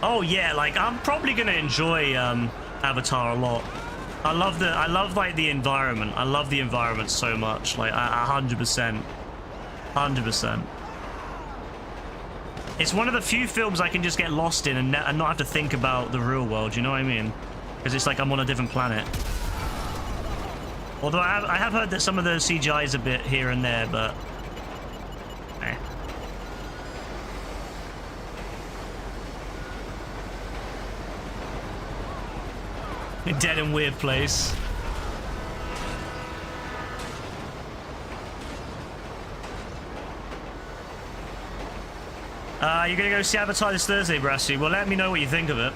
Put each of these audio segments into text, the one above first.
Oh yeah, like I'm probably gonna enjoy Avatar a lot. I love like the environment. I love the environment so much. Like 100%, 100%. It's one of the few films I can just get lost in and not have to think about the real world. You know what I mean? Because it's like I'm on a different planet. Although I have heard that some of the CGI is a bit here and there, but eh. A dead and weird place. You're gonna go see Avatar this Thursday, Brassy? Well, let me know what you think of it.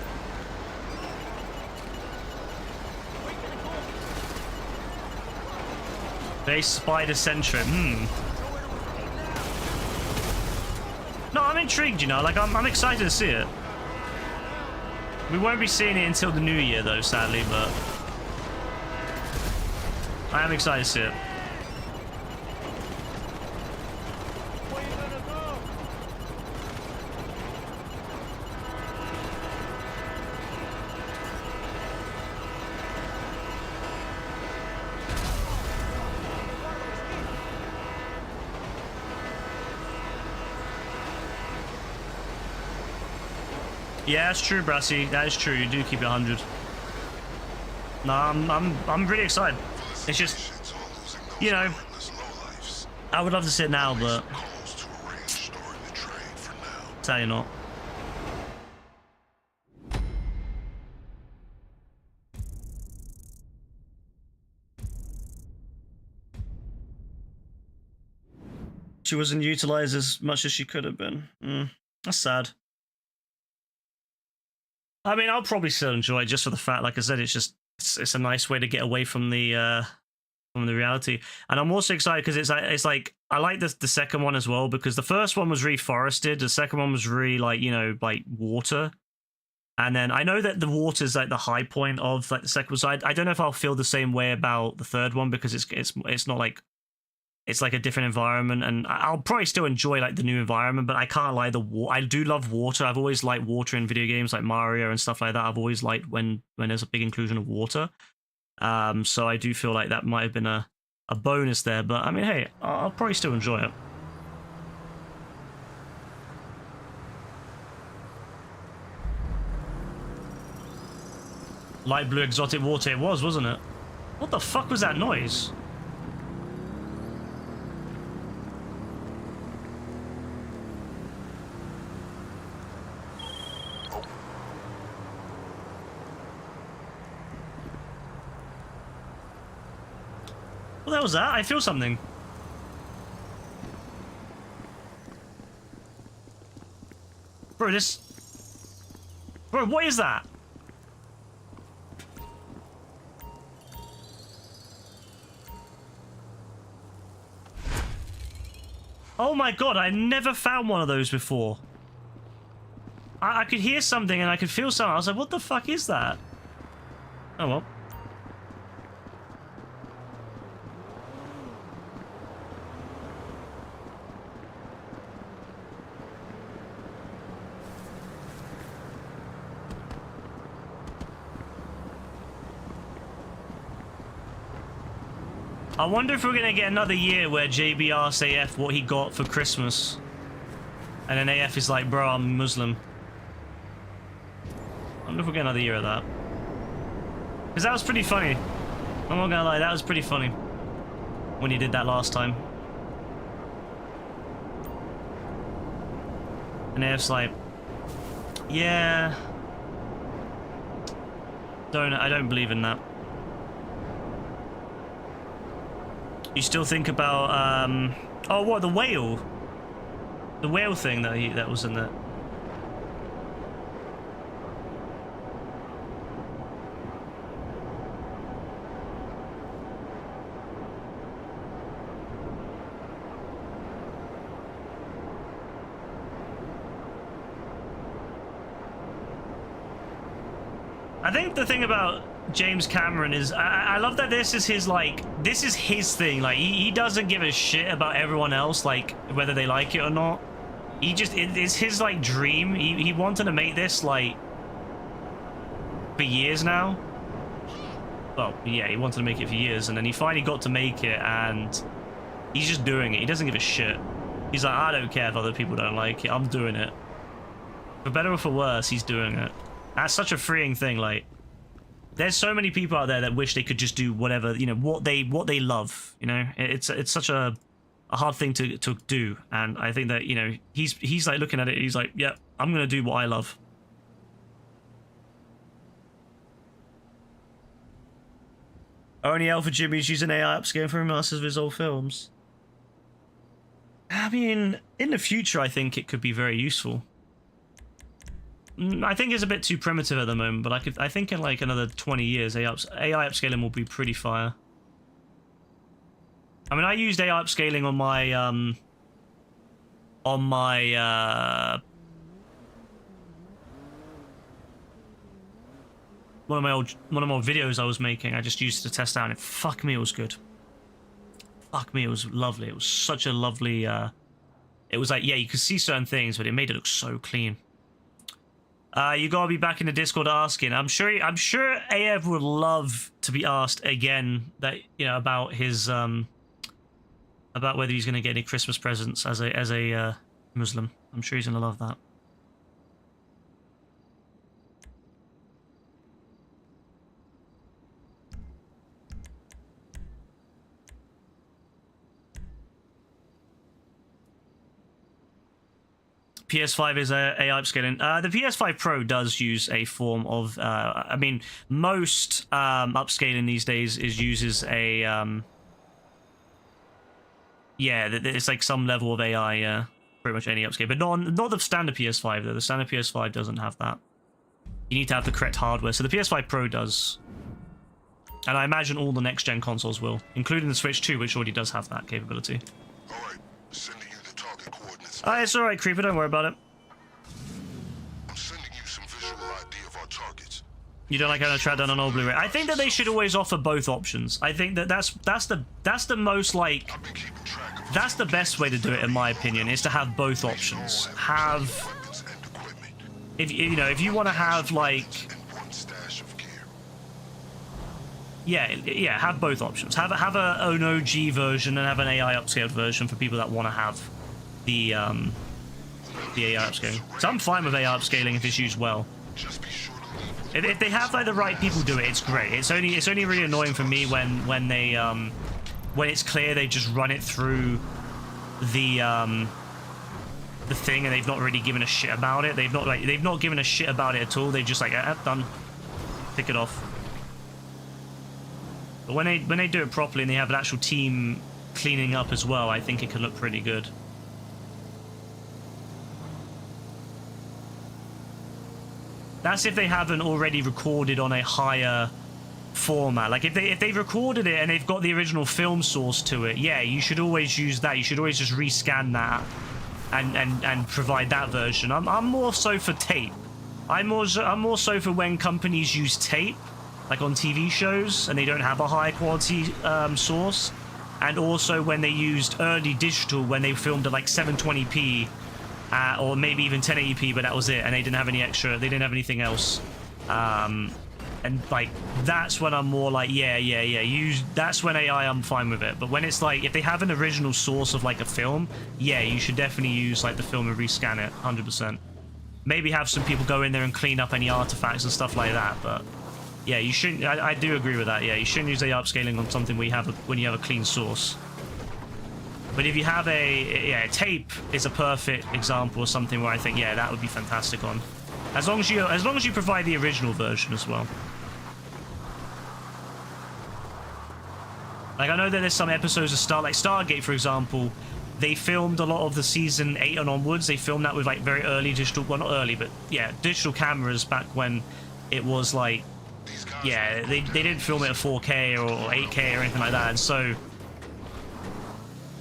Very spider-centric. No, I'm intrigued, you know. Like, I'm excited to see it. We won't be seeing it until the new year, though, sadly, but I am excited to see it. Yeah, that's true, Brassy. That is true. You do keep it 100. No, I'm really excited. It's just, you know, I would love to sit now, but tell you not. She wasn't utilized as much as she could have been. That's sad. I mean, I'll probably still enjoy it just for the fact, like I said, it's a nice way to get away from the reality. And I'm also excited because it's like I like the second one as well, because the first one was reforested, the second one was really like, you know, like water. And then I know that the water is like the high point of like the second one. So I don't know if I'll feel the same way about the third one, because it's not like, it's like a different environment, and I'll probably still enjoy like the new environment, but I can't lie, I do love water. I've always liked water in video games like Mario and stuff like that. I've always liked when there's a big inclusion of water. So I do feel like that might have been a bonus there, but I mean, hey, I'll probably still enjoy it. Light blue exotic water it was, wasn't it? What the fuck was that noise? What the hell was that? I feel something. Bro, Bro, what is that? Oh my god, I never found one of those before. I could hear something and I could feel something. I was like, what the fuck is that? Oh well. I wonder if we're going to get another year where JB asks AF what he got for Christmas. And then AF is like, bro, I'm Muslim. I wonder if we'll get another year of that. Because that was pretty funny. I'm not going to lie, that was pretty funny. When he did that last time. And AF's like, yeah. I don't believe in that. You still think about, oh, what, the whale? The whale thing that was in there. I think the thing about James Cameron is I love that this is his, like, this is his thing. Like, he doesn't give a shit about everyone else, like, whether they like it or not. it's his like dream. He wanted to make this like for years now. Well, yeah, he wanted to make it for years, and then he finally got to make it, and he's just doing it. He doesn't give a shit. He's like, I don't care if other people don't like it. I'm doing it. For better or for worse, he's doing it. That's such a freeing thing. Like, there's so many people out there that wish they could just do whatever, you know, what they love. You know, it's such a hard thing to do, and I think that, you know, he's like looking at it. He's like, yeah, I'm gonna do what I love. Only Alpha Jimmy's using AI upscaling for remasters of his old films. I mean, in the future, I think it could be very useful. I think it's a bit too primitive at the moment, but I think in like another 20 years, AI upscaling will be pretty fire. I mean, I used AI upscaling on my one of my old videos I was making. I just used it to test out, and fuck me, it was good. Fuck me, it was lovely. It was such a lovely. It was like, yeah, you could see certain things, but it made it look so clean. You gotta be back in the Discord asking. I'm sure AF would love to be asked again, that, you know, about his about whether he's gonna get any Christmas presents as a Muslim. I'm sure he's gonna love that. PS5 is AI upscaling. The PS5 Pro does use a form of. I mean, most upscaling these days uses a. Yeah, it's like some level of AI. Yeah, pretty much any upscale, but not the standard PS5 though. The standard PS5 doesn't have that. You need to have the correct hardware. So the PS5 Pro does, and I imagine all the next gen consoles will, including the Switch 2, which already does have that capability. All right, sending you the target coordinates. It's all right, Creeper. Don't worry about it. I'm sending you some visual ID of our targets. You don't like having to track down an old Blu-ray. I think that they should always offer both options. I think that that's the most like that's the best way to do it, in my opinion, is to have both options. Have, if you know, if you want to have like, yeah, have both options. Have an OG version and have an AI upscaled version for people that want to have the AI upscaling. So I'm fine with AI upscaling if it's used well. If they have like the right people do it, it's great. It's only really annoying for me when they when it's clear they just run it through the thing and they've not really given a shit about it. They've not given a shit about it at all. They just like, done, pick it off. But when they do it properly and they have an actual team cleaning up as well, I think it can look pretty good. That's if they haven't already recorded on a higher format. Like if they've recorded it and they've got the original film source to it, yeah, you should always use that. You should always just rescan that and provide that version. I'm more so for tape. I'm more so for when companies use tape, like on TV shows, and they don't have a high quality source, and also when they used early digital when they filmed at like 720p. Or maybe even 1080p, but that was it, and they didn't have any extra. They didn't have anything else, and like that's when I'm more like, yeah. That's when AI, I'm fine with it. But when it's like, if they have an original source of like a film, yeah, you should definitely use like the film and rescan it, 100%. Maybe have some people go in there and clean up any artifacts and stuff like that. But yeah, you shouldn't. I do agree with that. Yeah, you shouldn't use AI upscaling on something when you have a clean source. But if you have tape is a perfect example of something where I think, yeah, that would be fantastic on. As long as you provide the original version as well. Like I know that there's some episodes of Stargate, for example, they filmed a lot of the season 8 and onwards. They filmed that with like very early digital, well not early, but yeah, digital cameras back when it was like, yeah, they didn't film it at 4K or 8K or anything like that, and so.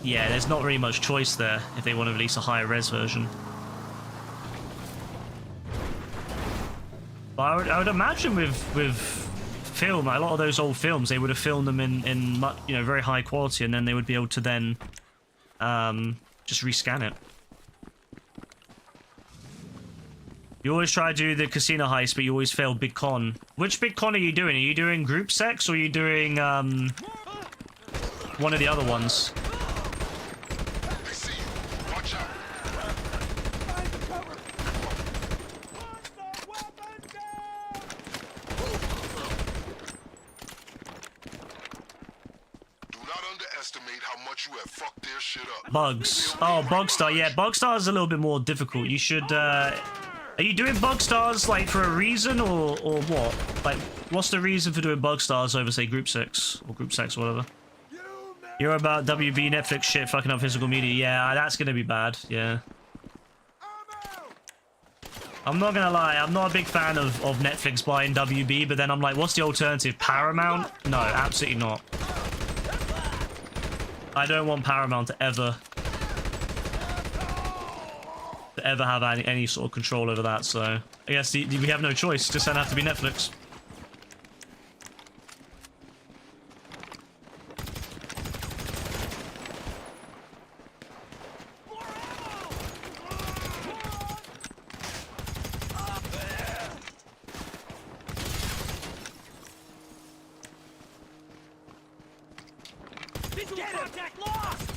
Yeah, there's not really much choice there if they want to release a higher res version. But I would imagine with film, a lot of those old films, they would have filmed them in very high quality, and then they would be able to then just rescan it. You always try to do the casino heist, but you always fail Big Con. Which Big Con are you doing? Are you doing group sex or are you doing one of the other ones? They see you. Watch out. Do not underestimate how much you have fucked their shit up. Bugs. Oh, Bugstar. Yeah, Bugstar is a little bit more difficult. You should, are you doing Bugstars, like, for a reason, or what? Like, what's the reason for doing Bugstars over, say, Group 6, or Group 6, or whatever? You're about WB Netflix shit fucking up physical media. Yeah, that's gonna be bad, yeah. I'm not gonna lie, I'm not a big fan of Netflix buying WB, but then I'm like, what's the alternative? Paramount? No, absolutely not. I don't want Paramount to ever have any sort of control over that, so I guess we have no choice. Just gonna have to be Netflix. Contact lost!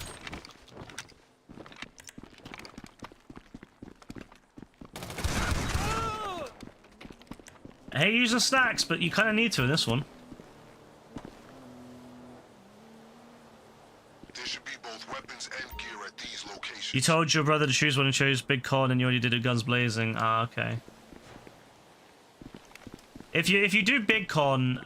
Hey, using stacks, but you kind of need to in this one. There should be both weapons and gear at these locations. You told your brother to choose one and chose Big Con, and you already did it guns blazing. Ah, okay. If you do Big Con,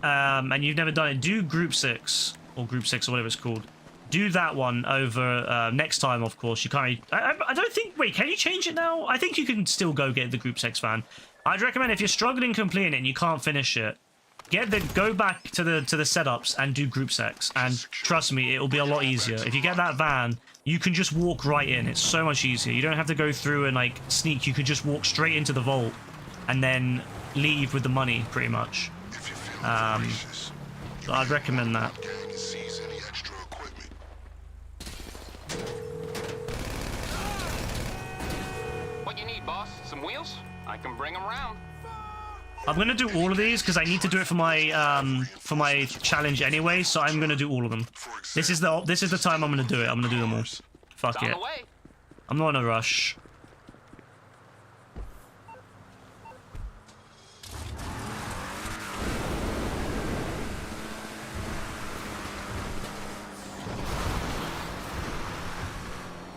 and you've never done it, do Group 6 or Group 6 or whatever it's called. Do that one over next time, of course. You can't. I don't think. Wait, can you change it now? I think you can still go get the Group 6 van. I'd recommend if you're struggling completing it and you can't finish it, go back to the setups and do Group 6. And trust me, it'll be a lot easier. If you get that van, you can just walk right in. It's so much easier. You don't have to go through and like sneak. You can just walk straight into the vault and then leave with the money, pretty much. If you feel gracious, So I'd recommend that. gang and seize any extra equipment. What you need, boss? Some wheels? I can bring them round. I'm gonna do all of these because I need to do it for my challenge anyway. So I'm gonna do all of them. This is the time I'm gonna do it. I'm gonna do them all. Fuck It's on it. the way. I'm not in a rush.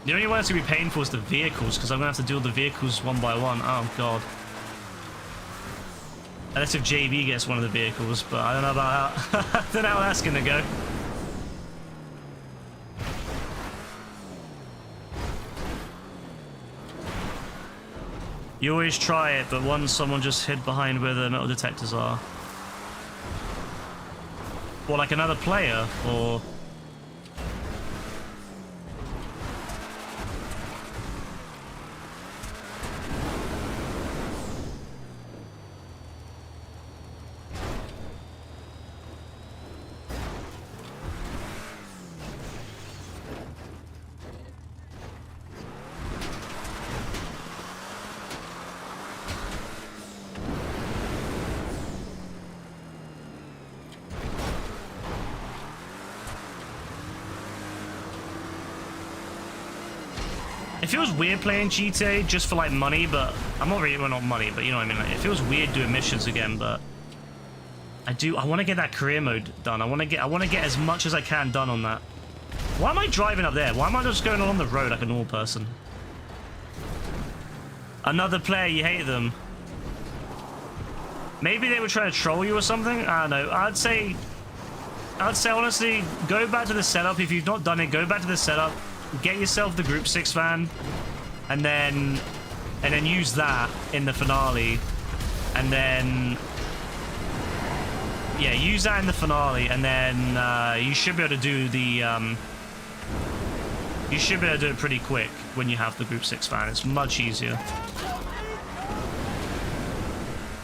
The only one that's gonna be painful is the vehicles, because I'm gonna have to do all the vehicles one by one. Oh god. Unless if JV gets one of the vehicles, but I don't know about how. I don't know how that's gonna go. You always try it, but once someone just hid behind where the metal detectors are. Or like another player, or... It feels weird playing GTA just for like money, but I'm not really, well, not money, but you know what I mean. Like, it feels weird doing missions again, but I want to get that career mode done. I want to get as much as I can done on that. Why am I driving up there? Why am I just going along the road like a normal person? Another player, you hate them. Maybe they were trying to troll you or something. I don't know. I'd say honestly, go back to the setup. If you've not done it, go back to the setup. Get yourself the Group 6 van, and then use that in the finale, and then yeah, use that in the finale, and then you should be able to do the you should be able to do it pretty quick when you have the Group 6 van. It's much easier,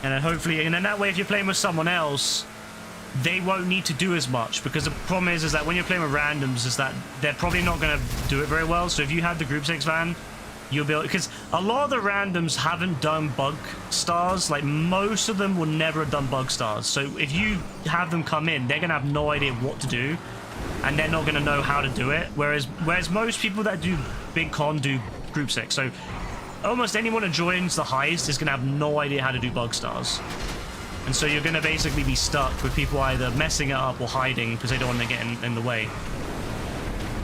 and then hopefully, and then that way, if you're playing with someone else, they won't need to do as much, because the problem is that when you're playing with randoms is that they're probably not going to do it very well. So if you have the Group 6 van, you'll be able, because a lot of the randoms haven't done bug stars. Like most of them will never have done bug stars. So if you have them come in, they're gonna have no idea what to do, and they're not gonna know how to do it. Whereas most people that do Big Con do Group 6. So almost anyone that joins the heist is gonna have no idea how to do bug stars. And so you're gonna basically be stuck with people either messing it up or hiding because they don't want to get in the way.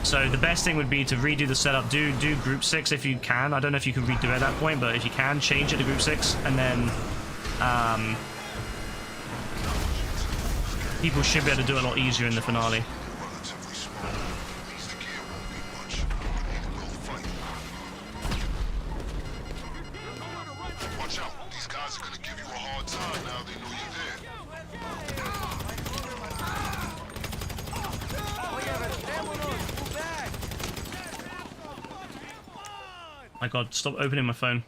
So the best thing would be to redo the setup, do Group 6 if you can. I don't know if you can redo it at that point, but if you can, change it to Group 6, and then people should be able to do it a lot easier in the finale. Relatively small. Means the gear won't be much, but it will fight. Watch out. These guys are gonna give you a hard time now they know you're there. My god, stop opening my phone.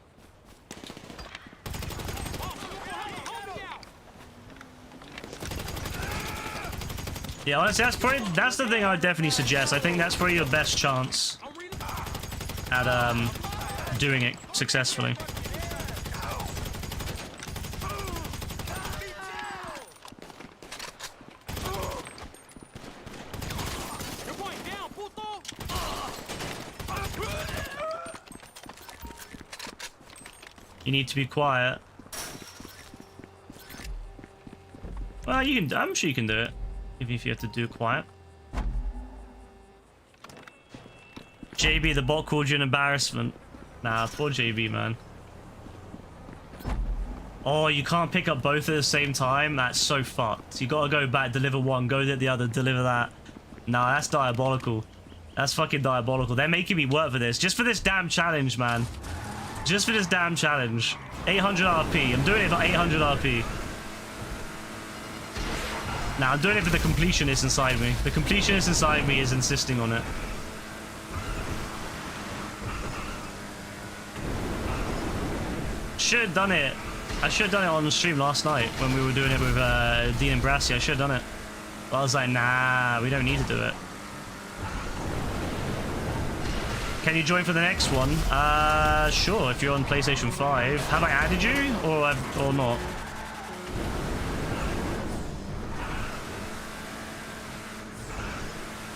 Yeah, honestly, that's the thing I would definitely suggest. I think that's probably your best chance at doing it successfully. You need to be quiet. Well, you can. I'm sure you can do it, even if you have to do it quiet. JB, the bot called you an embarrassment. Nah, poor JB, man. Oh, you can't pick up both at the same time? That's so fucked. You gotta go back, deliver one, go get the other, deliver that. Nah, that's diabolical. That's fucking diabolical. They're making me work for this. Just for this damn challenge, man. Just for this damn challenge. 800 RP. I'm doing it for 800 RP. Now, I'm doing it for the completionist inside me. The completionist inside me is insisting on it. Should have done it. I should have done it on the stream last night when we were doing it with Dean and Brassy. I should have done it. But I was like, nah, we don't need to do it. Can you join for the next one? Sure, if you're on PlayStation 5. Have I added you or not?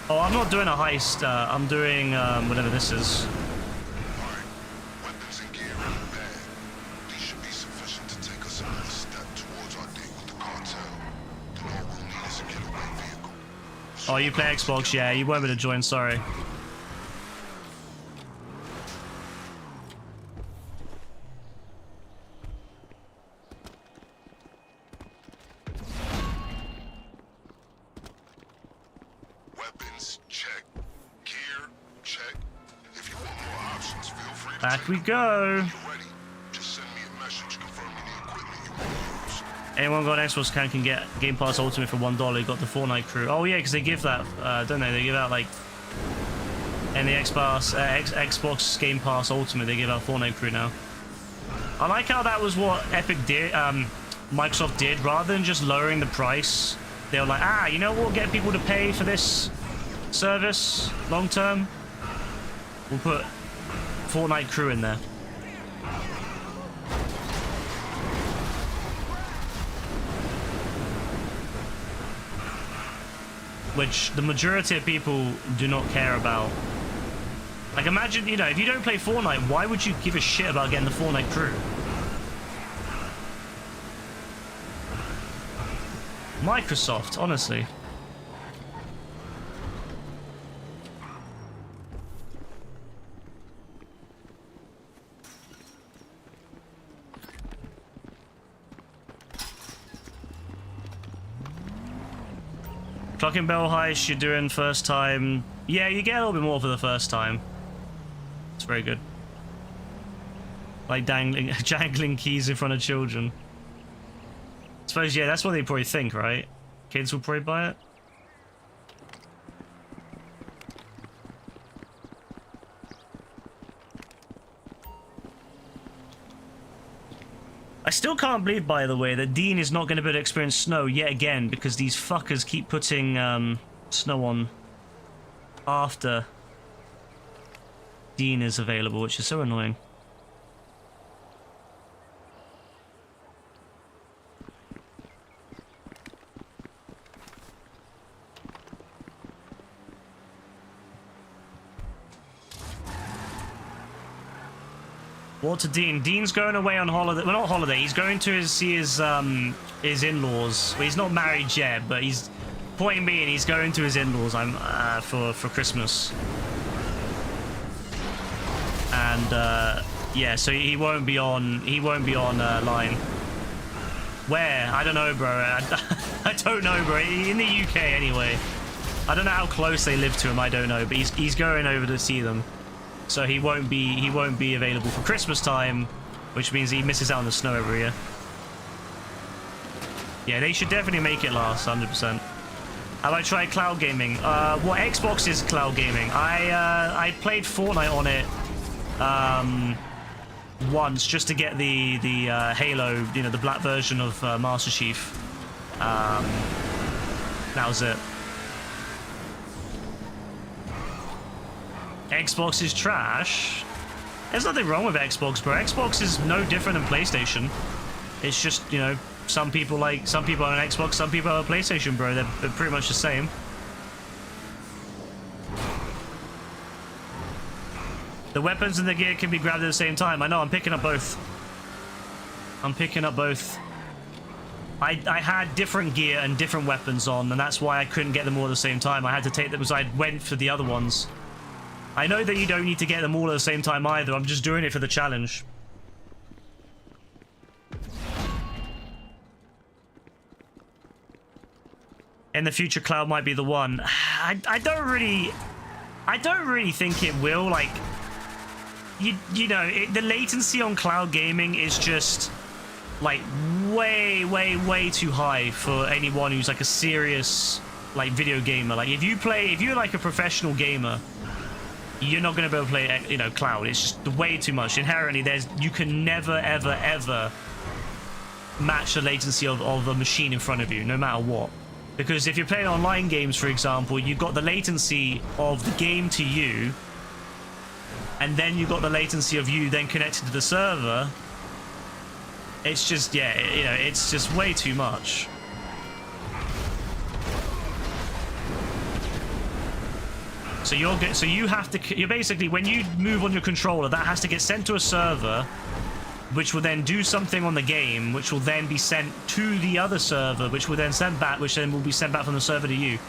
Oh, I'm not doing a heist. I'm doing whatever this is. Alright. Weapons and gear in the bag. These should be sufficient to take us another step towards our date with the cartel. Then all we'll need is a getaway vehicle. Oh, you play Xbox? Yeah, you won't be able to join, sorry. Weapons, check. Gear, check. If you want more options, feel free to Back take we them. go. When you're ready, just send me a message confirming the equipment you want to use. Anyone got an Xbox can get Game Pass Ultimate for $1. Got the Fortnite crew. Oh yeah, because they give that, don't they? They give out like in the Xbox Game Pass Ultimate. They give out Fortnite crew now. I like how that was what Epic did, Microsoft did, rather than just lowering the price. They were like, you know what? We'll get people to pay for this service long term. We'll put Fortnite crew in there. Which the majority of people do not care about. Like imagine, you know, if you don't play Fortnite, why would you give a shit about getting the Fortnite crew? Microsoft, honestly. Fucking Bell Heist, you're doing first time. Yeah, you get a little bit more for the first time. It's very good. Like jangling keys in front of children. I suppose, yeah, that's what they probably think, right? Kids will probably buy it. I still can't believe, by the way, that Dean is not going to be able to experience snow yet again because these fuckers keep putting snow on after. Dean is available, which is so annoying. What to Dean? Dean's going away on holiday. Well, not holiday. He's going to see his in-laws. Well, he's not married yet, but he's point being he's going to his in-laws. For Christmas. And yeah, so he won't be on. He won't be on line. Where? I don't know, bro. I don't know, bro. In the UK, anyway. I don't know how close they live to him. I don't know, but he's going over to see them. So he won't be available for Christmas time, which means he misses out on the snow every year. Yeah, they should definitely make it last, 100%. Have I tried cloud gaming? What Xbox is cloud gaming? I played Fortnite on it once just to get the Halo, you know, the black version of Master Chief. That was it. Xbox is trash. There's nothing wrong with Xbox, bro. Xbox is no different than PlayStation. It's just, you know, some people on Xbox, some people on PlayStation, bro. They're pretty much the same. The weapons and the gear can be grabbed at the same time. I know, I'm picking up both. I'm picking up both. I had different gear and different weapons on, and that's why I couldn't get them all at the same time. I had to take them because I went for the other ones. I know that you don't need to get them all at the same time either. I'm just doing it for the challenge. In the future, cloud might be the one. I don't really think it will. Like, you know, the latency on cloud gaming is just like way too high for anyone who's like a serious like video gamer. Like, if you're like a professional gamer, you're not going to be able to play, you know, cloud. It's just way too much. Inherently, you can never, ever match the latency of a machine in front of you, no matter what. Because if you're playing online games, for example, you've got the latency of the game to you, and then you've got the latency of you then connected to the server. It's just, yeah, you know, it's just way too much. So you're basically, when you move on your controller, that has to get sent to a server, which will then do something on the game, which will then be sent to the other server, which will then send back, which then will be sent back from the server to you.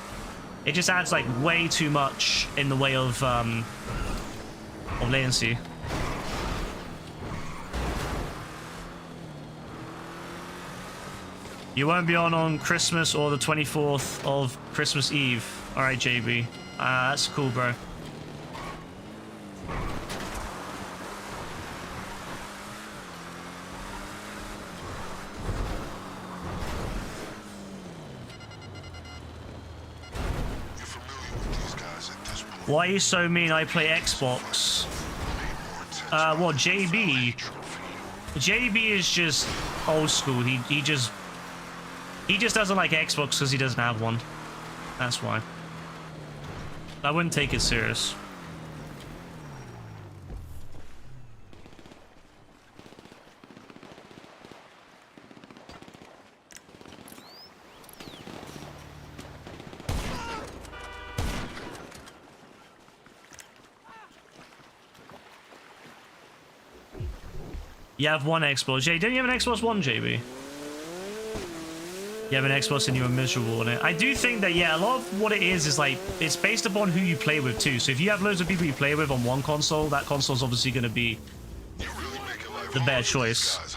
It just adds like way too much in the way of latency. You won't be on Christmas or the 24th of Christmas Eve. All right, JB. That's cool, bro. Why are you so mean? I play Xbox. What, JB? JB is just old school. He just doesn't like Xbox because he doesn't have one. That's why. I wouldn't take it serious. You have one Xbox. Jay, don't you have an Xbox One, JB? You have an Xbox and you were miserable on it. I do think that, yeah, a lot of what it is like, it's based upon who you play with too. So if you have loads of people you play with on one console, that console's obviously going to be the better choice.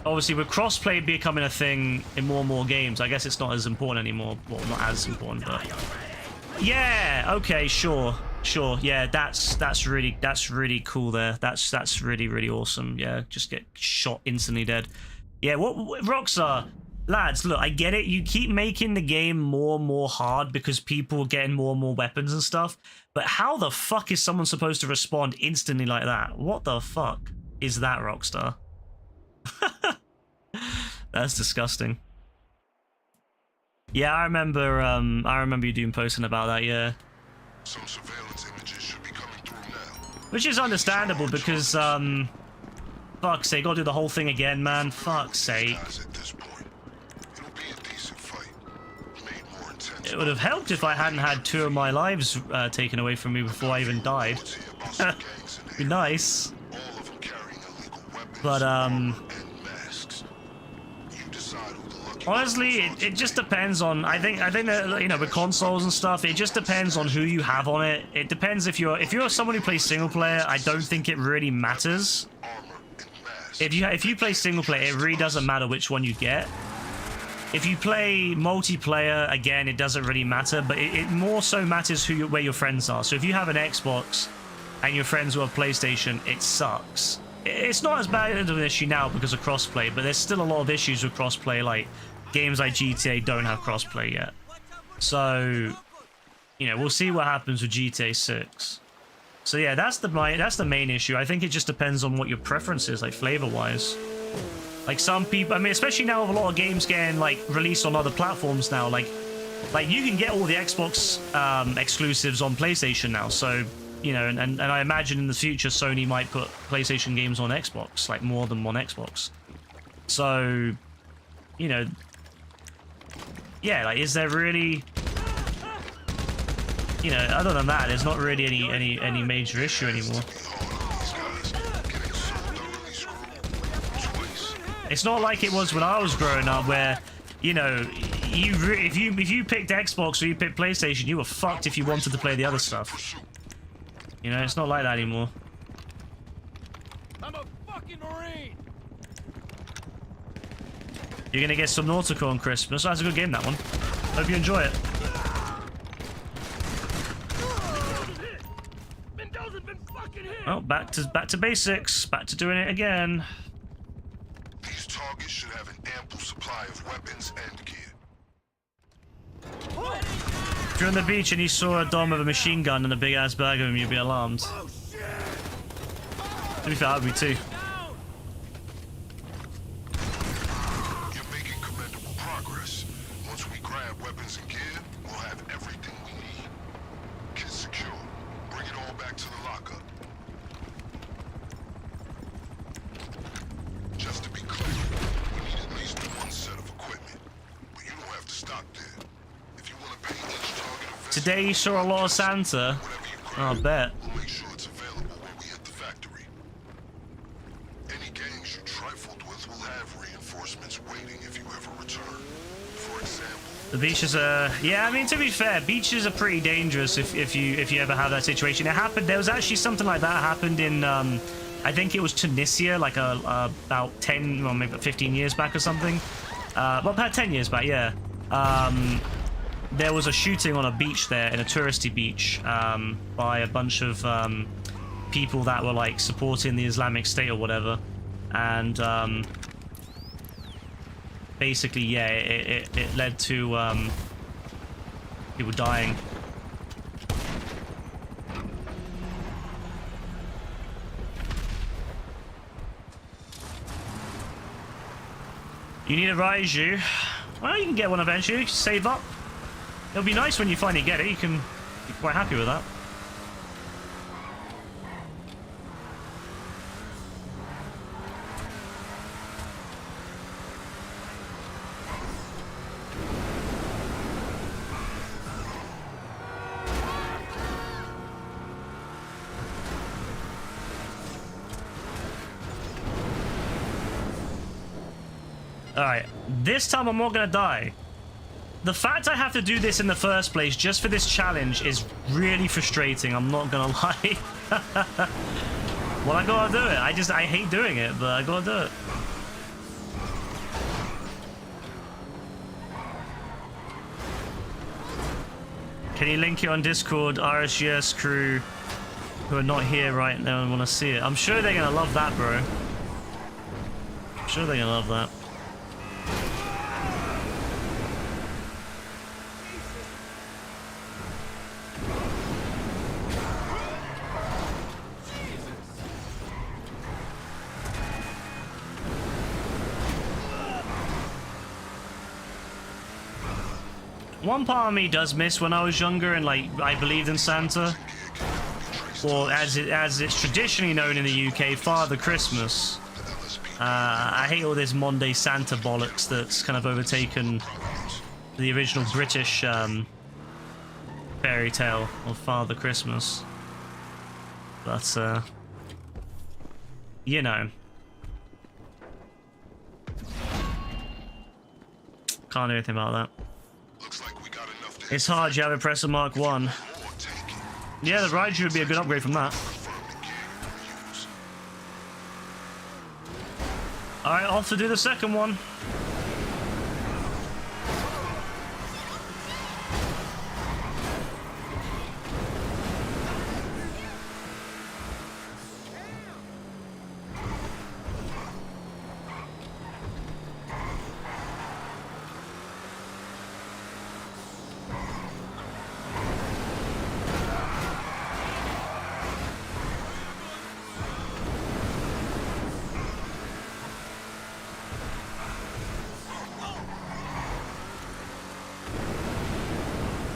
Obviously, with crossplay becoming a thing in more and more games, I guess it's not as important anymore. Well, not as important, but yeah, okay, sure. Sure, yeah, that's really cool there. That's really awesome. Yeah, just get shot instantly dead. Yeah, what Rockstar, lads, look, I get it. You keep making the game more and more hard because people are getting more and more weapons and stuff. But how the fuck is someone supposed to respond instantly like that? What the fuck is that, Rockstar? That's disgusting. Yeah, I remember. I remember you doing posting about that. Yeah, Some surveillance images should be coming through now. which is understandable because fuck's sake, gotta do the whole thing again, man. Fuck's sake. Guys, at this point, it'll be a decent fight. Made more intense. It would have helped if I hadn't had 2 of my lives taken away from me before I even died. Reports here about some gangs in the Be area, nice, all of them carrying illegal weapons but and masks. You decide who the lucky honestly, ones it just depends on. I think that, you know, with consoles and stuff, it just depends on who you have on it. It depends if you're someone who plays single player. I don't think it really matters. armor and masks. If you play single player, it really doesn't matter which one you get. If you play multiplayer, again, it doesn't really matter, but it more so matters where your friends are. So if you have an Xbox and your friends who have PlayStation, it sucks. It's not as bad of an issue now because of crossplay, but there's still a lot of issues with crossplay. Like games like GTA don't have crossplay yet. So, you know, we'll see what happens with GTA 6. So yeah, that's the main issue. I think it just depends on what your preference is, like flavor-wise. Like some people, I mean, especially now with a lot of games getting like released on other platforms now, like you can get all the Xbox exclusives on PlayStation now. So, you know, and I imagine in the future Sony might put PlayStation games on Xbox, like more than one Xbox. So, you know, yeah, like is there really, you know, other than that, there's not really any major issue anymore. It's not like it was when I was growing up, where, you know, if you picked Xbox or you picked PlayStation, you were fucked if you wanted to play the other stuff. You know, it's not like that anymore. I'm a fucking Marine! You're gonna get some Nautical on Christmas. That's a good game, that one. Hope you enjoy it. Mendoza's been fucking hit! Oh, back to basics. Back to doing it again. These targets should have an ample supply of weapons and gear. If you're on the beach and you saw a Dom with a machine gun and a big ass bag of him, you'd be alarmed. Oh shit! To be fair, I'd be too. You're making commendable progress. Once we grab weapons and gear, we'll have everything we need. Kit secure. Bring it all back to the lockup. Just to be clear, we need at least one set of equipment. But you don't have to stop there. If you want to pay each target a visit, Today you saw a lot of Santa. whatever you Oh, I grab, bet. we'll make sure it's available when we hit the factory. Any gangs you trifled with will have reinforcements waiting if you ever return. For example, The beaches are, yeah. I mean, to be fair, beaches are pretty dangerous if you ever have that situation. It happened. There was actually something like that happened in, I think it was Tunisia, like about 10 or maybe 15 years back or something. Well, about 10 years back, yeah. There was a shooting on a beach there, in a touristy beach, by a bunch of people that were like supporting the Islamic State or whatever, and basically, yeah, it led to people dying. You need a Raiju? Well, you can get one eventually. Save up. It'll be nice when you finally get it. You can be quite happy with that. Alright, this time I'm not gonna die. The fact I have to do this in the first place just for this challenge is really frustrating, I'm not gonna lie. Well, I gotta do it. I hate doing it, but I gotta do it. Can you link it on Discord, RSGS crew who are not here right now and want to see it? I'm sure they're gonna love that, bro. I'm sure they're gonna love that. one part of me does miss when I was younger and like I believed in Santa, or as it's traditionally known in the UK, Father Christmas. I hate all this Monday Santa bollocks that's kind of overtaken the original British fairy tale of Father Christmas. But you know, can't do anything about that. Looks like we got enough to It's hard. You have a Presser Mark 1. or take it. Yeah, the Raiju would be a good upgrade from that. Confirm the gear you use. Alright, off to do the second one.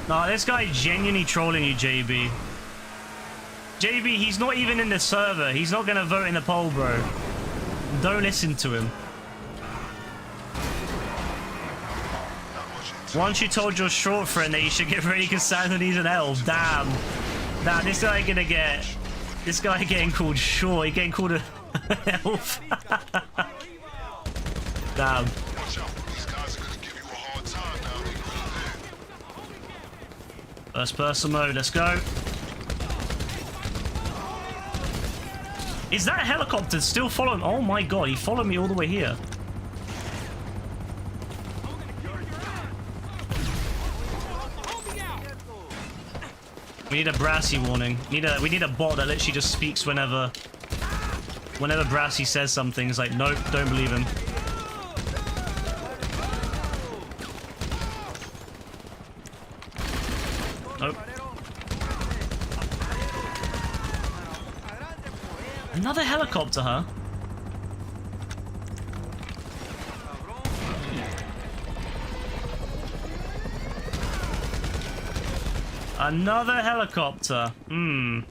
No, this guy genuinely trolling you, JB. JB, he's not even in the server. He's not gonna vote in the poll, bro. Don't listen to him. Once you told your short friend that you should get ready because Santa needs an elf. Damn. Damn, this guy gonna get... This guy getting called short. He getting called a elf. Damn. Watch out. These guys are gonna give you a hard time now. They know you're there. First person mode, let's go. Is that helicopter still following? Oh my god, he followed me all the way here. We need a Brassy warning. We need a bot that literally just speaks whenever Brassy says something. It's like, nope, don't believe him. Nope. Another helicopter, huh? Another helicopter. Hmm.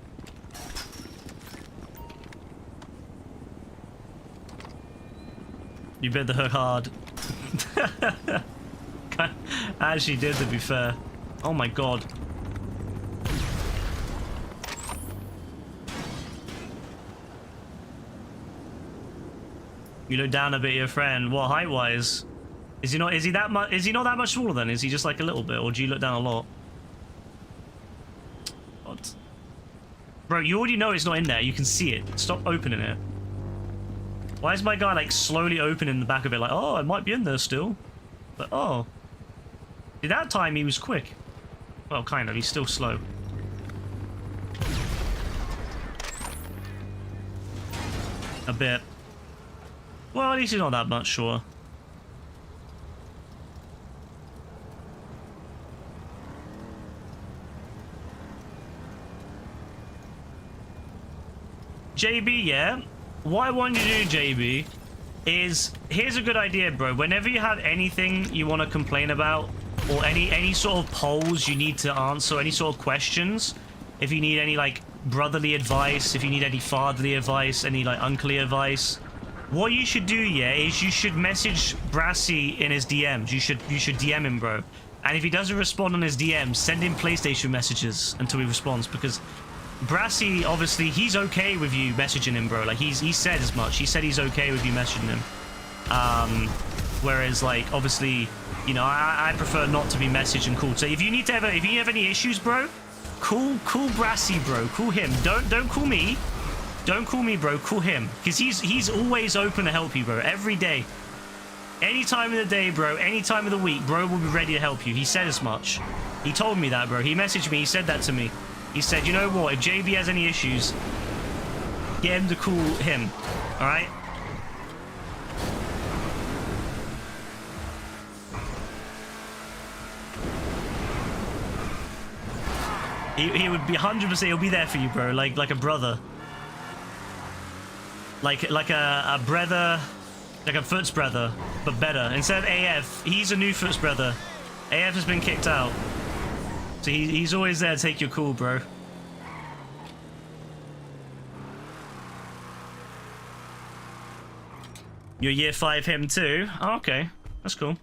You bit the hook hard. I actually did, to be fair. Oh my god. You look down a bit at your friend. What, height-wise? Is he not that much smaller then? Is he just like a little bit, or do you look down a lot? What? Bro, you already know it's not in there. You can see it. Stop opening it. Why is my guy like slowly opening the back of it like, oh, it might be in there still? But oh. See, that time he was quick. Well, kind of. He's still slow. A bit. Well, at least he's not that much, sure. JB, yeah? What I want you to do, JB, is... Here's a good idea, bro. Whenever you have anything you want to complain about, or any sort of polls you need to answer, any sort of questions, if you need any, like, brotherly advice, if you need any fatherly advice, any, like, unclear advice... What you should do, yeah, is you should message Brassy in his DMs. You should DM him, bro. And if he doesn't respond on his DMs, send him PlayStation messages until he responds, because Brassy, obviously, he's okay with you messaging him, bro. Like, he said as much. He said he's okay with you messaging him. Whereas, like, obviously, you know, I prefer not to be messaged and called. So if you have any issues, bro, call Brassy, bro. Call him. Don't call me. Don't call me, bro. Call him. Because he's always open to help you, bro. Every day. Any time of the day, bro. Any time of the week, bro will be ready to help you. He said as much. He told me that, bro. He messaged me. He said that to me. He said, you know what? If JB has any issues, get him to call him. Alright? He would be 100%. He'll be there for you, bro. Like a brother. Like a brother, like a Foots brother, but better. Instead of AF, he's a new Foots brother. AF has been kicked out. So he's always there to take your call, bro. You're year 5 him too? Oh, okay. That's cool.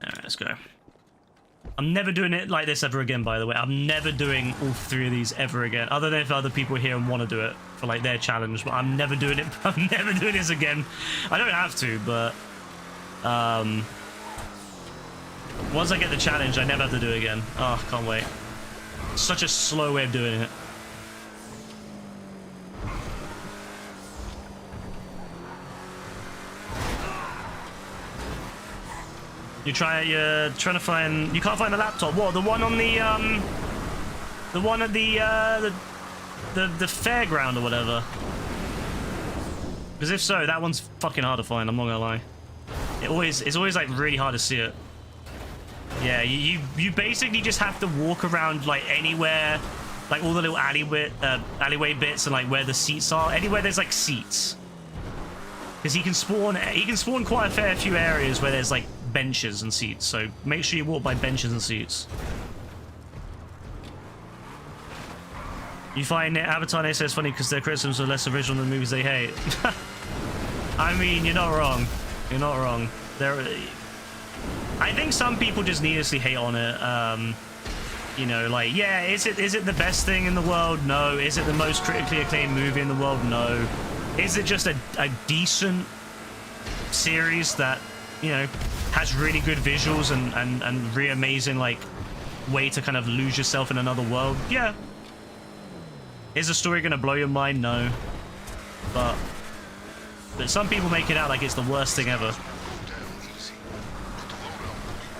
Alright, let's go. I'm never doing it like this ever again, by the way. I'm never doing all 3 of these ever again. Other than if other people are here and want to do it for like their challenge. But I'm never doing it. I'm never doing this again. I don't have to, but once I get the challenge, I never have to do it again. Oh, can't wait. Such a slow way of doing it. You're trying to find. You can't find the laptop. What? The one on the one at the fairground or whatever. Because if so, that one's fucking hard to find. I'm not gonna lie. It's always like really hard to see it. Yeah, you basically just have to walk around like anywhere, like all the little alleyway bits and like where the seats are. Anywhere there's like seats. Because he can spawn quite a fair few areas where there's like benches and seats, so make sure you walk by benches and seats. You find Avatar and says funny because their criticisms are less original than the movies they hate. I mean, you're not wrong. You're not wrong. I think some people just needlessly hate on it. You know, like, yeah, is it the best thing in the world? No. Is it the most critically acclaimed movie in the world? No. Is it just a decent series that, you know, has really good visuals and really amazing, like, way to kind of lose yourself in another world? Yeah. Is the story going to blow your mind? No. But some people make it out like it's the worst thing ever.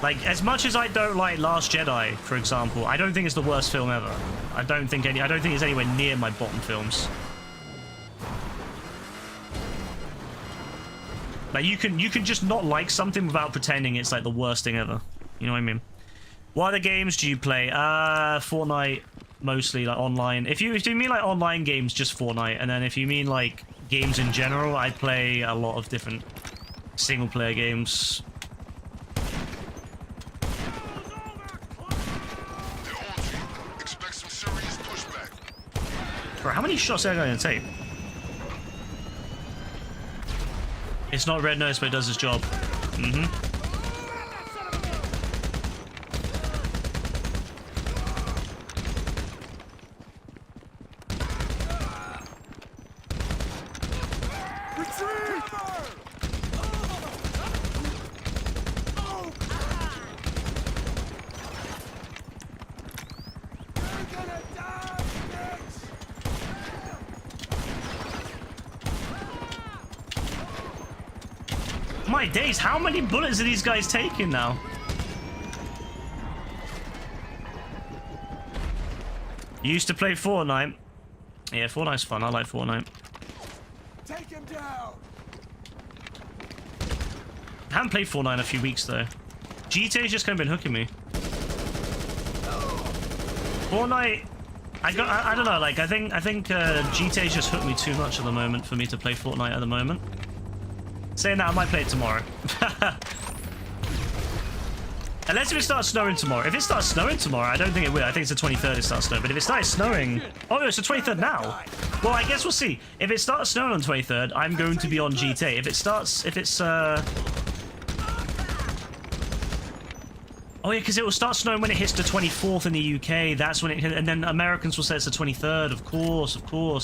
Like, as much as I don't like Last Jedi, for example, I don't think it's the worst film ever. I don't think it's anywhere near my bottom films. Like, you can just not like something without pretending it's like the worst thing ever. You know what I mean? What other games do you play? Fortnite, mostly, like online. If you mean like online games, just Fortnite. And then if you mean like games in general, I play a lot of different single player games. Expect some serious pushback. Bro, how many shots are I going to take? It's not red nose, but it does its job. My days, how many bullets are these guys taking now? You used to play Fortnite. Yeah, Fortnite's fun. I like Fortnite. Take him down. I haven't played Fortnite in a few weeks though. GTA's just kind of been hooking me. Fortnite, I don't know. Like I think GTA's just hooked me too much at the moment for me to play Fortnite at the moment. Saying that, I might play it tomorrow. Unless if it starts snowing tomorrow. If it starts snowing tomorrow, I don't think it will. I think it's the 23rd it starts snowing. But if it starts snowing... Oh, no, it's the 23rd now. Well, I guess we'll see. If it starts snowing on 23rd, I'm going to be on GTA. If it's... Oh, yeah, because it will start snowing when it hits the 24th in the UK. That's when it... And then Americans will say it's the 23rd. Of course.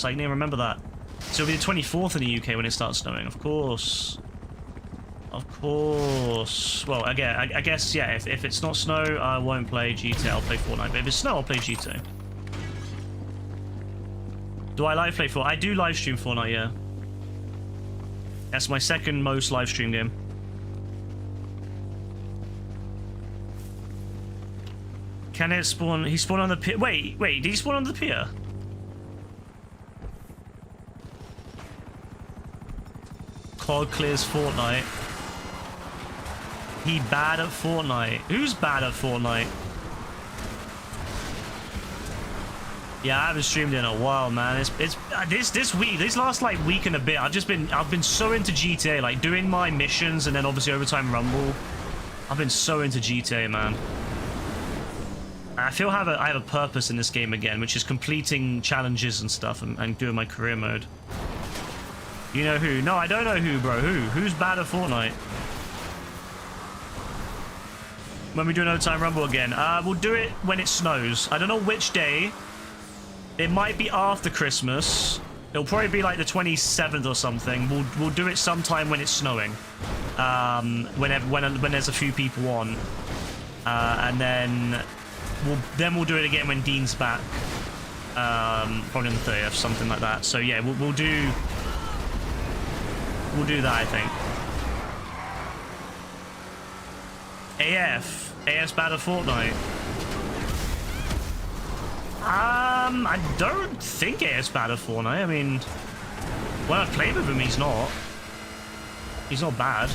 I didn't even remember that. So it'll be the 24th in the UK when it starts snowing. Of course. Well, again, I guess, yeah, if it's not snow, I won't play GTA. I'll play Fortnite. But if it's snow, I'll play GTA. Do I live play Fortnite? I do live stream Fortnite, yeah. That's my second most live stream game. Can it spawn? He spawned on the pier. Wait, did he spawn on the pier? COD clears Fortnite. He bad at Fortnite. Who's bad at Fortnite? Yeah, I haven't streamed in a while, man. It's this week, this last like week and a bit. I've been so into GTA, like doing my missions and then obviously Overtime Rumble. I've been so into GTA, man. I feel I have a purpose in this game again, which is completing challenges and stuff and doing my career mode. You know who? No, I don't know who, bro. Who's bad at Fortnite? When we do an Overtime Rumble again, we'll do it when it snows. I don't know which day. It might be after Christmas. It'll probably be like the 27th or something. We'll do it sometime when it's snowing. When there's a few people on, and then we'll do it again when Dean's back. Probably on the 30th, something like that. So yeah, we'll do that, I think. AF's bad at Fortnite. I don't think AF's bad at Fortnite. I mean, when I've played with him, he's not bad.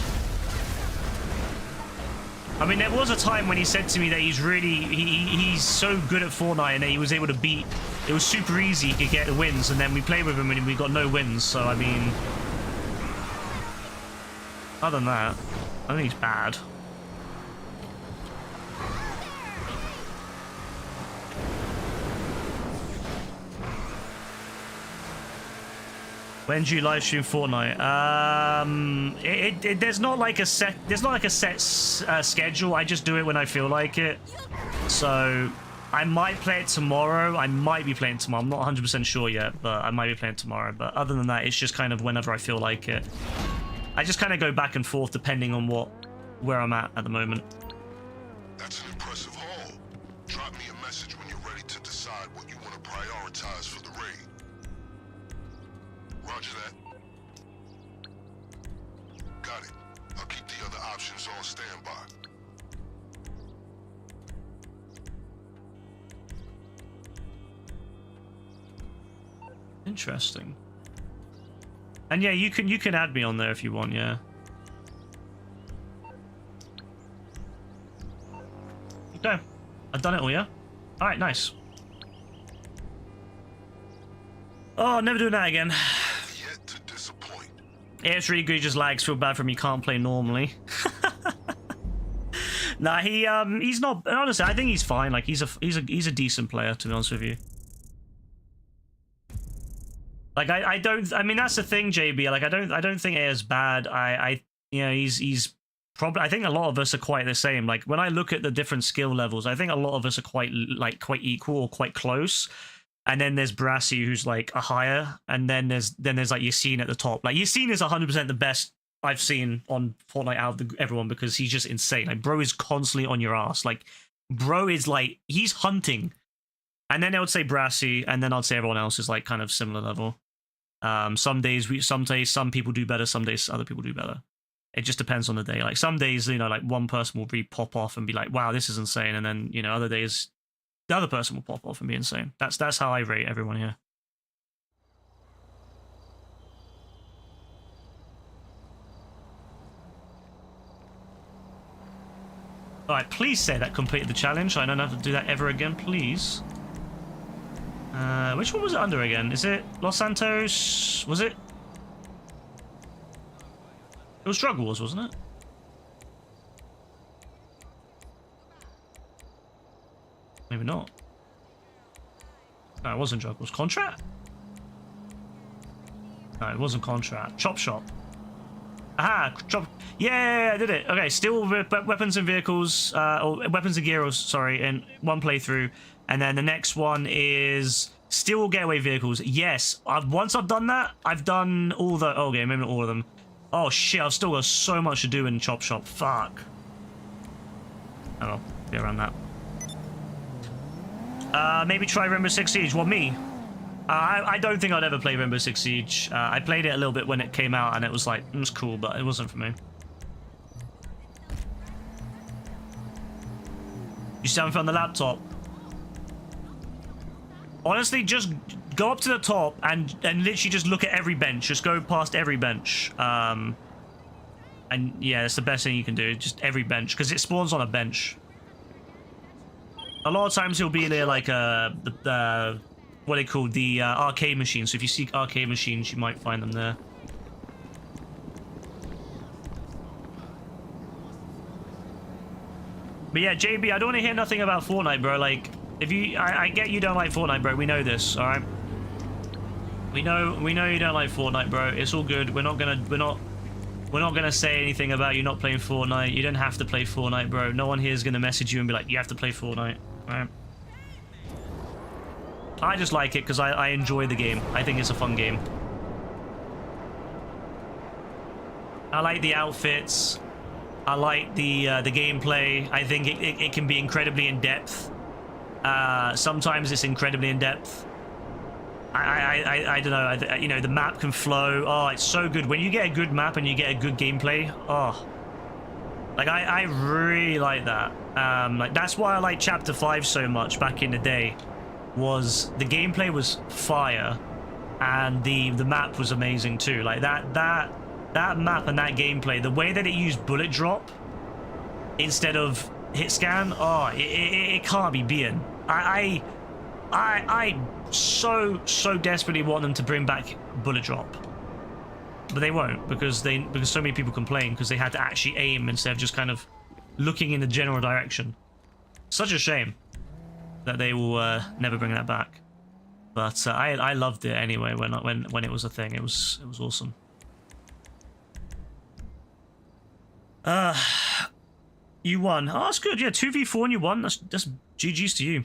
I mean, there was a time when he said to me that he's so good at Fortnite and that he was able to beat. It was super easy, he could get the wins, and then we played with him and we got no wins. So I mean, other than that, I don't think he's bad. When do you live stream Fortnite? There's not like a set schedule. I just do it when I feel like it. So I might play it tomorrow. I might be playing tomorrow. I'm not 100% sure yet, but I might be playing tomorrow. But other than that, it's just kind of whenever I feel like it. I just kind of go back and forth depending on where I'm at the moment. That's an impressive haul. Drop me a message when you're ready to decide what you want to prioritize for the raid. Roger that. Got it. I'll keep the other options on standby. Interesting. And yeah, you can add me on there if you want, yeah. Okay. I've done it all, yeah? Alright, nice. Oh, never doing that again. Yet to disappoint. Yeah, it's really good. He just lags. Feel bad for him. He can't play normally. Nah, he's not. Honestly, I think he's fine. Like he's a decent player, to be honest with you. Like I don't. I mean, that's the thing, JB. Like I don't think AF's bad. You know, he's probably. I think a lot of us are quite the same. Like when I look at the different skill levels, I think a lot of us are quite equal or quite close. And then there's Brassy, who's like a higher, and then there's like Yassine at the top. Like Yassine is 100% the best I've seen on Fortnite out of everyone because he's just insane. Like bro is constantly on your ass. Like bro is like he's hunting. And then I would say Brassy, and then I'd say everyone else is like kind of similar level. Some days some people do better, some days other people do better. It just depends on the day. Like some days, you know, like one person will really pop off and be like, wow, this is insane. And then, you know, other days the other person will pop off and be insane. That's how I rate everyone here. Alright, please say that completed the challenge. I don't have to do that ever again, please. Which one was it under again? Is it Los Santos? Was it? It was Drug Wars, wasn't it? Maybe not. No, it wasn't Drug Wars. Contract? No, it wasn't Contract. Chop Shop. Aha! Chop. Yeah, I did it. Okay, still weapons and vehicles, or weapons and gear, sorry, in one playthrough. And then the next one is still getaway vehicles. Yes, once I've done that, I've done all the... Oh, okay, maybe not all of them. Oh, shit, I've still got so much to do in Chop Shop. Fuck. Oh, well, get around that. Maybe try Rainbow Six Siege. Well, me. I don't think I'd ever play Rainbow Six Siege. I played it a little bit when it came out, and it was like, it was cool, but it wasn't for me. You still haven't found the laptop? Honestly, just go up to the top and literally just look at every bench. Just go past every bench. And yeah, that's the best thing you can do. Just every bench, because it spawns on a bench. A lot of times he'll be there like one what they call the arcade machines. So if you seek arcade machines, you might find them there. But yeah, JB, I don't want to hear nothing about Fortnite, bro. Like, if you, I get you don't like Fortnite, bro. We know this, all right? We know you don't like Fortnite, bro. It's all good. We're not gonna say anything about you not playing Fortnite. You don't have to play Fortnite, bro. No one here is gonna message you and be like, you have to play Fortnite, all right? I just like it because I enjoy the game. I think it's a fun game. I like the outfits. I like the gameplay. I think it can be incredibly in depth. Sometimes it's incredibly in depth. I don't know. You know, the map can flow. Oh, it's so good when you get a good map and you get a good gameplay. Oh, like I really like that. Like that's why I like Chapter 5 so much back in the day. Was the gameplay was fire, and the map was amazing too. Like that map and that gameplay, the way that it used bullet drop instead of hit scan, oh, it can't be beaten. I so desperately want them to bring back bullet drop, but they won't because so many people complain because they had to actually aim instead of just kind of looking in the general direction. Such a shame that they will never bring that back. But I loved it anyway when it was a thing. It was awesome. You won. Oh, that's good. Yeah, 2v4 and you won. That's GG's to you.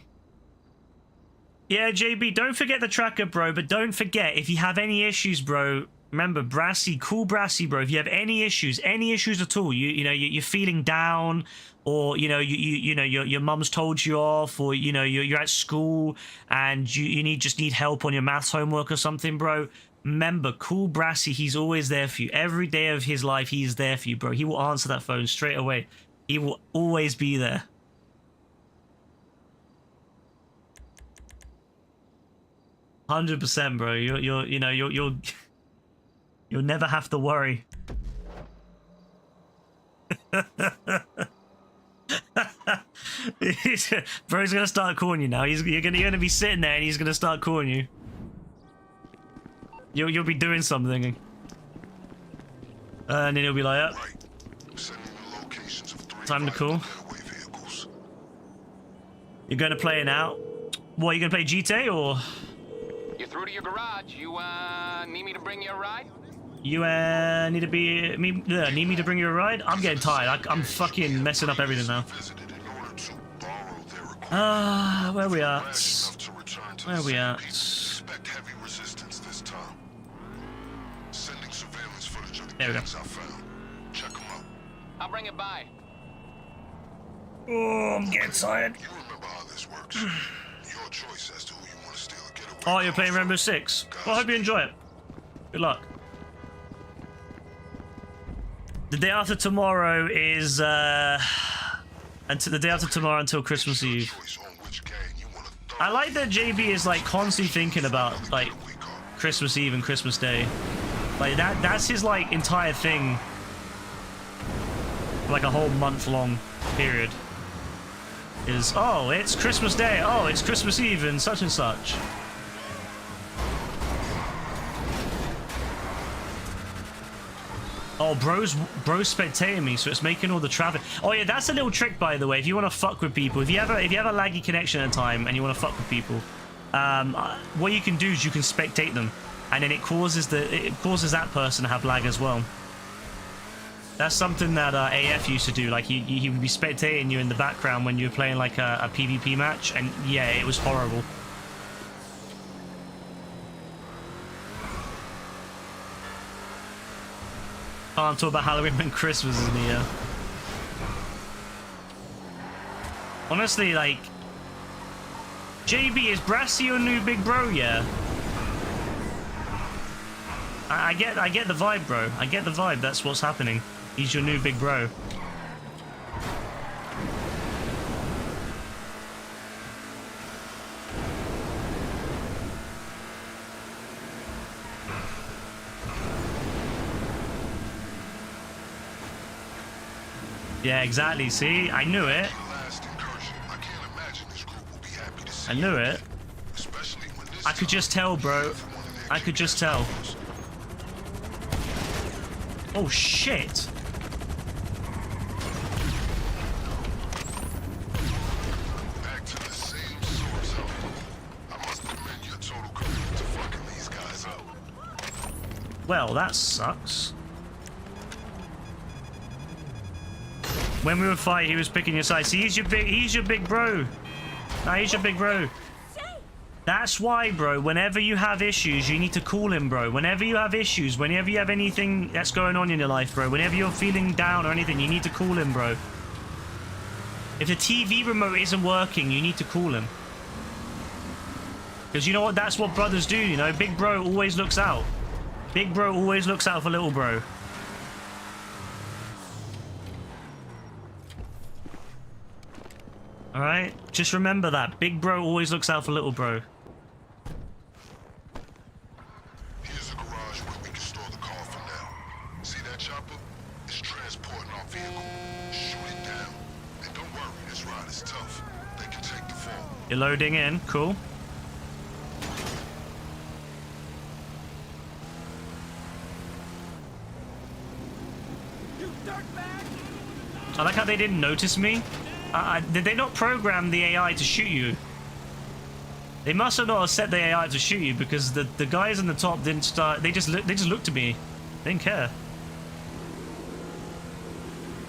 Yeah, JB, don't forget the tracker, bro. But don't forget, if you have any issues, bro, remember, Brassy, call Brassy, bro. If you have any issues at all, you know, you're feeling down, or you know, you know, your mum's told you off, or you know, you're at school and you just need help on your maths homework or something, bro. Remember, call Brassy. He's always there for you. Every day of his life, he's there for you, bro. He will answer that phone straight away. He will always be there. 100%, bro. You'll never have to worry. Bro's gonna start calling you now. You're gonna be sitting there and he's gonna start calling you. You'll be doing something, and then he'll be like, "Yep, time to call." You're gonna play it out. What, you gonna play GTA or? You're through to your garage. You need me to bring you a ride? You need me to bring you a ride? I'm getting tired. I'm fucking messing up everything now. Where we at? Where we at? There we go. I'll bring it by. Oh, I'm getting tired. You remember how this works. Your choice as to who you want to steal or get away Oh, you're from. playing Rainbow Six. Well, I hope you enjoy it. Good luck. The day after tomorrow is until the day after tomorrow until Christmas Eve. Choice on which gang you want to I like that JB is like constantly thinking about like Christmas Eve and Christmas Day. Like that's his like entire thing. Like a whole month-long period. Is, oh, it's Christmas Day. Oh, it's Christmas Eve and such and such. Oh, bro's spectating me, so it's making all the traffic. Oh yeah, that's a little trick, by the way. If you want to fuck with people, if you have a laggy connection at a time and you want to fuck with people, what you can do is you can spectate them, and then it causes that person to have lag as well. That's something that AF used to do. Like he would be spectating you in the background when you were playing like a PvP match, and yeah, it was horrible. Can't talk about Halloween when Christmas is near. Honestly, like, JB, is Brassy your new big bro? Yeah. I get the vibe, bro. I get the vibe. That's what's happening. He's your new big bro. Yeah, exactly. See, I knew it. last incursion. I can't imagine this group will be happy to see I knew you it. again, especially when this I could just tell, bro. I could just tell. Oh, shit. Back to the same source zone. I must commend your total commitment to fucking these guys up. Well, that sucks. When we were fighting, he was picking your side. See, he's your big bro. Nah, he's your big bro. That's why, bro, whenever you have issues, you need to call him, bro. Whenever you have issues, whenever you have anything that's going on in your life, bro, whenever you're feeling down or anything, you need to call him, bro. If the TV remote isn't working, you need to call him. Because you know what? That's what brothers do, you know? Big bro always looks out. Big bro always looks out for little bro. Alright? Just remember that. Big bro always looks out for little bro. Here's a garage where we can store the car for now. See that chopper? It's transporting our vehicle. Shoot it down. And don't worry, this ride is tough. They can take the fall. You're loading in. Cool. You dirtbag! I like how they didn't notice me. Did they not program the AI to shoot you? They must have not set the AI to shoot you because the guys in the top didn't start. They just looked at me. They didn't care.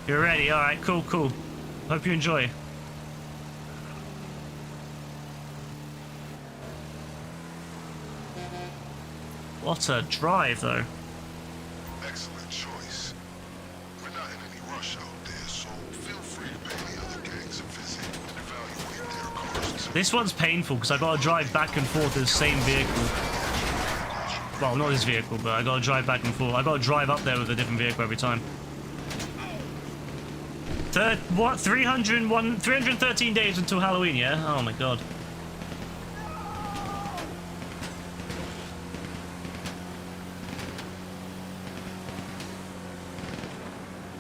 You're ready. All right. Cool. Cool. Hope you enjoy. What a drive, though. Excellent choice. We're not in any rush out there, so feel free to pay the other gangs a visit and evaluate their cars too. This one's painful because I got to drive back and forth the same vehicle. Well, not this vehicle, but I got to drive back and forth. I got to drive up there with a different vehicle every time. What? 313 days until Halloween, yeah? Oh my god.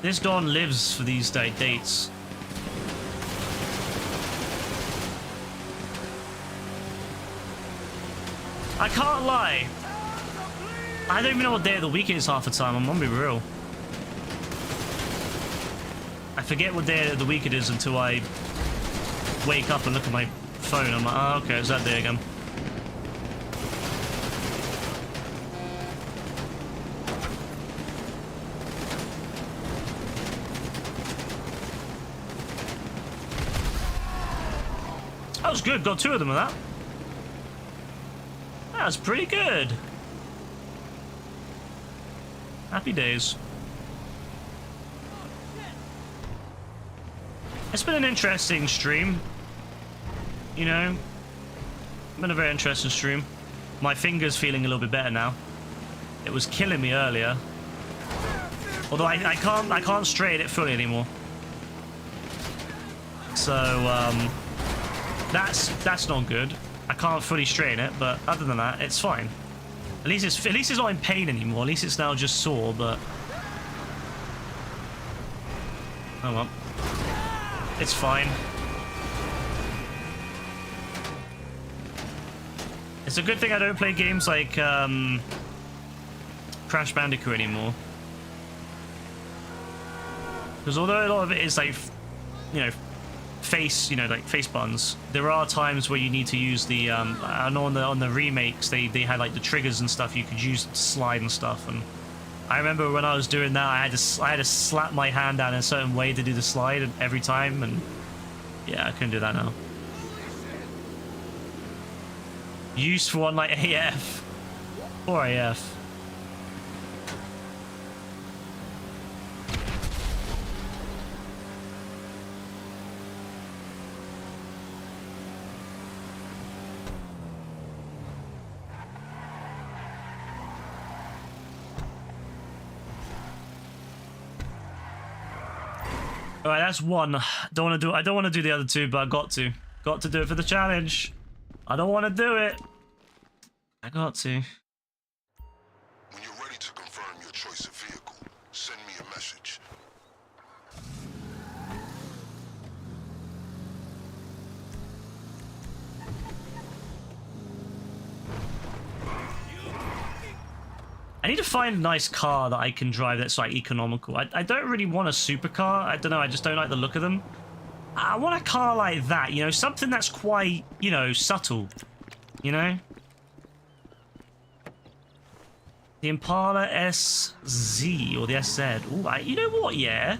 This Don lives for these dates. I can't lie. I don't even know what day of the week it is half the time. I'm gonna be real. I forget what day of the week it is until I wake up and look at my phone. I'm like, oh, okay, it's that day again. That was good. Got two of them of that. That's pretty good. Happy days. It's been an interesting stream. You know, been a very interesting stream. My finger's feeling a little bit better now. It was killing me earlier. Although I can't straighten it fully anymore. So that's not good. I can't fully straighten it, but other than that, it's fine. At least it's not in pain anymore. At least it's now just sore, but oh well. It's fine. It's a good thing I don't play games like Crash Bandicoot anymore. Because although a lot of it is like, you know, like face buttons, there are times where you need to use the I know on the remakes they had like the triggers and stuff you could use to slide and stuff, and I remember when I was doing that I had to slap my hand down in a certain way to do the slide every time, and yeah, I couldn't do that now. Used for one like AF or AF. All right, that's one. I don't want to do the other two, but I got to do it for the challenge. I don't want to do it. I got to. When you're ready to confirm your choice of vehicle, send me a message. I need to find a nice car that I can drive that's like economical. I don't really want a supercar. I don't know. I just don't like the look of them. I want a car like that, you know, something that's quite, you know, subtle, you know? The Impala SZ or the SZ. Ooh, you know what, yeah?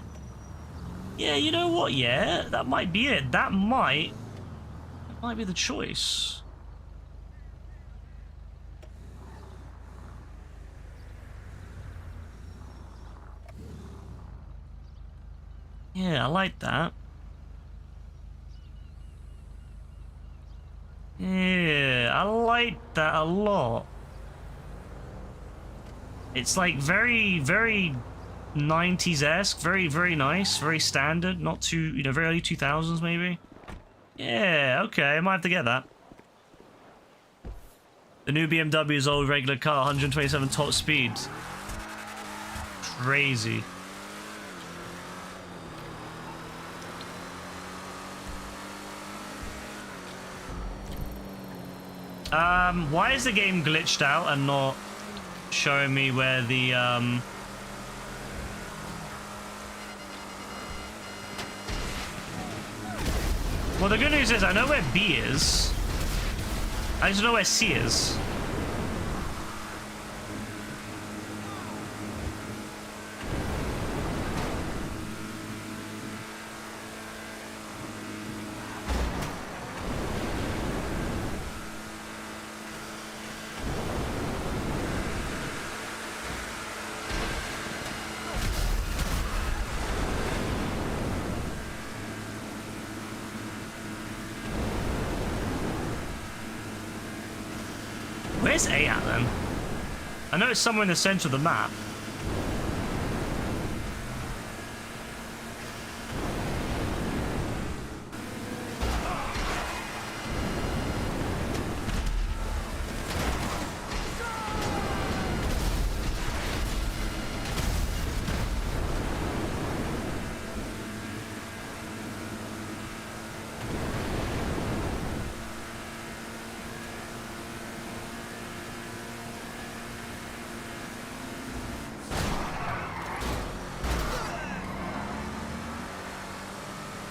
Yeah, you know what, yeah? That might be it. That might be the choice. Yeah, I like that. Yeah, I like that a lot. It's like very, very 90s-esque, very, very nice, very standard, not too, you know, very early 2000s maybe. Yeah, okay, I might have to get that. The new BMW's old regular car, 127 top speed. Crazy. Why is the game glitched out and not showing me where the, Well, the good news is I know where B is. I just know where C is. Where's A at then? I know it's somewhere in the center of the map.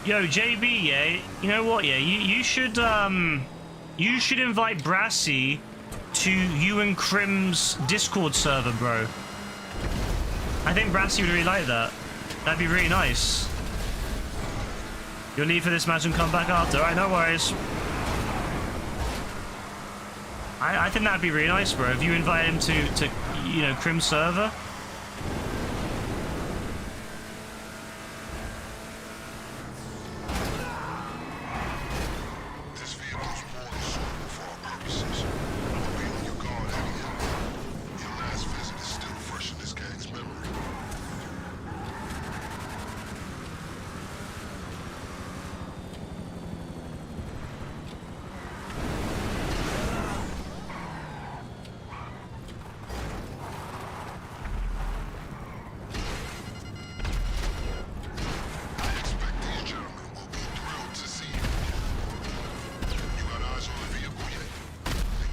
Yo, JB, yeah, you know what, yeah, you should invite Brassy to you and Crim's Discord server, bro. I think Brassy would really like that. That'd be really nice. You'll leave for this match and come back after. Alright, no worries. I think that'd be really nice, bro, if you invite him to you know, Crim's server.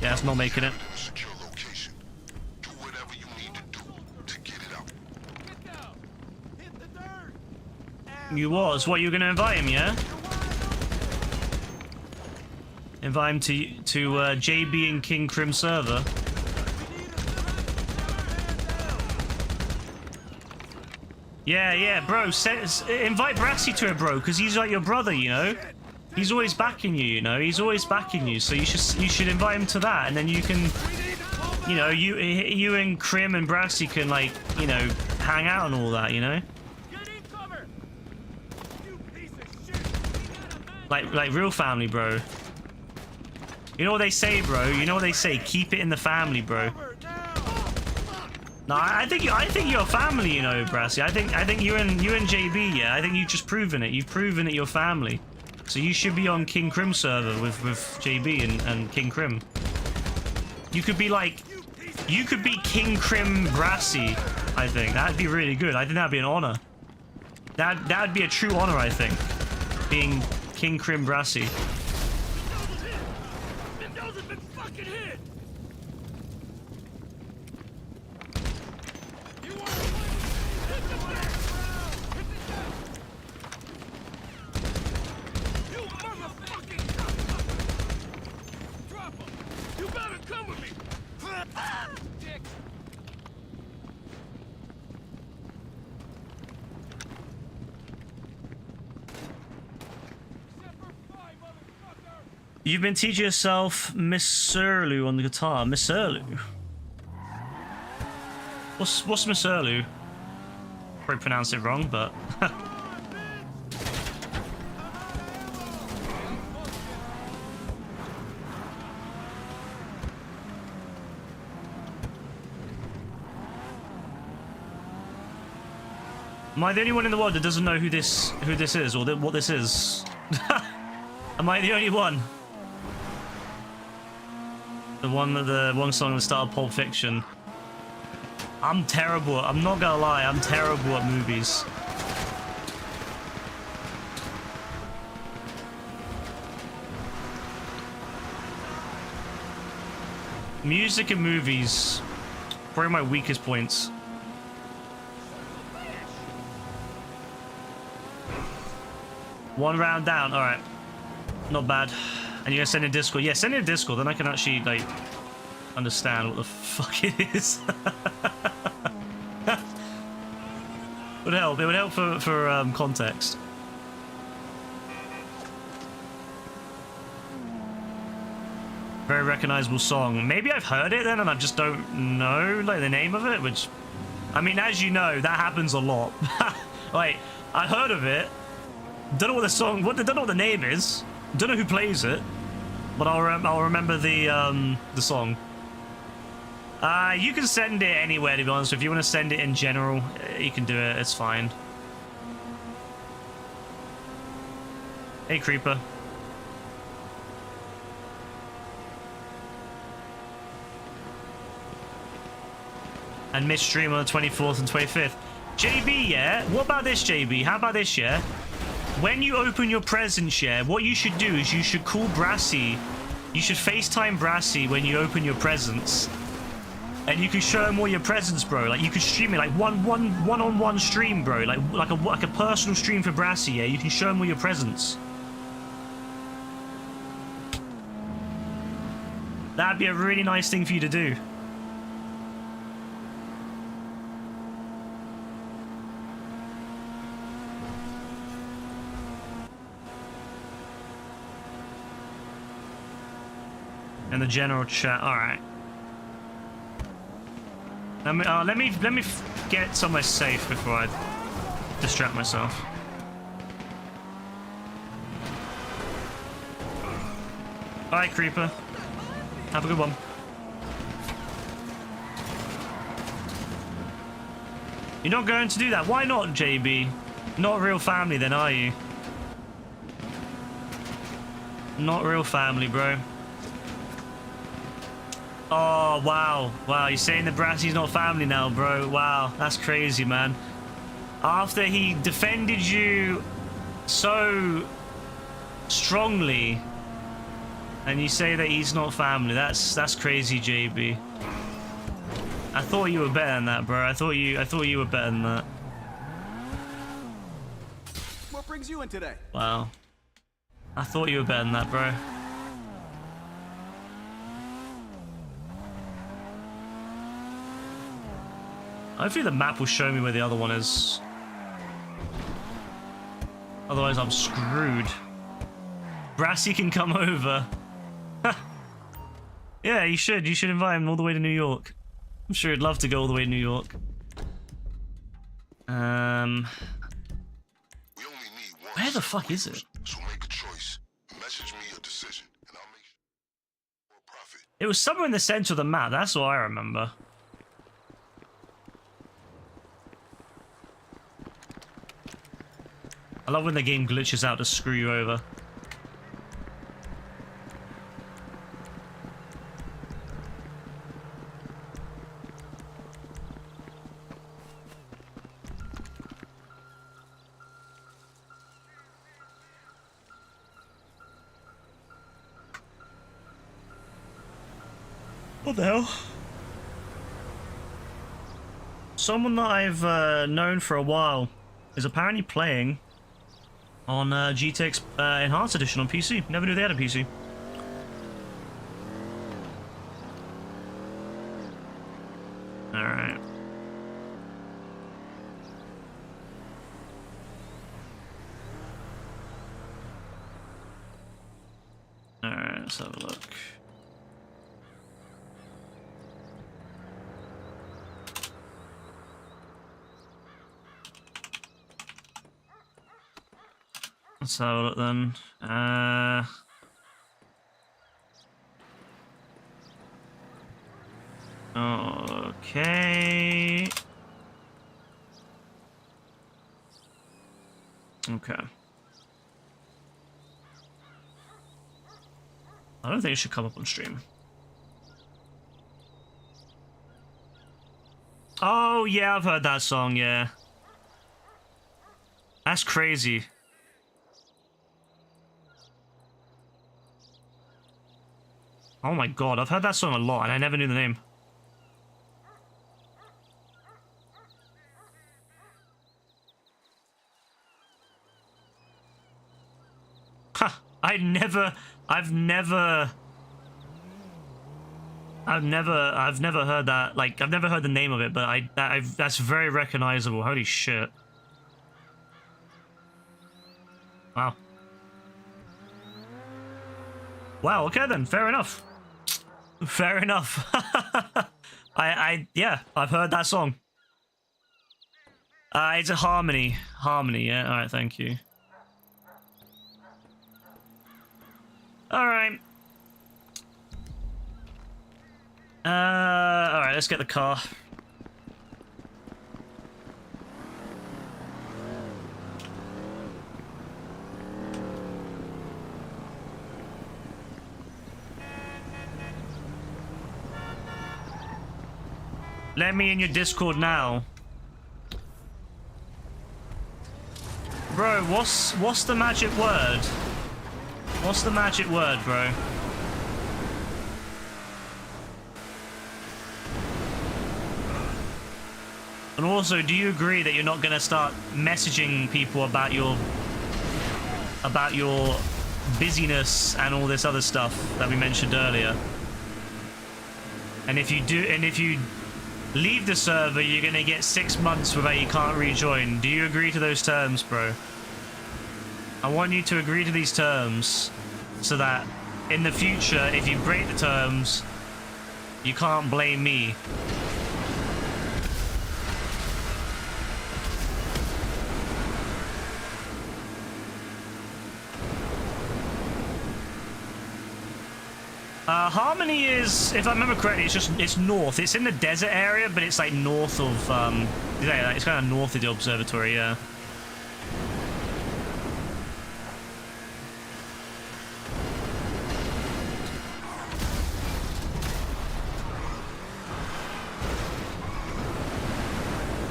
Yeah, it's not making it. Secure location. Do whatever you need to do to get it out. Get down. Hit the dirt. You was? What, you gonna invite him, yeah? Invite him to JB and King Crim server. Yeah, bro. Invite Brassy to it, bro, because he's like your brother, you know? He's always backing you, you know? He's always backing you, so you should invite him to that, and then you can, you know, you and Crim and Brassy can, like, you know, hang out and all that, you know? Get in cover. You piece of shit. Like real family, bro. You know what they say, bro? You know what they say? Keep it in the family, bro. Cover now. No, I think you're family, you know, Brassy. I think you and JB, yeah. I think you've just proven it. You've proven that you're family. So you should be on King Crim server with JB and King Crim. You could be like, you could be King Crim Brassy. I think that'd be really good. I think that'd be an honor. That'd be a true honor, I think, being King Crim Brassy. Windows have been fucking hit. You've been teaching yourself Miss Surlu on the guitar. Miss Surlu? What's Miss Surlu? Probably pronounced it wrong, but... Am I the only one in the world that doesn't know who this is or what this is? Am I the only one? The one song at the start of Pulp Fiction. I'm terrible. I'm not gonna lie. I'm terrible at movies. Music and movies, probably my weakest points. One round down. All right, not bad. And you're gonna send it in Discord? Yeah, send it in Discord. Then I can actually like understand what the fuck it is. Would help. It would help for context. Very recognizable song. Maybe I've heard it then, and I just don't know like the name of it. Which, I mean, as you know, that happens a lot. Like, I heard of it. Don't know what the song. Don't know what the name is. Don't know who plays it. But I'll remember the song. You can send it anywhere, to be honest. If you want to send it in general, you can do it. It's fine. Hey, Creeper. And Mitch stream on the 24th and 25th. JB, yeah? What about this, JB? How about this, yeah? When you open your presents, yeah, what you should do is you should call Brassy. You should FaceTime Brassy when you open your presents. And you can show him all your presents, bro. Like, you could stream it, like one-on-one stream, bro. Like a personal stream for Brassy, yeah? You can show him all your presents. That'd be a really nice thing for you to do. In the general chat, all right. Let me get somewhere safe before I distract myself. All right, Creeper. Have a good one. You're not going to do that? Why not, JB? Not real family, then, are you? Not real family, bro. Oh, wow. Wow, you're saying that Brassy's not family now, bro. Wow, that's crazy, man. After he defended you so strongly, and you say that he's not family. That's crazy, JB. I thought you were better than that, bro. I thought you were better than that. What brings you in today? Wow. I thought you were better than that, bro. Hopefully the map will show me where the other one is. Otherwise I'm screwed. Brassy can come over. Yeah, you should. You should invite him all the way to New York. I'm sure he'd love to go all the way to New York. We only need one. Where the fuck is it? So make a choice. Message me your decision, and I'll make sure for profit. It was somewhere in the center of the map. That's all I remember. I love when the game glitches out to screw you over. What the hell? Someone that I've known for a while is apparently playing on GTX Enhanced Edition on PC. Never knew they had a PC. Alright. Alright. let's have a look. Let's have a look then. Okay. Okay. I don't think it should come up on stream. Oh, yeah, I've heard that song, yeah. That's crazy. Oh my god, I've heard that song a lot and I never knew the name. Ha! I've never heard that. Like, I've never heard the name of it, but that's very recognizable. Holy shit! Wow. Wow. Okay then. Fair enough. Fair enough. Yeah, I've heard that song. It's a Harmony. Harmony. Yeah. All right. Thank you. All right. All right, let's get the car. Let me in your Discord now. Bro, what's the magic word? What's the magic word, bro? And also, do you agree that you're not gonna start messaging people about your busyness and all this other stuff that we mentioned earlier? And if you do, and if you leave the server, you're gonna get 6 months where you can't rejoin. Do you agree to those terms, bro? I want you to agree to these terms so that in the future, if you break the terms, you can't blame me. Harmony is, if I remember correctly, it's north. It's in the desert area, but it's like north of, yeah, it's kind of north of the observatory, yeah.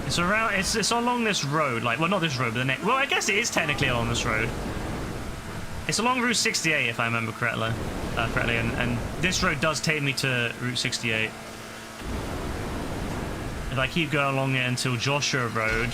It's around, it's along this road, like, well, not this road, but the next, well, I guess it is technically along this road. It's along Route 68, if I remember correctly. And this road does take me to Route 68. If I keep going along it until Joshua Road.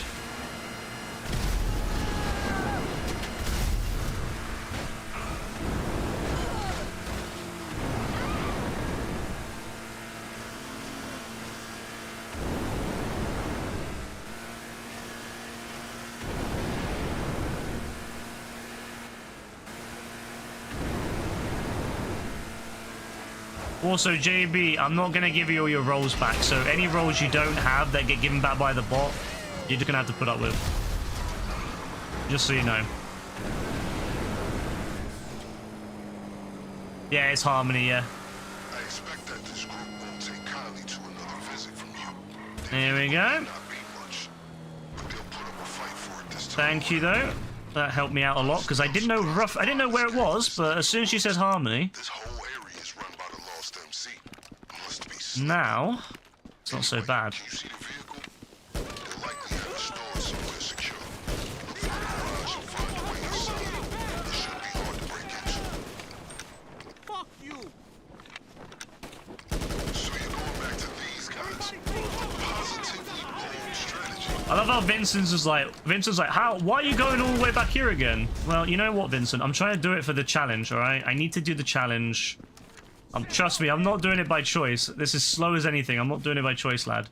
Also, JB, I'm not going to give you all your rolls back, so any rolls you don't have that get given back by the bot, you're just going to have to put up with. Just so you know. Yeah, it's Harmony, yeah. I expect that this group won't take kindly to another visit from you. There we go. Not be much, but they'll put up a fight for it this time. Thank you, though. That helped me out a lot, because I didn't know where it was, but as soon as she says Harmony... This whole area is run by the Lost MC. Must be Now, it's not so bad. Can you see the vehicle? They'll likely have it stored somewhere secure. Look for the garage and find a way inside. It should be hard to break into. Fuck you! So you're going back to these guys. Positively bold strategy. I love how Vincent's like, why are you going all the way back here again? Well, you know what, Vincent? I'm trying to do it for the challenge, all right? I need to do the challenge. Trust me, I'm not doing it by choice. This is slow as anything. I'm not doing it by choice, lad.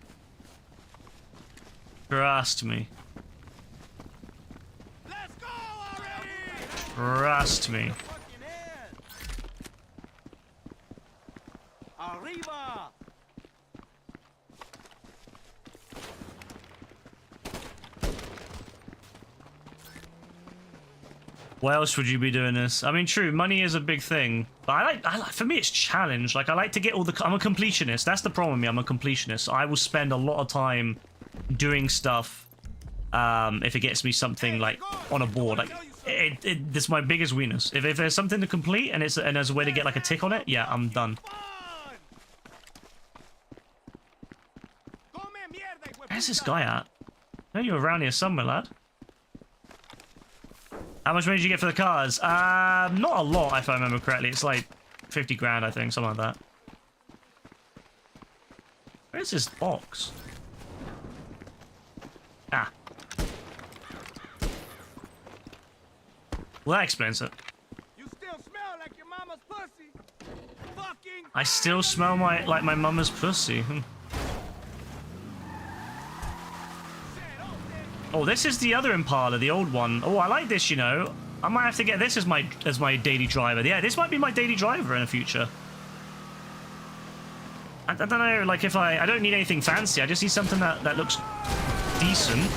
Trust me. Let's go already! Trust me. Fucking head! Why else would you be doing this? I mean, true, money is a big thing, but I like, for me, it's challenge. Like, I like to get all the. I'm a completionist. That's the problem with me. I'm a completionist. I will spend a lot of time doing stuff. If it gets me something like on a board, like this is my biggest weakness. If there's something to complete and there's a way to get like a tick on it, yeah, I'm done. Where's this guy at? I know you're around here somewhere, lad. How much money did you get for the cars? Not a lot, if I remember correctly. It's like 50 grand, I think, something like that. Where's this box? Ah. Well, that explains it. You still smell like your mama's pussy. Fucking. I still smell like my mama's pussy. Oh, this is the other Impala, the old one. Oh, I like this, you know. I might have to get this as my daily driver. Yeah, this might be my daily driver in the future. I don't know, like if I don't need anything fancy. I just need something that looks decent.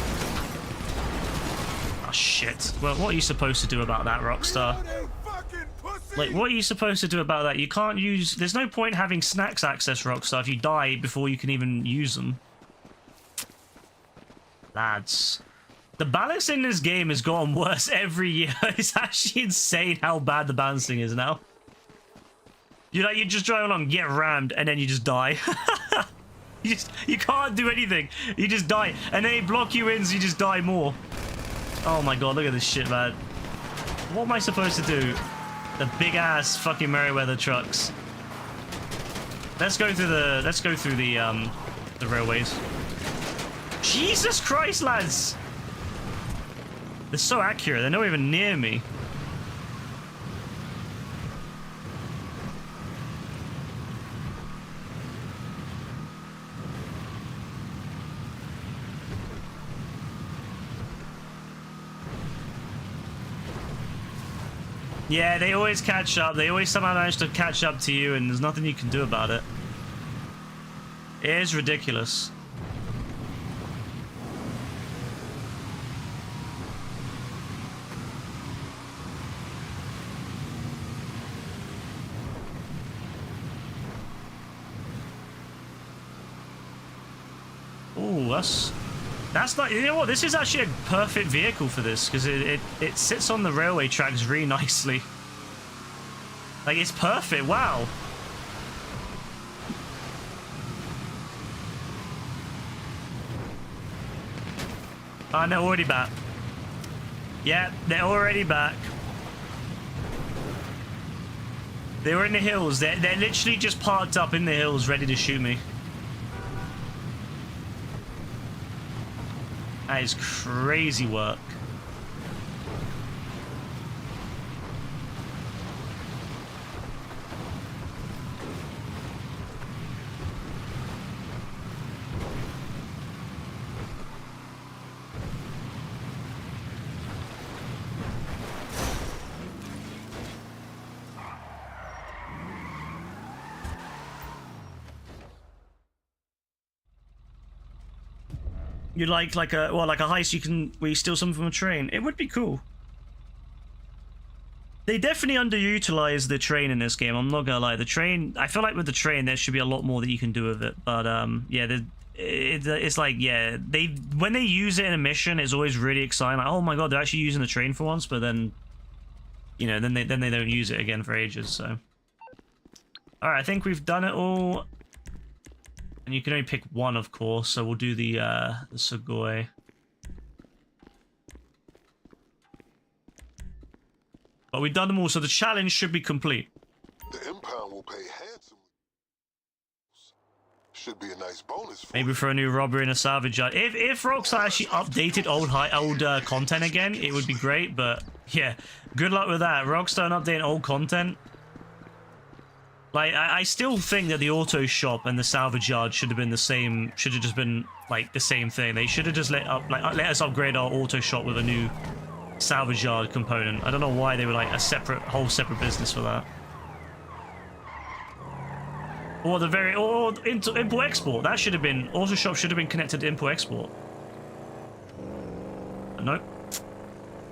Oh, shit. Well, what are you supposed to do about that, Rockstar? Like, what are you supposed to do about that? You can't use... There's no point having snacks access, Rockstar, if you die before you can even use them. Lads. The balance in this game has gotten worse every year. It's actually insane how bad the balancing is now. You just drive along, get rammed, and then you just die. you can't do anything. You just die. And then they block you in, so you just die more. Oh my god, look at this shit, man. What am I supposed to do? The big ass fucking Merryweather trucks. Let's go through the railways. Jesus Christ, lads! They're so accurate, they're not even near me. Yeah, they always catch up. They always somehow manage to catch up to you, and there's nothing you can do about it. It is ridiculous. Oh, that's not, you know what, this is actually a perfect vehicle for this, because it sits on the railway tracks really nicely. Like, it's perfect. Wow. Ah, they're already back. Yeah, they're already back. They were in the hills. They're literally just parked up in the hills, ready to shoot me. That is crazy work. You'd like a heist where you steal something from a train. It would be cool. They definitely underutilize the train in this game. I'm not gonna lie. The train, I feel like with the train there should be a lot more that you can do with it. But yeah, it's like, yeah, when they use it in a mission, it's always really exciting. Like, oh my god, they're actually using the train for once. But then, you know, then they don't use it again for ages. So, all right, I think we've done it all. And you can only pick one, of course, so we'll do the Sugoi. But we've done them all, so the challenge should be complete. The impound will pay handsomely. Should be a nice bonus for Maybe for a new robbery and a salvage yard. If Rockstar actually updated old content again, it would be great. But yeah, good luck with that. Rockstar updating old content. Like, I still think that the auto shop and the salvage yard should have been the same. Should have just been like the same thing. They should have just let us upgrade our auto shop with a new salvage yard component. I don't know why they were like a whole separate business for that. Or import export. That should have been, auto shop should have been connected to import export. But nope.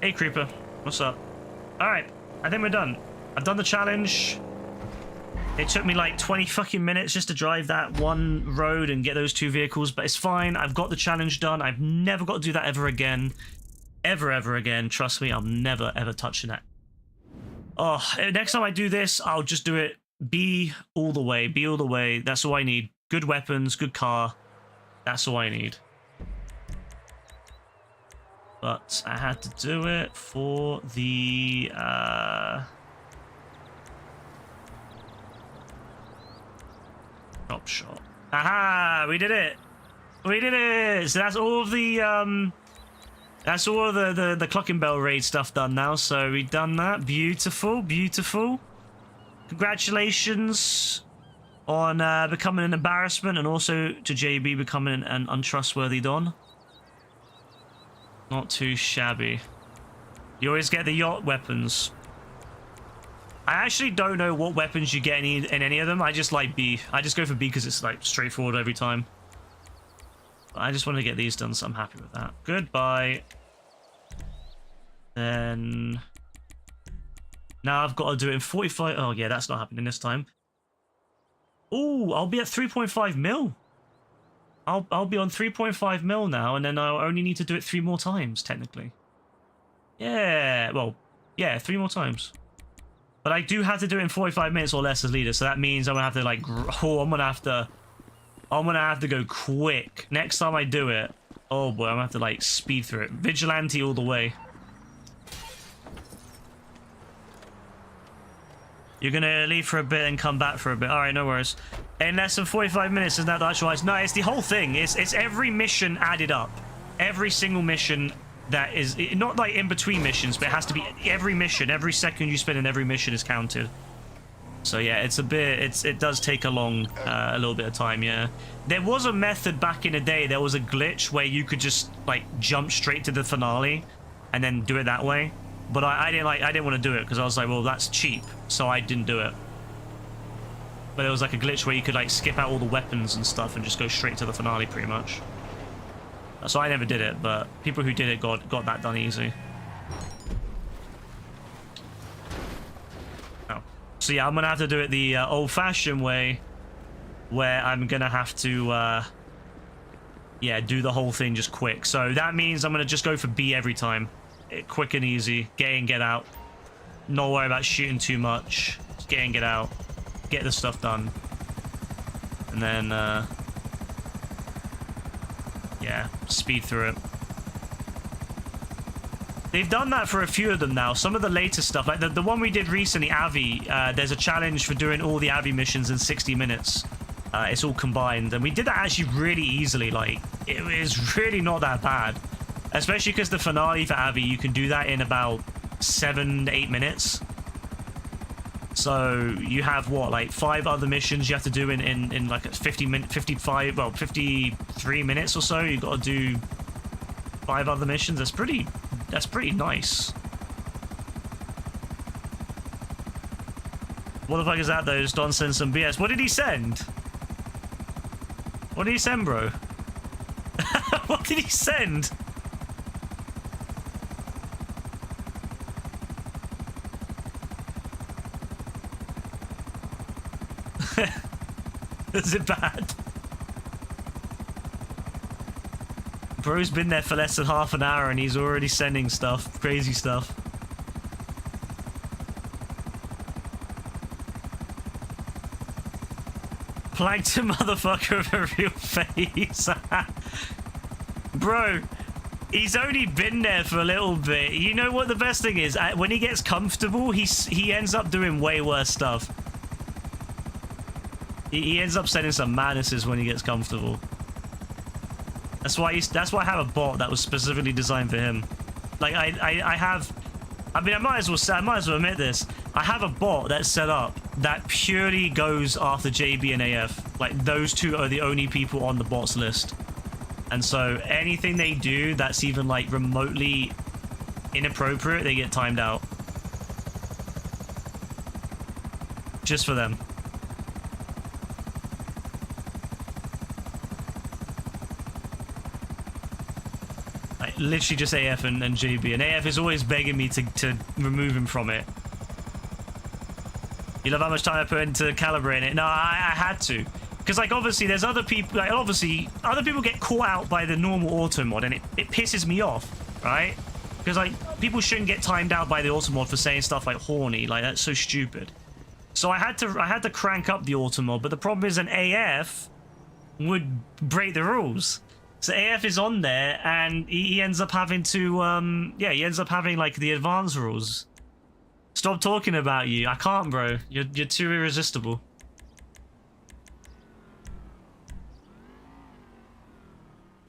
Hey Creeper, what's up? All right, I think we're done. I've done the challenge. It took me like 20 fucking minutes just to drive that one road and get those 2 vehicles, but it's fine. I've got the challenge done. I've never got to do that ever again. Ever again. Trust me, I'm never, ever touching that. Oh, next time I do this, I'll just do it B all the way. B all the way. That's all I need. Good weapons, good car. That's all I need. But I had to do it for the... Drop shot. Aha! We did it! We did it! So that's all of the, that's all of the Clockenbell raid stuff done now. So we've done that. Beautiful, beautiful. Congratulations on becoming an embarrassment, and also to JB becoming an untrustworthy Don. Not too shabby. You always get the yacht weapons. I actually don't know what weapons you get in any of them. I just like B. I just go for B because it's like straightforward every time. But I just wanted to get these done, so I'm happy with that. Goodbye. Then... Now I've got to do it in 45... Oh yeah, that's not happening this time. Ooh, I'll be at 3.5 mil. I'll be on 3.5 mil now, and then I'll only need to do it 3 more times, technically. Yeah, well, yeah, 3 more times. But I do have to do it in 45 minutes or less as leader, so that means I'm gonna have to like, oh, I'm gonna have to go quick. Next time I do it, oh boy, I'm gonna have to like speed through it. Vigilante all the way. You're gonna leave for a bit and come back for a bit. All right, no worries. In less than 45 minutes, isn't that the actual? No, it's the whole thing. It's every mission added up. Every single mission that is not like in between missions, but it has to be every mission. Every second you spend in every mission is counted. So yeah, it's a bit. It does take a little bit of time. Yeah, there was a method back in the day. There was a glitch where you could just like jump straight to the finale, and then do it that way. But I didn't want to do it because I was like, well, that's cheap, so I didn't do it. But there was like a glitch where you could like skip out all the weapons and stuff and just go straight to the finale, pretty much. So I never did it, but people who did it got that done easy. Oh, so yeah, I'm gonna have to do it the old-fashioned way, where I'm gonna have to, yeah, do the whole thing just quick. So that means I'm gonna just go for B every time. Quick and easy, get in, get out. Not worry about shooting too much. Just get in, get out. Get the stuff done. And then, yeah, speed through it. They've done that for a few of them now. Some of the later stuff, like the one we did recently, Avi, there's a challenge for doing all the Avi missions in 60 minutes. It's all combined. And we did that actually really easily. Like, it was really not that bad. Especially because the finale for Avi, you can do that in about 7 to 8 minutes. So you have what, like 5 other missions you have to do in like a 53 minutes or so. You've got to do 5 other missions. That's pretty nice. What the fuck is that though? Just Don send some BS. What did he send? What did he send, bro? What did he send? Is it bad? Bro's been there for less than half an hour and he's already sending stuff. Crazy stuff. Plankton motherfucker with a real face. Bro, he's only been there for a little bit. You know what the best thing is? When he gets comfortable, he ends up doing way worse stuff. He ends up sending some madnesses when he gets comfortable. That's why I have a bot that was specifically designed for him. Like I might as well admit this. I have a bot that's set up that purely goes after JB and AF. Like those two are the only people on the bots list. And so anything they do that's even like remotely inappropriate, they get timed out. Just for them. literally just AF and JB, and AF is always begging me to remove him from it. You love how much time I put into calibrating it? No, I had to. Because, like, obviously, there's other people, like, obviously, other people get caught out by the normal auto mod, and it pisses me off, right? Because, like, people shouldn't get timed out by the auto mod for saying stuff like horny. Like, that's so stupid. So I had to crank up the auto mod, but the problem is an AF would break the rules. So AF is on there, and he ends up having to, yeah, he ends up having, like, the advanced rules. Stop talking about you. I can't, bro. You're too irresistible.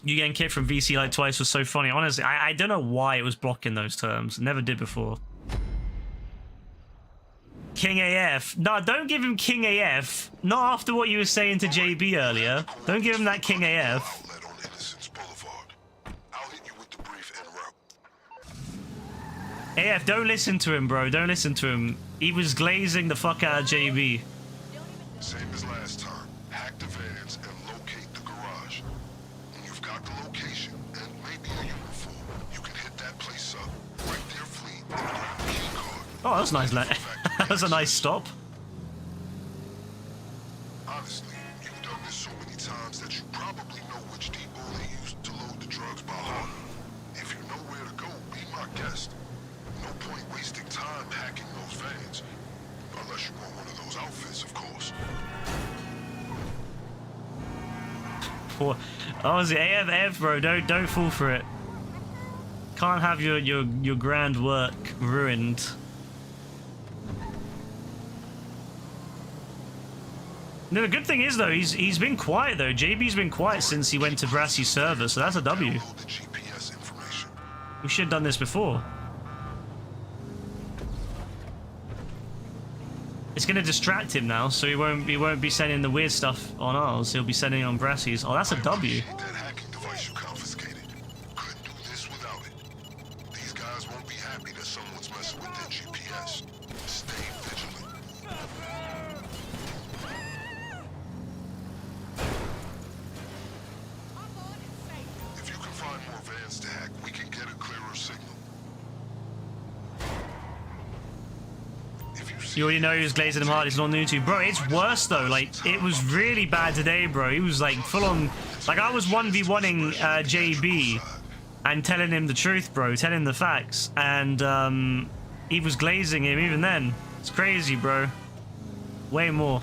You getting kicked from VC like twice was so funny. Honestly, I don't know why it was blocking those terms. Never did before. King AF. No, don't give him King AF. Not after what you were saying to JB earlier. Don't give him that King AF. Outlet on Innocence Boulevard. I'll hit you with the brief en route. AF, don't listen to him, bro. Don't listen to him. He was glazing the fuck out of JB. Same as last time. Hack the vans and locate the garage. When you've got the location and maybe a uniform, you can hit that place up. Right there, fleet, and grab the key card. Oh, that's nice. That was a nice stop. Honestly, you've done this so many times that you probably know which depot they used to load the drugs by heart. If you know where to go, be my guest. No point wasting time hacking those vans. Unless you want one of those outfits, of course. Poor. Honestly, AF, bro, don't fall for it. Can't have your grand work ruined. No, the good thing is though, he's been quiet though. JB's been quiet since he went to Brassy's server, so that's a W. Download the GPS information. We should have done this before. It's gonna distract him now, so he won't be sending the weird stuff on ours. He'll be sending it on Brassy's. Oh, that's a W. Appreciate that hacking device you confiscated. Couldn't do this without it. These guys won't be happy that someone's messing with their GPS. Stay vigilant. If you can find more vans to hack, we can get a clearer signal. If you see You already know he was glazing him hard. It's not new to you. Bro, it's worse though. Like, it was really bad today, bro. He was like full on. Like, I was 1v1ing JB and telling him the truth, bro. Telling him the facts. And he was glazing him even then. It's crazy, bro. Way more.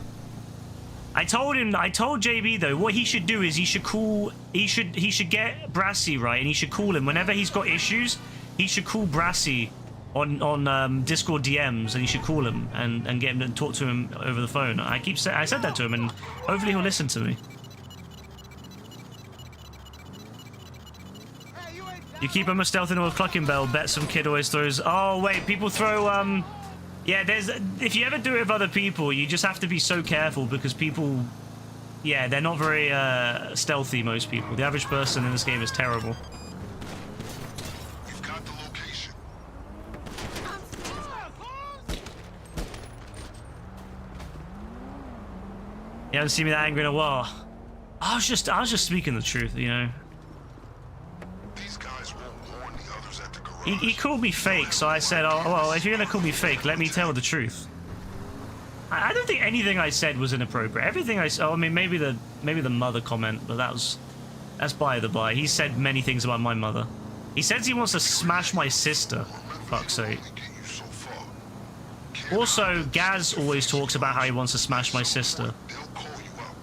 I told JB though, what he should do is he should get Brassy, right? And he should call him whenever he's got issues. He should call Brassy on Discord DMs, and you should call him and get him to talk to him over the phone. I said that to him, and hopefully he'll listen to me. You keep him a stealthing with Clucking Bell. Bet some kid always throws. Oh wait, people throw yeah. If you ever do it with other people, you just have to be so careful because people, yeah, they're not very stealthy. Most people. The average person in this game is terrible. we've got the location. You haven't seen me that angry in a while. I was just speaking the truth, you know. These guys won't warn the others at the garage. He called me fake, so I said, oh, well, if you're gonna call me fake, let me tell the truth. I don't think anything I said was inappropriate. Everything I said, I mean, maybe the mother comment, but that's by the by. He said many things about my mother. He says he wants to smash my sister. Fuck's sake. Only get you so far. Also, Gaz always talks about how he wants to smash my sister. They'll call you out.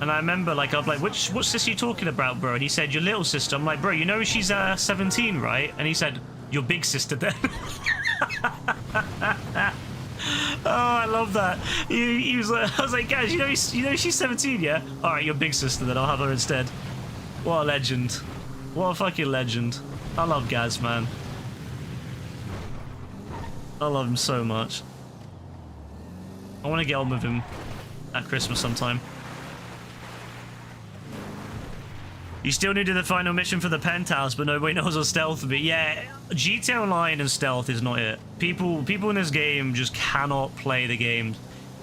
And I remember, like, I'm like, what sister are you talking about, bro? And he said, your little sister. I'm like, bro, you know she's 17, right? And he said, your big sister then. Oh, I love that. He was like, I was like, guys, you know she's 17, yeah? All right, your big sister then. I'll have her instead. What a legend. What a fucking legend. I love Gaz, man. I love him so much. I want to get on with him at Christmas sometime. You still needed the final mission for the penthouse, but nobody knows what stealth would be. Yeah, GTA Online and stealth is not it. People in this game just cannot play the game.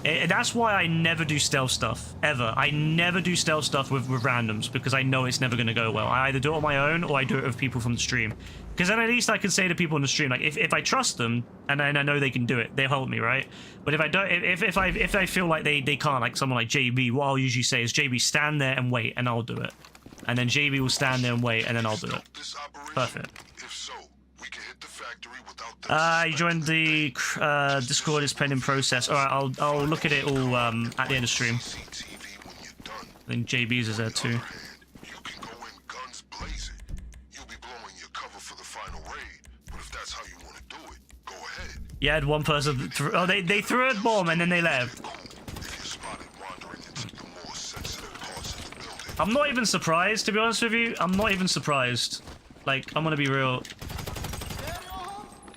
That's why I never do stealth stuff, ever. I never do stealth stuff with randoms, because I know it's never going to go well. I either do it on my own, or I do it with people from the stream. Because then at least I can say to people on the stream, like, if I trust them, and I know they can do it, they'll help me, right? But if I don't, if I feel like they can't, like someone like JB, what I'll usually say is, JB, stand there and wait, and I'll do it. And then JB will stand there and wait, and then I'll do it. Perfect. If so, we can hit the factory without them You joined the Discord is pending process. All right, I'll look at it all at the end of stream. CCTV when you're done. I think JB's is there too. You can go in guns blazing. You'll be blowing your cover for the final raid. But if that's how you want to do it, go ahead. Yeah, I had one person. They threw a bomb and then they left. Cool. If you're spotted wandering into the more sensitive parts of the building, I'm not even surprised, to be honest with you. I'm not even surprised. Like, I'm gonna be real.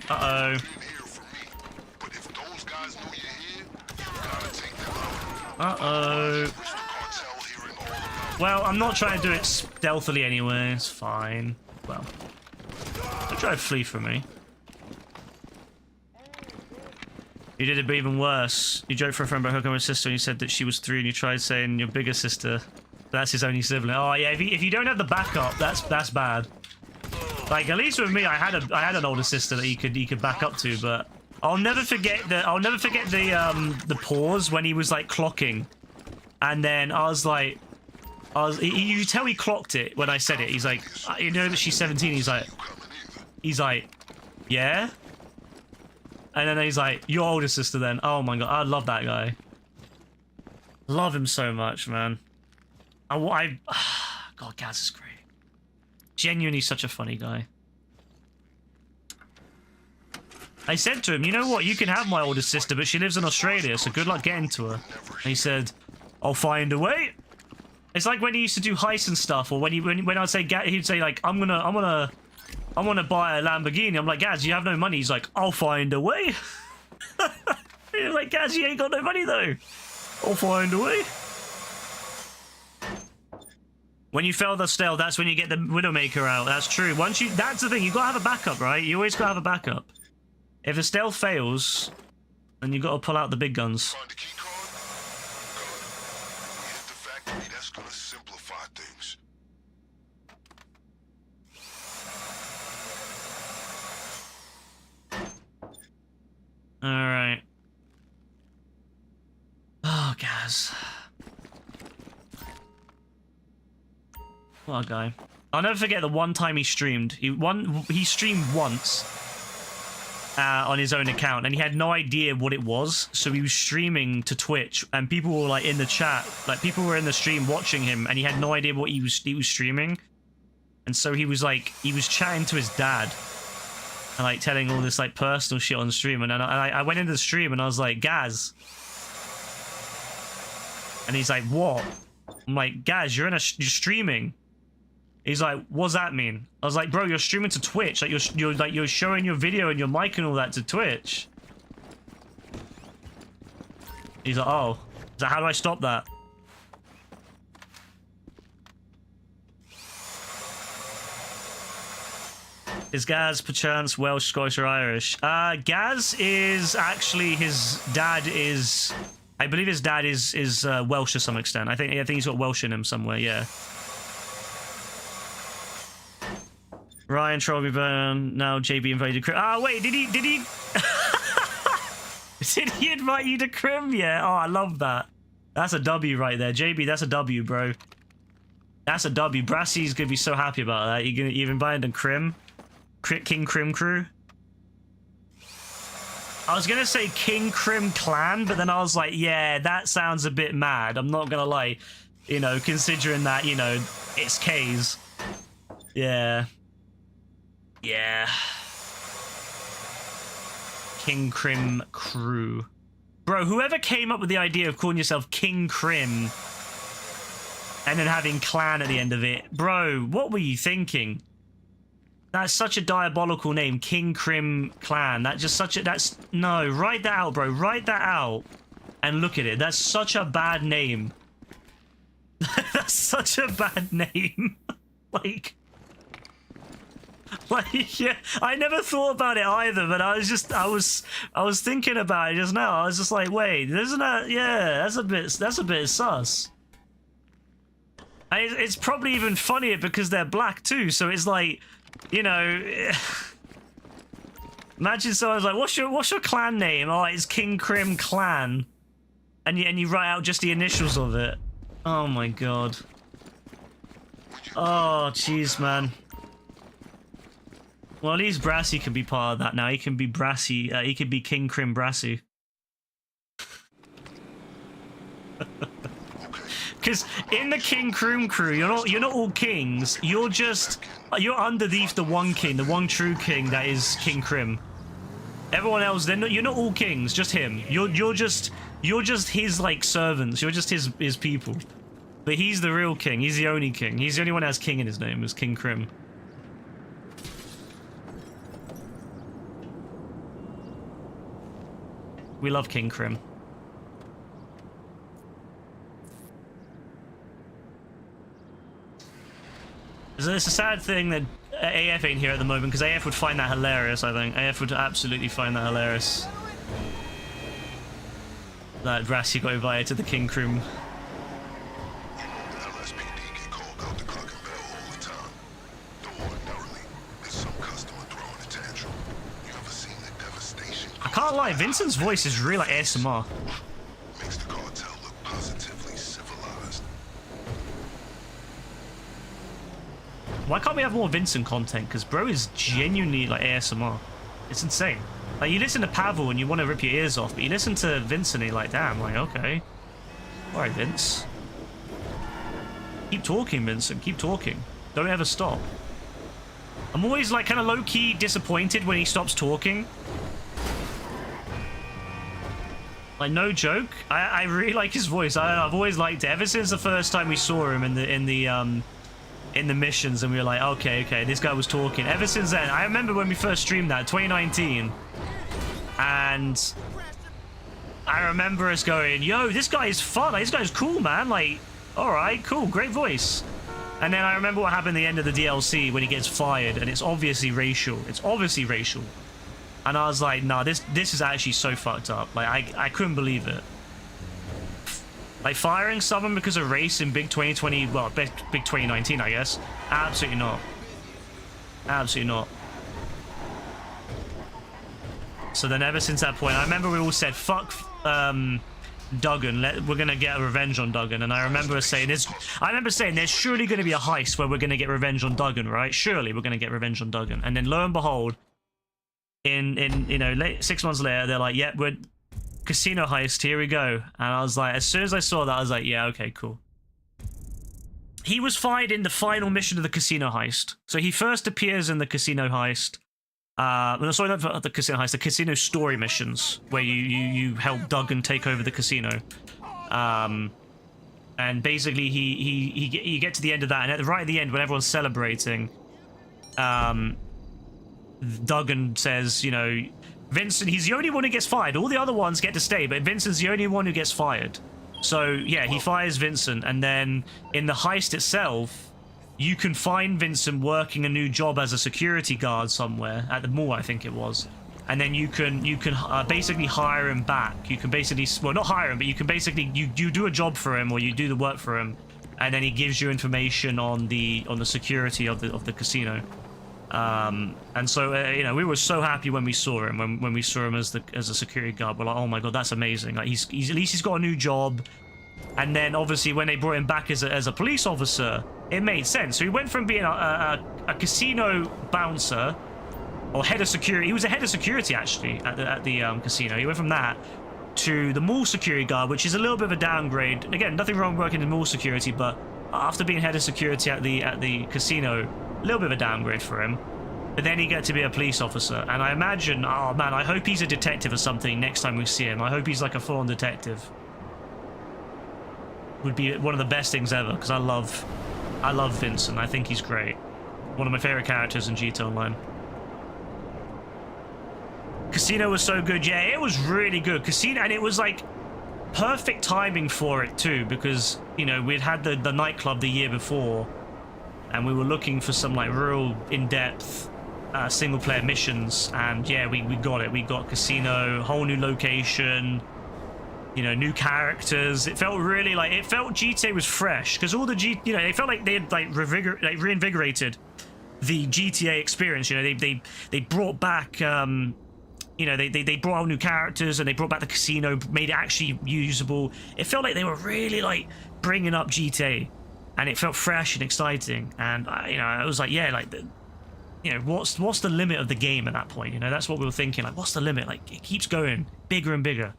Uh-oh. you didn't hear from me. But if those guys know you're here, you gotta take them out. Uh-oh. Wish the cartel hearing all about Well, I'm not trying to do it stealthily anyway. It's fine. Well, don't try to flee from me. You did it even worse. You joked for a friend about hooking with her sister and you said that she was 3 and you tried saying your bigger sister. That's his only sibling. Oh yeah, if you don't have the backup, that's bad. Like, at least with me, I had an older sister that he could back up to, but I'll never forget the pause when he was like clocking, and then you tell he clocked it when I said it. He's like, you know that she's 17. He's like, yeah, and then he's like, your older sister then. Oh my god, I love that guy. Love him so much, man. God, Gaz is great. Genuinely such a funny guy. I said to him, you know what, you can have my older sister, but she lives in Australia, so good luck getting to her. And he said, I'll find a way. It's like when he used to do heists and stuff, or when I'd say, he'd say like, I'm gonna buy a Lamborghini. I'm like, Gaz, you have no money. He's like, I'll find a way. He's like, Gaz, you ain't got no money though. I'll find a way. When you fail the stealth, that's when you get the Widowmaker out. That's true. That's the thing. You gotta have a backup, right? You always gotta have a backup. If the stealth fails, then you gotta pull out the big guns. find the key card. Good. We hit the factory. That's gonna simplify things. All right. Oh, Gaz. What a guy. I'll never forget the one time he streamed. He streamed once on his own account, and he had no idea what it was. So he was streaming to Twitch, and people were like in the chat, like people were in the stream watching him, and he had no idea what he was streaming. And so he was chatting to his dad, and like telling all this like personal shit on the stream. And I went into the stream and I was like, Gaz, and he's like, what? I'm like, Gaz, you're streaming. He's like, what's that mean? I was like, bro, you're streaming to Twitch. Like you're showing your video and your mic and all that to Twitch. He's like, oh. So how do I stop that? Is Gaz perchance Welsh, Scottish, or Irish? Gaz is actually, his dad is, I believe his dad is Welsh to some extent. I think he's got Welsh in him somewhere. Yeah. Ryan Trollby now JB invited Crim. Ah, wait, did he did he invite you to Crim? Yeah. Oh, I love that. That's a W right there, JB. That's a W, bro. That's a W. Brassy's gonna be so happy about that. You've invited him Crim, King Crim crew. I was gonna say King Crim clan, but then I was like, yeah, that sounds a bit mad. I'm not gonna lie, you know, considering that, you know, it's K's. Yeah. Yeah. King Crim crew. Bro, whoever came up with the idea of calling yourself King Crim and then having clan at the end of it, bro, what were you thinking? That's such a diabolical name, King Crim clan. No, write that out, bro. Write that out and look at it. That's such a bad name. That's such a bad name. Like, Like, yeah, I never thought about it either, but I was thinking about it just now. I was just like, wait, isn't that, yeah, that's a bit sus. And it's probably even funnier because they're black too, so it's like, you know, imagine someone's like, what's your clan name? Oh, it's King Krim Clan. And you write out just the initials of it. Oh my god. Oh, jeez, man. Well, at least Brassy can be part of that now. He can be Brassy. He can be King Krim Brassy. Because in the King Krim crew, you're not all kings. You're underneath the one king, the one true king that is King Krim. Everyone else, you're not all kings. Just him. You're just his like servants. You're just his people. But he's the real king. He's the only king. He's the only one that has king in his name. Is King Krim. We love King Krim. So it's a sad thing that AF ain't here at the moment, because AF would find that hilarious, I think. AF would absolutely find that hilarious. That Brassy got invited to the King Krim. The LSPD get called out to Cook and Bell all the time. Though ordinarily, it's some customer throwing a tantrum. You ever seen the devastation? I can't lie, Vincent's voice is really like ASMR. Makes the cartel look positively civilized. Why can't we have more Vincent content? Because bro is genuinely like ASMR. It's insane. Like, you listen to Pavel and you want to rip your ears off, but you listen to Vincent and you're like, damn, like, okay. Alright, Vince. Keep talking, Vincent. Keep talking. Don't ever stop. I'm always, like, kind of low-key disappointed when he stops talking. Like, no joke. I really like his voice. I've always liked it. Ever since the first time we saw him in the missions, and we were like, okay, this guy was talking. Ever since then, I remember when we first streamed that, 2019, and I remember us going, yo, this guy is fun, like, this guy's cool, man, like, alright, cool, great voice. And then I remember what happened at the end of the DLC when he gets fired, and it's obviously racial. And I was like, nah, this is actually so fucked up. Like, I couldn't believe it. Like, firing someone because of race in big 2020, well, big 2019, I guess. Absolutely not. Absolutely not. So then ever since that point, I remember we all said, fuck Duggan, we're gonna get a revenge on Duggan. And I remember saying, there's surely gonna be a heist where we're gonna get revenge on Duggan, right? Surely we're gonna get revenge on Duggan. And then lo and behold, in you know, 6 months later, they're like, yeah, we're casino heist, here we go. And I was like, as soon as I saw that, I was like, yeah, okay, cool. He was fired in the final mission of the casino heist. So he first appears in the casino heist. No, sorry, not the casino heist, the casino story missions, where you help Duggan take over the casino. And basically you get to the end of that, and right at the end, when everyone's celebrating, Duggan says, you know, Vincent, he's the only one who gets fired. All the other ones get to stay, but Vincent's the only one who gets fired. So, yeah, he fires Vincent, and then in the heist itself, you can find Vincent working a new job as a security guard somewhere, at the mall, I think it was. And then you can basically hire him back. You can basically, well, not hire him, but you can basically, you do a job for him, or you do the work for him, and then he gives you information on the security of the casino. And so, you know, we were so happy when we saw him, when we saw him as a security guard. We're like, oh my god, that's amazing. Like, he's at least he's got a new job. And then obviously when they brought him back as a police officer, it made sense. So he went from being a casino bouncer, or head of security. He was a head of security actually at the casino. He went from that to the mall security guard, which is a little bit of a downgrade. Again, nothing wrong working in mall security, but after being head of security at the casino, a little bit of a downgrade for him. But then he got to be a police officer, and I imagine, oh man, I hope he's a detective or something next time we see him. I hope he's like a full-on detective. Would be one of the best things ever, because I love Vincent. I think he's great. One of my favorite characters in GTA Online. Casino was so good. Yeah, it was really good. Casino, and it was like perfect timing for it too, because, you know, we'd had the nightclub the year before, and we were looking for some like real in-depth single player missions, and yeah, we got it. We got casino, whole new location, you know, new characters. It felt really like, it felt GTA was fresh, because all the you know, it felt like they had like reinvigorated the GTA experience. You know, they brought back you know, they brought out new characters, and they brought back the casino, made it actually usable. It felt like they were really like bringing up GTA, and it felt fresh and exciting. And you know, I was like, yeah, like you know, what's the limit of the game at that point? You know, that's what we were thinking. Like, what's the limit? Like, it keeps going bigger and bigger.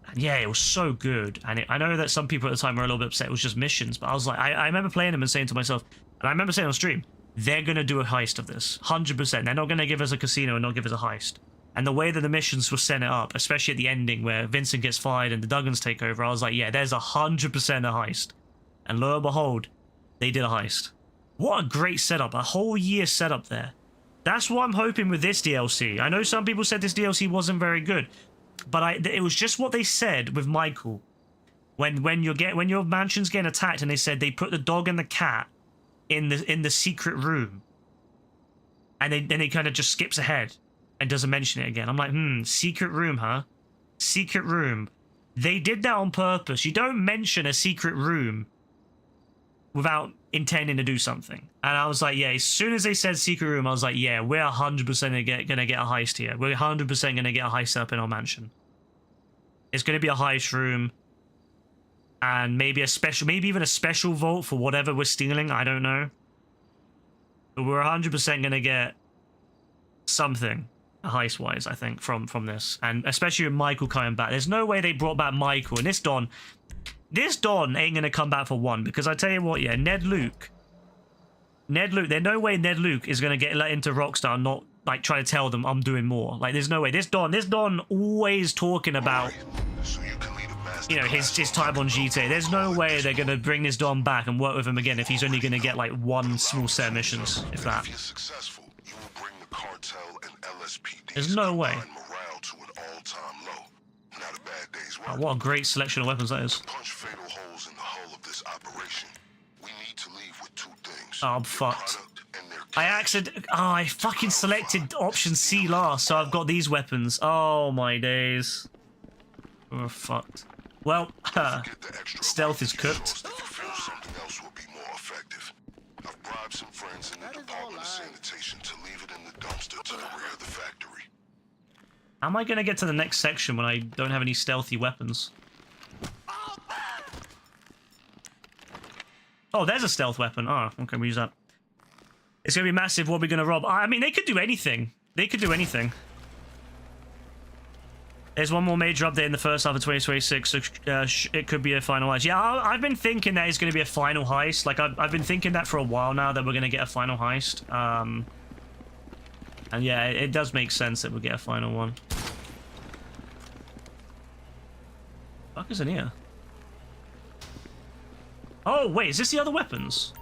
And yeah, it was so good. And I know that some people at the time were a little bit upset it was just missions, but I was like, I remember playing them and saying to myself, and I remember saying on stream, they're gonna do a heist of this, 100%. They're not gonna give us a casino and not give us a heist. And the way that the missions were set up, especially at the ending where Vincent gets fired and the Duggans take over, I was like, yeah, there's 100% a heist. And lo and behold, they did a heist. What a great setup, a whole year setup there. That's what I'm hoping with this DLC. I know some people said this DLC wasn't very good, but it was just what they said with Michael. When your mansion's getting attacked, and they said they put the dog and the cat in the secret room, and then he kind of just skips ahead and doesn't mention it again. I'm like, secret room, huh? Secret room. They did that on purpose. You don't mention a secret room without intending to do something. And I was like, yeah, as soon as they said secret room, I was like, yeah, we're 100% gonna get a heist here. We're 100% gonna get a heist up in our mansion. It's gonna be a heist room, and maybe even a special vault for whatever we're stealing. I don't know. But we're 100% gonna get something heist-wise, I think, from this. And especially with Michael coming back. There's no way they brought back Michael. And this Don ain't gonna come back for one, because I tell you what, yeah, Ned Luke, there's no way Ned Luke is gonna get let into Rockstar and not like try to tell them I'm doing more. Like, there's no way. This Don always talking about, you know, his time on GTA. There's no way they're gonna bring this Don back and work with him again if he's only gonna get like one small set of missions, if that. There's no way. Oh, what a great selection of weapons that is. Oh, I'm fucked. I fucking selected option C last, so I've got these weapons. Oh my days. We're fucked. Well, stealth is cooked. I've bribed some friends in the Department of Sanitation to leave it in the dumpster to the rear of the factory. How am I gonna get to the next section when I don't have any stealthy weapons? Oh, there's a stealth weapon. Oh, okay, we use that. It's gonna be massive. What are we gonna rob? I mean, they could do anything. They could do anything. There's one more major update in the first half of 2026, so it could be a final heist. Yeah, I've been thinking that it's going to be a final heist. Like, I've been thinking that for a while now, that we're going to get a final heist. And yeah, it does make sense that we'll get a final one. What is in here? Oh, wait, is this the other weapons?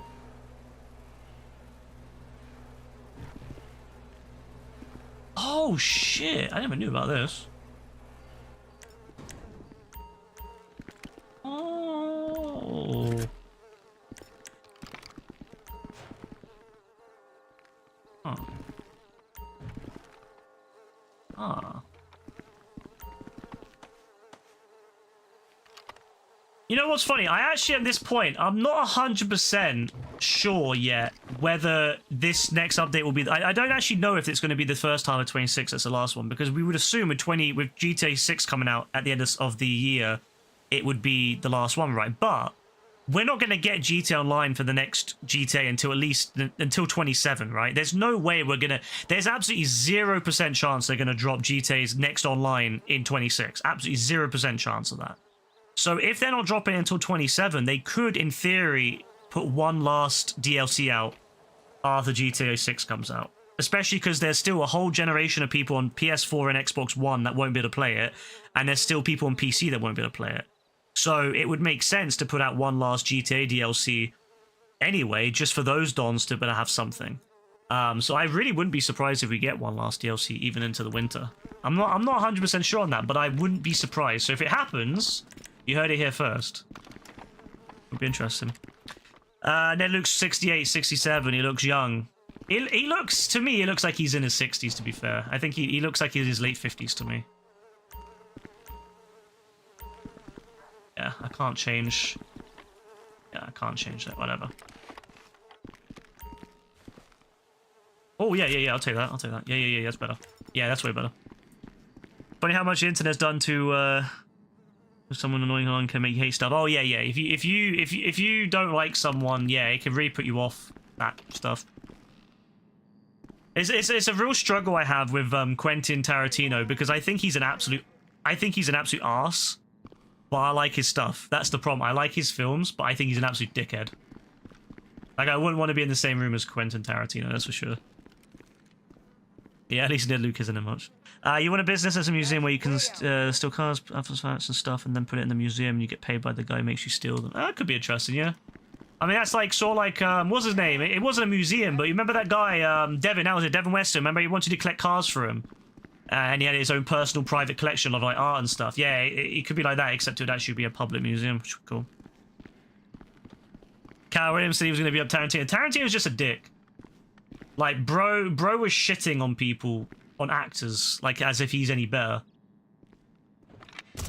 Oh, shit. I never knew about this. Oh. Huh. Ah. You know what's funny? I actually, at this point, I'm not 100% sure yet whether this next update will be... I don't actually know if it's going to be the first half of 26 that's the last one, because we would assume with GTA 6 coming out at the end of the year, it would be the last one, right? But we're not going to get GTA Online for the next GTA until 27, right? There's no way we're going to... There's absolutely 0% chance they're going to drop GTA's next online in 26. Absolutely 0% chance of that. So if they're not dropping until 27, they could, in theory, put one last DLC out after GTA 6 comes out. Especially because there's still a whole generation of people on PS4 and Xbox One that won't be able to play it, and there's still people on PC that won't be able to play it. So it would make sense to put out one last GTA DLC anyway, just for those dons to have something. So I really wouldn't be surprised if we get one last DLC even into the winter. I'm not 100% sure on that, but I wouldn't be surprised. So if it happens, you heard it here first. It'll be interesting. Ned looks 68, 67. He looks young. He looks, to me, he looks like he's in his 60s, to be fair. I think he looks like he's in his late 50s to me. Yeah, I can't change. Yeah, I can't change that, whatever. Oh, yeah, I'll take that, Yeah, that's better. Yeah, that's way better. Funny how much the internet's done to, someone annoying online can make you hate stuff. Oh, yeah, if you don't like someone, yeah, it can really put you off that stuff. It's a real struggle I have with Quentin Tarantino because I think he's an absolute arse, but I like his stuff. That's the problem. I like his films, but I think he's an absolute dickhead. Like, I wouldn't want to be in the same room as Quentin Tarantino, that's for sure. Yeah, at least Ned Luke isn't in much. You want a business as a museum where you can steal cars, artifacts and stuff, and then put it in the museum and you get paid by the guy who makes you steal them. That could be interesting, yeah. I mean, that's like, sort of like, what's his name? It wasn't a museum, but you remember that guy, Devin, that was it, Devin Weston. Remember he wanted to collect cars for him? And he had his own personal private collection of like art and stuff. Yeah, it could be like that, except it would actually be a public museum, which would be cool. Cal Williams said he was going to be up Tarantino. Tarantino's just a dick. Like, bro was shitting on people, on actors, like as if he's any better.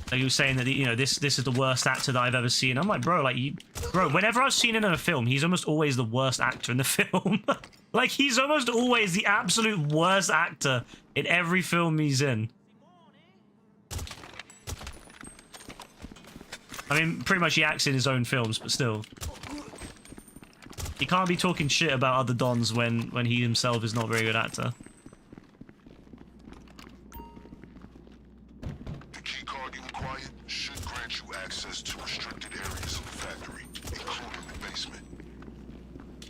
Like he was saying that, you know, this is the worst actor that I've ever seen. I'm like, bro, whenever I've seen him in a film, he's almost always the worst actor in the film. Like, he's almost always the absolute worst actor in every film he's in. I mean, pretty much he acts in his own films, but still. He can't be talking shit about other dons when he himself is not a very good actor. The key card you acquired should grant you access to restricted areas in the factory, including the basement.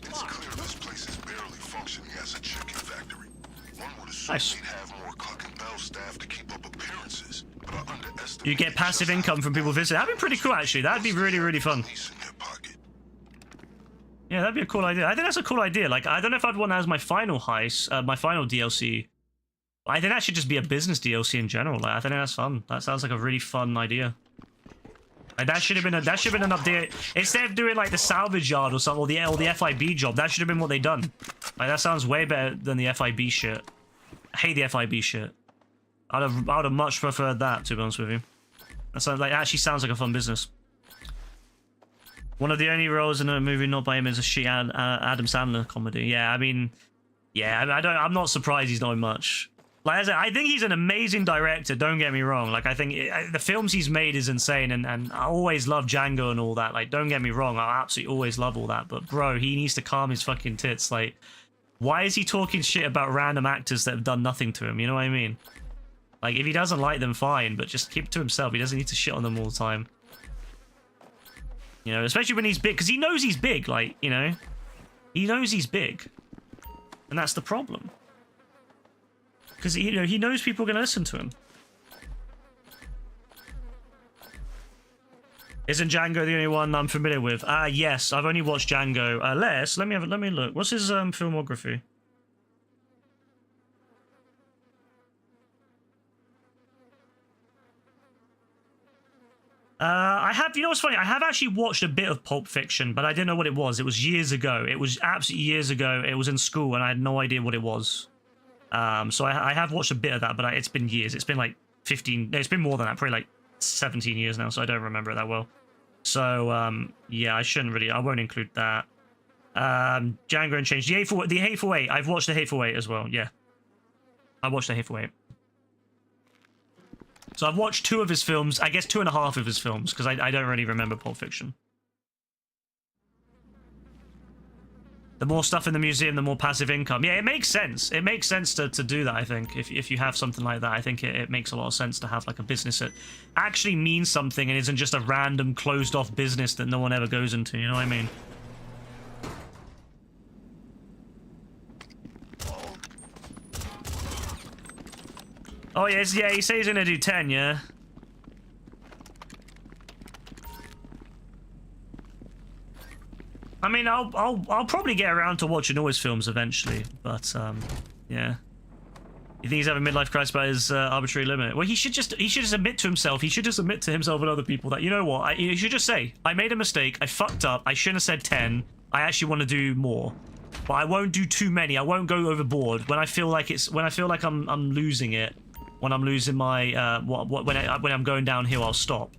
It's clear this place is barely functioning as a chicken factory. One would assume Nice. they'd have more Cluck and Bell staff to keep up appearances, but I underestimate. You get passive income from people visiting. That'd be pretty cool, actually. That'd be really, really fun. Yeah, that'd be a cool idea. I think that's a cool idea. Like, I don't know if I'd want that as my final heist, my final DLC. I think that should just be a business DLC in general. Like, I think that's fun. That sounds like a really fun idea. Like, that should have been an update. Instead of doing like the salvage yard or something, or the FIB job, that should have been what they done. Like, that sounds way better than the FIB shit. I hate the FIB shit. I would have much preferred that, to be honest with you. That sounds like, actually sounds like a fun business. One of the only roles in a movie not by him is a shit Adam Sandler comedy. Yeah, I mean, yeah, I'm not surprised he's not in much. Like I said, I think he's an amazing director. Don't get me wrong. Like, I think the films he's made is insane, and I always love Django and all that. Like, don't get me wrong, I absolutely always love all that. But bro, he needs to calm his fucking tits. Like, why is he talking shit about random actors that have done nothing to him? You know what I mean? Like, if he doesn't like them, fine, but just keep it to himself. He doesn't need to shit on them all the time. You know, especially when he's big, because he knows he's big, like, you know? He knows he's big. And that's the problem. Because, you know, he knows people are going to listen to him. Isn't Django the only one I'm familiar with? Yes, I've only watched Django. Let me look. What's his filmography? I have, you know what's funny? I have actually watched a bit of Pulp Fiction, but I didn't know what it was. It was years ago. It was absolutely years ago. It was in school, and I had no idea what it was. So I have watched a bit of that, but it's been years. It's been like 15, it's been more than that, probably like 17 years now, so I don't remember it that well. So, yeah, I won't include that. Django Unchained. The Hateful Eight. I've watched The Hateful Eight as well, yeah. I watched The Hateful Eight. So I've watched 2 of his films, I guess 2.5 of his films, because I don't really remember Pulp Fiction. The more stuff in the museum, the more passive income. Yeah, it makes sense. It makes sense to do that, I think. If you have something like that, I think it makes a lot of sense to have like a business that actually means something and isn't just a random closed-off business that no one ever goes into, you know what I mean? Oh, yeah, he says he's gonna do 10, yeah? I mean, I'll probably get around to watching all his films eventually, but, yeah. You think he's having a midlife crisis about his arbitrary limit? Well, he should just admit to himself. He should just admit to himself and other people that, you know what, you should just say, I made a mistake, I fucked up, I shouldn't have said 10, I actually want to do more. but I won't do too many. I won't go overboard. When I feel like I'm losing it, when I'm losing my when I'm going downhill, I'll stop.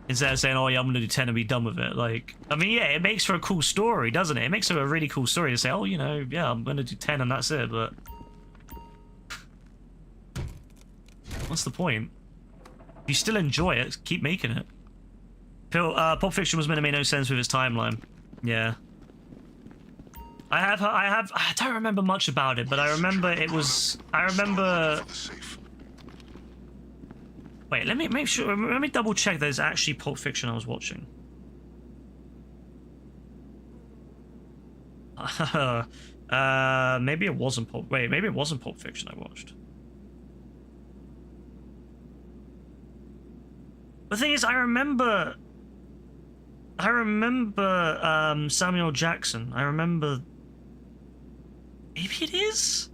Instead of saying, "Oh yeah, I'm gonna do 10 and be done with it." Like, I mean, yeah, it makes for a cool story, doesn't it? It makes for a really cool story to say, "Oh, you know, yeah, I'm gonna do 10 and that's it." But what's the point? If you still enjoy it, keep making it. Pulp Fiction was meant to make no sense with its timeline. Yeah. I don't remember much about it, but I remember it was. I remember. For the safe. Wait, let me make sure. Let me double check. There's actually Pulp Fiction I was watching. Maybe it wasn't Pulp. Wait, maybe it wasn't Pulp Fiction I watched. The thing is, I remember Samuel Jackson. I remember. Maybe it is.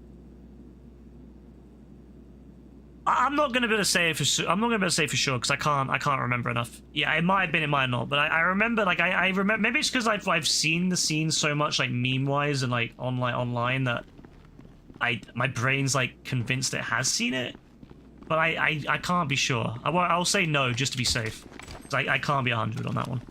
I'm not gonna be able to say it for sure. I'm not gonna be able to say for sure because I can't remember enough. Yeah, it might have been, it might not. But I remember, like, I remember. Maybe it's because I've seen the scene so much, like meme wise and like online that my brain's like convinced it has seen it. But I can't be sure. I'll say no just to be safe. 'Cause I can't be 100 on that one.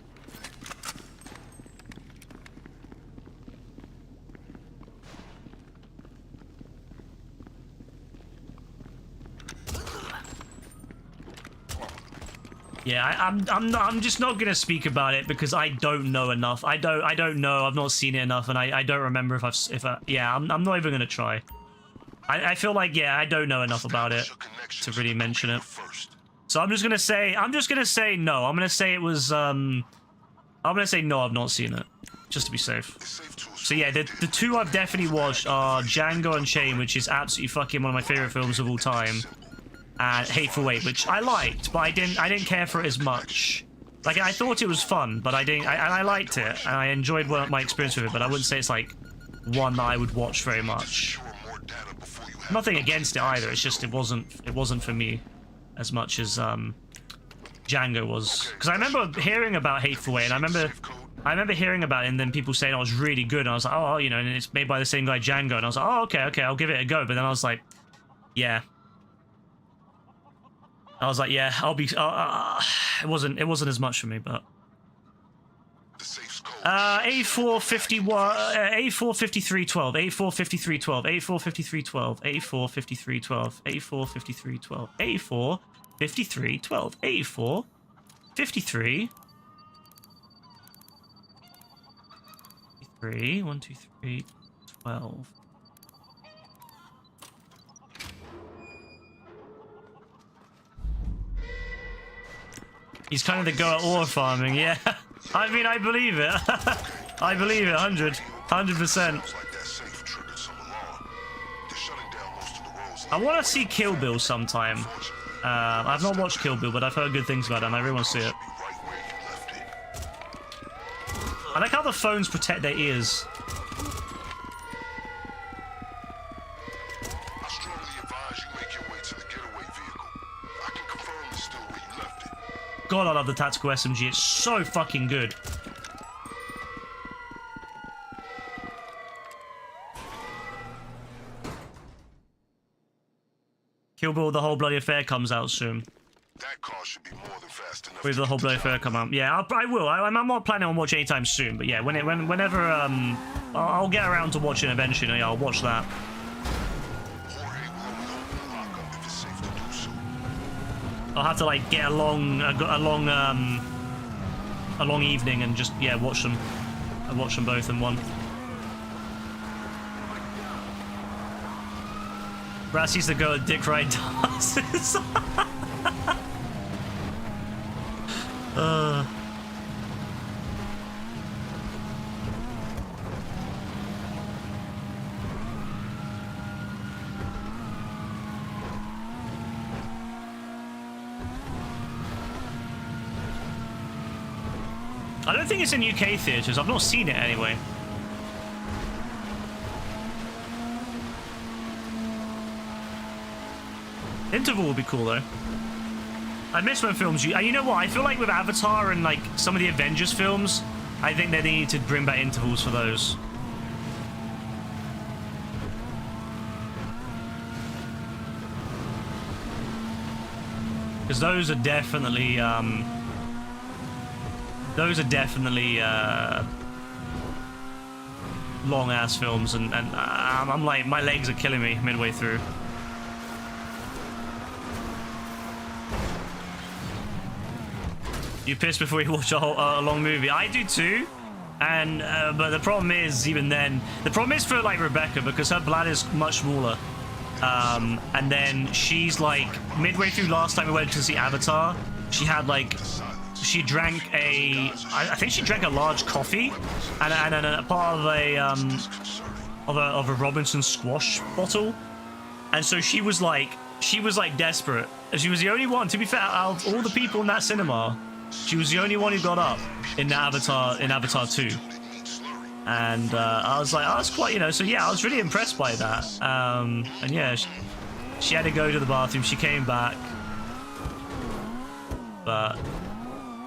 Yeah, I'm just not gonna speak about it because I don't know enough. I don't know. I've not seen it enough, and I don't remember I'm not even gonna try. I feel like, yeah, I don't know enough about it to really mention it. So I'm just gonna say no. I'm gonna say it was I'm gonna say no. I've not seen it, just to be safe. So yeah, the two I've definitely watched are Django Unchained, which is absolutely fucking one of my favorite films of all time. And Hateful Eight, which I liked, but I didn't care for it as much. Like, I thought it was fun, but I liked it, and I enjoyed my experience with it, but I wouldn't say it's like one that I would watch very much. Nothing against it either, it's just it wasn't for me as much as Django was. Because I remember hearing about Hateful Eight, and I remember hearing about it, and then people saying, oh, it was really good, and I was like, oh, you know, and it's made by the same guy, Django, and I was like, oh, okay, I'll give it a go, but then I was like, yeah. I was like, yeah, I'll be. It wasn't as much for me, but. A451, A45312, A45312, A45312, A45312, A45312, A45312, A453. 1, 2, 3, 12. He's kind of the go at ore farming, yeah. I mean, I believe it. I believe it, 100%. I want to see Kill Bill sometime. I've not watched Kill Bill, but I've heard good things about it, and I really want to see it. I like how the phones protect their ears. God, I love the tactical SMG. It's so fucking good. Kill Bill, the whole bloody affair comes out soon. That car should be more than fast enough. With the whole bloody affair come out. Yeah, I will. I'm not planning on watching anytime soon, but yeah, whenever I'll get around to watching eventually. I'll watch that. I'll have to like get a long evening and just, yeah, watch them. I watch them both in one. Brassie's the girl at Dick Ride dances. I don't think it's in UK theatres. I've not seen it anyway. Interval would be cool though. I miss when films. You know what? I feel like with Avatar and like some of the Avengers films, I think that they need to bring back intervals for those. because those are definitely long ass films, and I'm like, my legs are killing me midway through. You piss before you watch a long movie? I do too. And but the problem is, even then, the problem is for like Rebecca, because her bladder is much smaller. And then she's like, midway through last time we went to see Avatar, she had like, she drank I think she drank a large coffee and a part of a Robinson squash bottle. And so she was like desperate. And she was the only one, to be fair, out of all the people in that cinema, she was the only one who got up in Avatar 2. And I was like, oh, that's quite, you know, so yeah, I was really impressed by that. And yeah, she had to go to the bathroom. She came back. But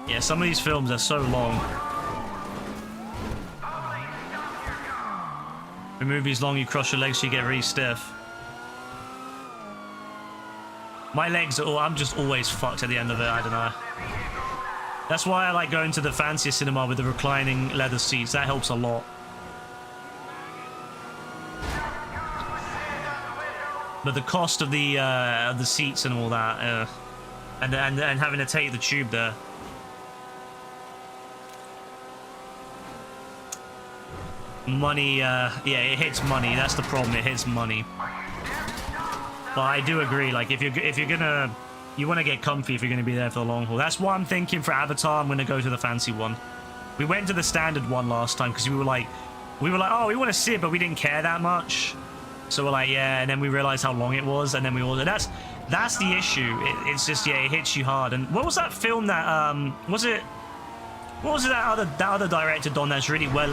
yeah, some of these films are so long. The movie's long, you cross your legs, you get really stiff. My legs are all, I'm just always fucked at the end of it, I don't know. That's why I like going to the fancier cinema with the reclining leather seats. That helps a lot. But the cost of the seats and all that, and having to take the tube there. Money, yeah, it hits money. That's the problem. It hits money. But I do agree. Like, if you're gonna, you want to get comfy if you're going to be there for the long haul. That's what I'm thinking for Avatar. I'm going to go to the fancy one. We went to the standard one last time because we were like, oh, we want to see it, but we didn't care that much. So we're like, yeah, and then we realized how long it was, and then we ordered. That's the issue. It's just, yeah, it hits you hard. And what was that film that what was it that other director, Don, that's really well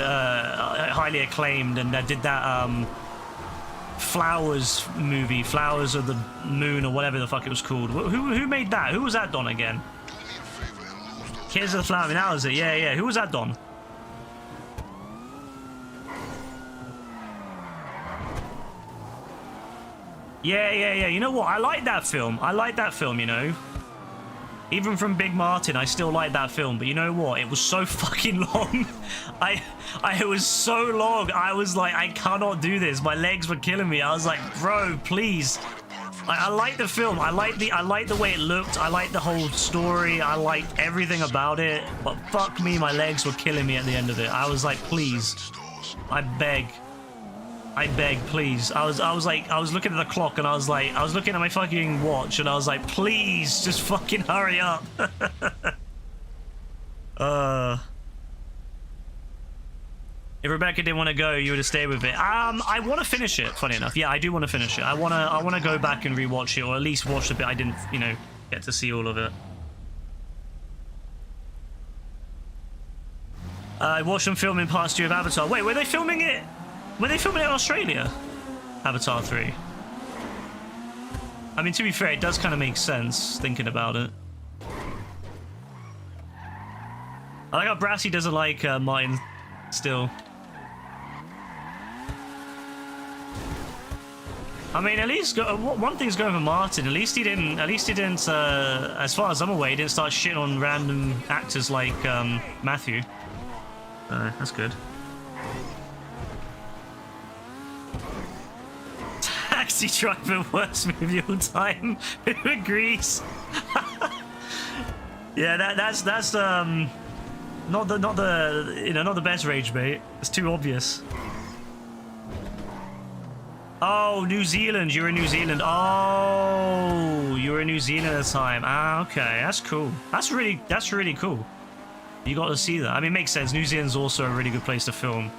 highly acclaimed, and that did that Flowers movie, Flowers of the Moon, or whatever the fuck it was called. Who made that? Who was that, Don, again? Kids of the Flower. That was it. Yeah. Who was that, Don? Yeah. You know what? I like that film. You know. Even from Big Martin, I still like that film. But you know what? It was so fucking long. It was so long. I was like, I cannot do this. My legs were killing me. I was like, bro, please. I like the film. I like the way it looked. I like the whole story. I liked everything about it. But fuck me, my legs were killing me at the end of it. I was like, please. I beg, please. I was looking at the clock, and I was looking at my fucking watch, and I was like, please, just fucking hurry up. If Rebecca didn't want to go, you would have stayed with it. I want to finish it, funny enough. Yeah, I do want to finish it. I want to go back and rewatch it, or at least watch the bit I didn't, you know, get to see all of it. I watched them filming part 2 of Avatar. Wait, were they filming it? Were they filming it in Australia? Avatar 3. I mean, to be fair, it does kind of make sense, thinking about it. I like how Brassy doesn't like Martin still. I mean, at least one thing's going for Martin. At least he didn't. As far as I'm aware, he didn't start shitting on random actors like Matthew. That's good. Taxi Driver, worst movie of all time. Who agrees? Yeah, that's not the best rage bait. It's too obvious. Oh, New Zealand. You're in New Zealand. Oh, you were in New Zealand at the time. Ah, okay. That's cool. That's really cool. You got to see that. I mean, it makes sense. New Zealand's also a really good place to film.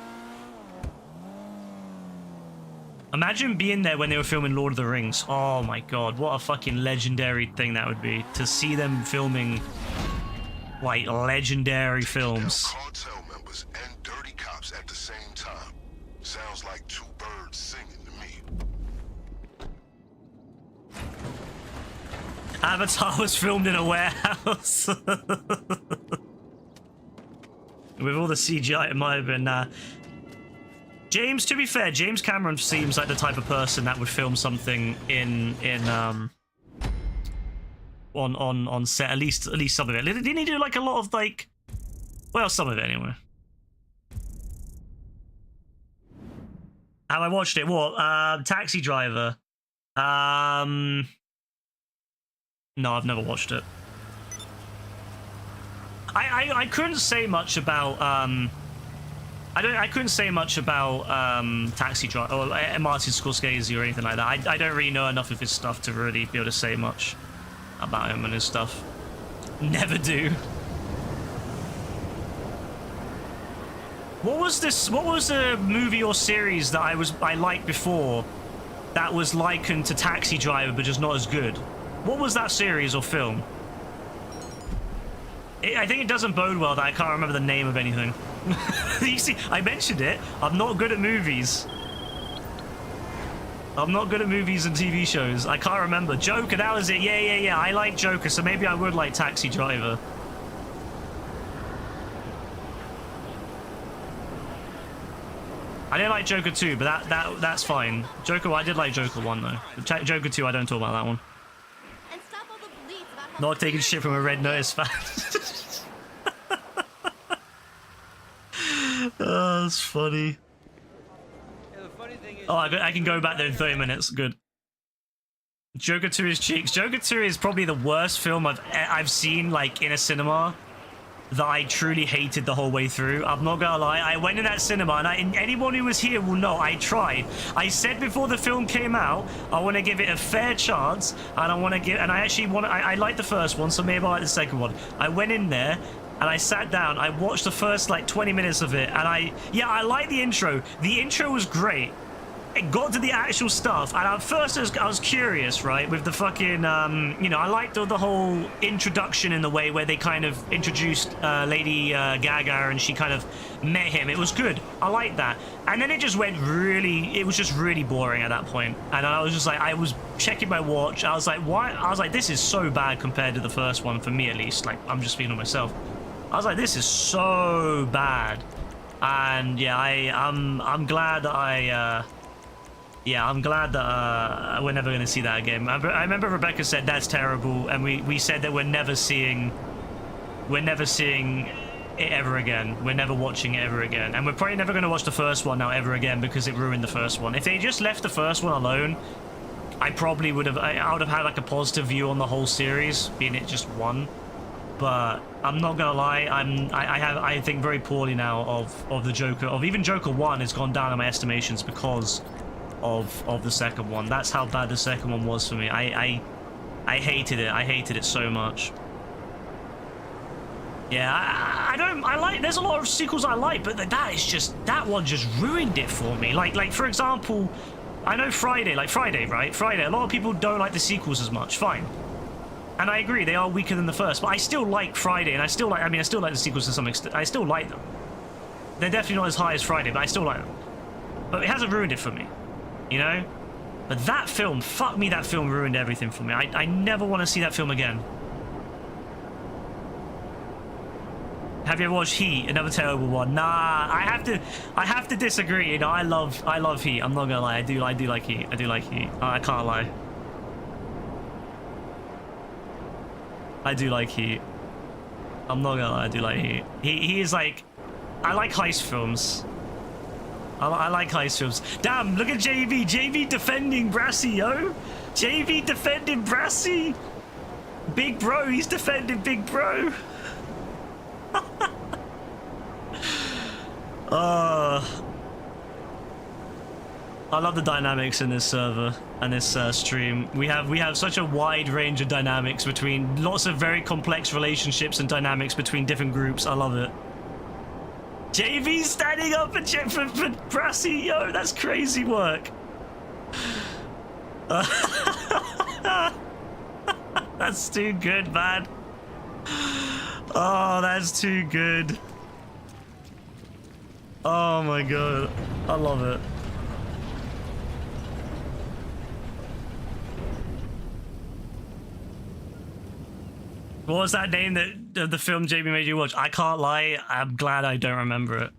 Imagine being there when they were filming Lord of the Rings. Oh my god, what a fucking legendary thing that would be. To see them filming, like, legendary films. Cartel members and dirty cops at the same time. Sounds like two birds singing to me. Avatar was filmed in a warehouse. With all the CGI, it might have been... James, to be fair, James Cameron seems like the type of person that would film something in on set, at least some of it. Didn't he do like a lot of like, well, some of it anyway. Have I watched it? What? Taxi Driver. No, I've never watched it. I couldn't say much about I couldn't say much about Taxi Driver or Martin Scorsese or anything like that. I don't really know enough of his stuff to really be able to say much about him and his stuff. Never do. What was this? What was a movie or series that I liked before that was likened to Taxi Driver but just not as good? What was that series or film? I think it doesn't bode well that I can't remember the name of anything. You see, I mentioned it. I'm not good at movies. I'm not good at movies and TV shows. I can't remember. Joker, that was it. Yeah. I like Joker, so maybe I would like Taxi Driver. I didn't like Joker 2, but that's fine. Joker, I did like Joker 1 though. Joker 2, I don't talk about that one. And stop all the bleats about how Not taking shit from a Red Notice fan. Oh, that's funny. Yeah, the funny thing is, Oh, I can go back there in 30 minutes. Good. Joker 2 is cheeks. Joker 2 is probably the worst film I've seen like in a cinema that I truly hated the whole way through. I'm not gonna lie. I went in that cinema, and anyone who was here will know I tried. I said before the film came out, I want to give it a fair chance, and I like the first one, so maybe I like the second one. I went in there. And I sat down, I watched the first like 20 minutes of it, and I like the intro. The intro was great. It got to the actual stuff, and at first I was curious, right, with the fucking, I liked the whole introduction in the way where they kind of introduced Lady Gaga, and she kind of met him. It was good. I liked that. And then it just it was just really boring at that point. And I was just like, I was checking my watch. I was like, why? I was like, this is so bad compared to the first one, for me at least. Like, I'm just speaking to myself. I was like, this is so bad. And yeah, I'm glad that I'm glad that we're never going to see that again. I remember Rebecca said that's terrible, and we said that we're never seeing it ever again. We're never watching it ever again, and we're probably never going to watch the first one now ever again because it ruined the first one. If they just left the first one alone, I probably would have. I would have had like a positive view on the whole series, being it just one. But I'm not gonna lie, I think very poorly now of the Joker. Of even Joker 1 has gone down in my estimations because of the second one. That's how bad the second one was for me. I hated it. I hated it so much. Yeah, I like, there's a lot of sequels I like, but that one just ruined it for me. Like for example, I know Friday, right? Friday, a lot of people don't like the sequels as much. Fine. And I agree, they are weaker than the first, but I still like Friday, and I still like the sequels to some extent. I still like them. They're definitely not as high as Friday, but I still like them. But it hasn't ruined it for me, you know? But that film, fuck me, that film ruined everything for me. I never want to see that film again. Have you ever watched Heat? Another terrible one. Nah, I have to disagree. You know, I love Heat. I'm not gonna lie. I do like Heat. I do like Heat. I can't lie. I do like Heat. I'm not gonna lie, I do like Heat. He is like, I like heist films. I like heist films. Damn, look at JV. JV defending Brassy, yo. JV defending Brassy. Big bro, he's defending Big bro. I love the dynamics in this server and this stream. We have such a wide range of dynamics between lots of very complex relationships and dynamics between different groups. I love it. JV standing up for Brassy, yo, that's crazy work. That's too good, man. Oh, that's too good. Oh my god, I love it. What was that name that the film JB made you watch? I can't lie, I'm glad I don't remember it.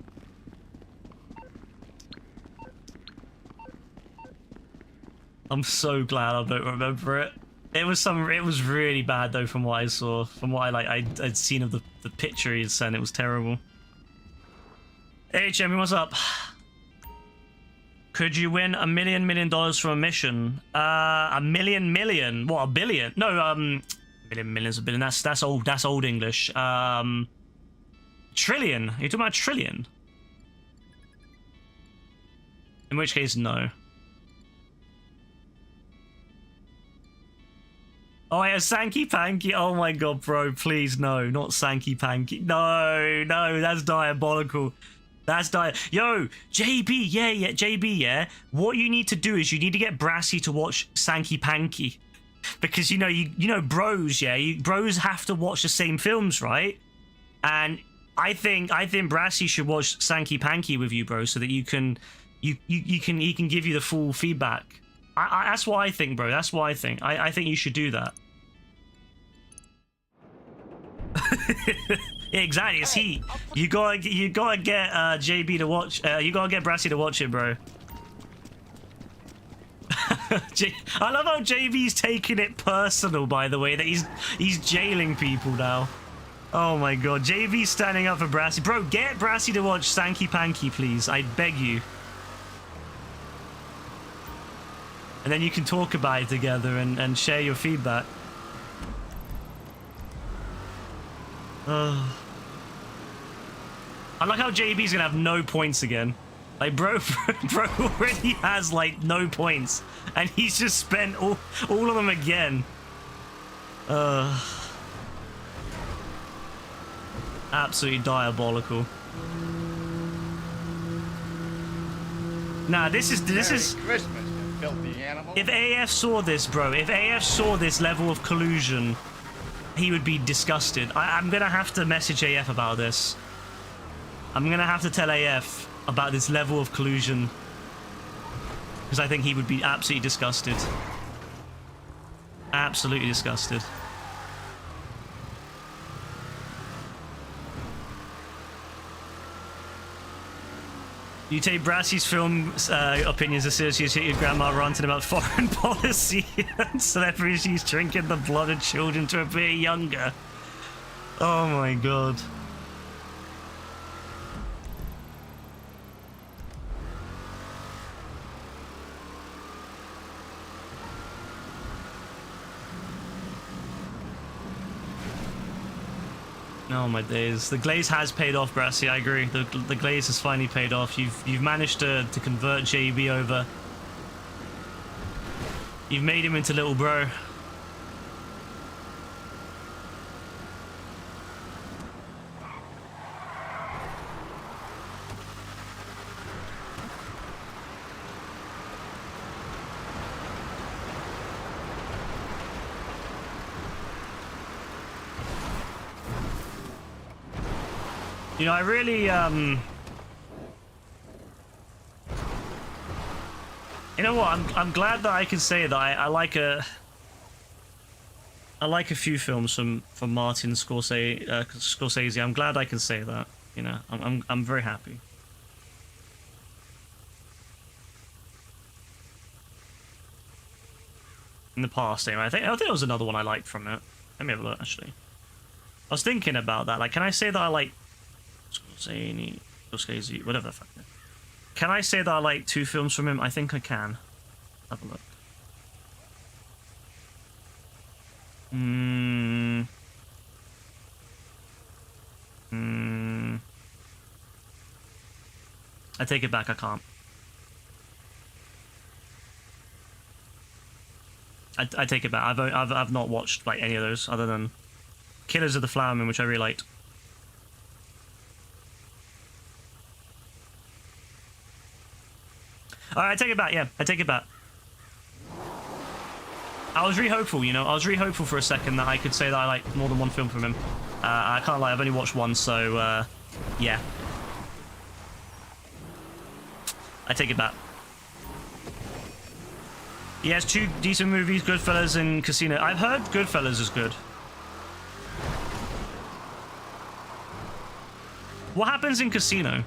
I'm so glad I don't remember it. It was really bad though, from what I saw, from what I'd seen of the picture he had sent. It was terrible. Hey Jimmy, what's up? Could you win $1 million from a mission? $1 million? What, a billion? No, million's a billion. That's old English. Trillion. Are you talking about trillion? In which case, no. Oh yeah, Sankey Panky. Oh my god, bro, please no, not Sankey Panky. No, that's diabolical. That's Yo, JB, yeah, JB, yeah. What you need to do is you need to get Brassy to watch Sankey Panky, because you know bros, yeah, bros have to watch the same films, right? And I think Brassy should watch Sankey Panky with you, bro, so that he can give you the full feedback. That's what I think, bro. That's what I think. I think you should do that. Yeah, exactly. It's heat. You gotta get JB to watch. You gotta get Brassy to watch it, bro. I love how JB's taking it personal. By the way, that he's jailing people now. Oh my god, JB's standing up for Brassy, bro. Get Brassy to watch Sankey Panky, please. I beg you. And then you can talk about it together and share your feedback. I like how JB's gonna have no points again. Like, bro already has, like, no points. And he's just spent all of them again. Absolutely diabolical. Nah, this is... Christmas, you filthy animal. If AF saw this, bro, if AF saw this level of collusion, he would be disgusted. I'm gonna have to message AF about this. I'm gonna have to tell AF about this level of collusion, because I think he would be absolutely disgusted. Absolutely disgusted. You take Brassy's film opinions associated with Grandma ranting about foreign policy and celebrities drinking the blood of children to appear younger. Oh my god. Oh my days. The glaze has paid off, Brassy. I agree. The glaze has finally paid off. You've managed to convert JB over. You've made him into little bro. You know, I really, you know what? I'm glad that I can say that I like a few films from Martin Scorsese. I'm glad I can say that. You know, I'm very happy. In the past, anyway. I think there was another one I liked from it. Let me have a look. Actually, I was thinking about that. Like, can I say that I like Scorsese, whatever the fuck. Can I say that I like 2 films from him? I think I can. Have a look. I take it back. I can't. I take it back. I've not watched like any of those other than Killers of the Flower Moon, which I really liked. Alright, I take it back, yeah. I take it back. I was really hopeful, you know. I was really hopeful for a second that I could say that I like more than one film from him. I can't lie, I've only watched one, so, yeah. I take it back. He has 2 decent movies, Goodfellas and Casino. I've heard Goodfellas is good. What happens in Casino?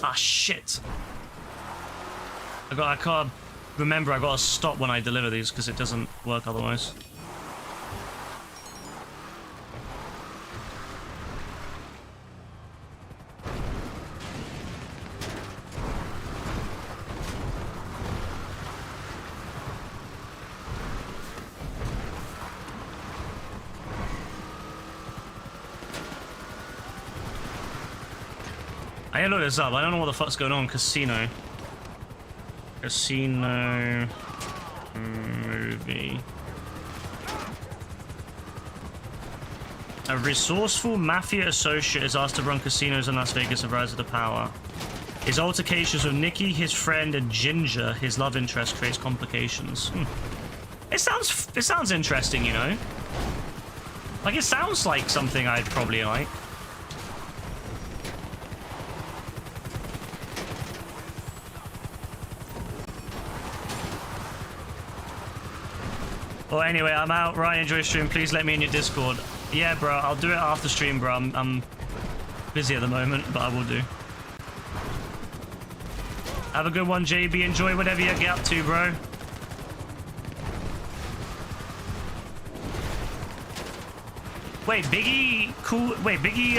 Ah, shit. I can't remember. I gotta stop when I deliver these because it doesn't work otherwise. I gotta look this up. I don't know what the fuck's going on. Casino. Casino movie. A resourceful mafia associate is asked to run casinos in Las Vegas and rise to the power. His altercations with Nikki, his friend, and Ginger, his love interest, creates complications. It sounds interesting, you know. Like, it sounds like something I'd probably like. Well, anyway, I'm out. Ryan, enjoy stream. Please let me in your Discord. Yeah, bro, I'll do it after stream, bro. I'm busy at the moment, but I will do. Have a good one, JB. Enjoy whatever you get up to, bro. Wait, Biggie, cool. Wait, Biggie,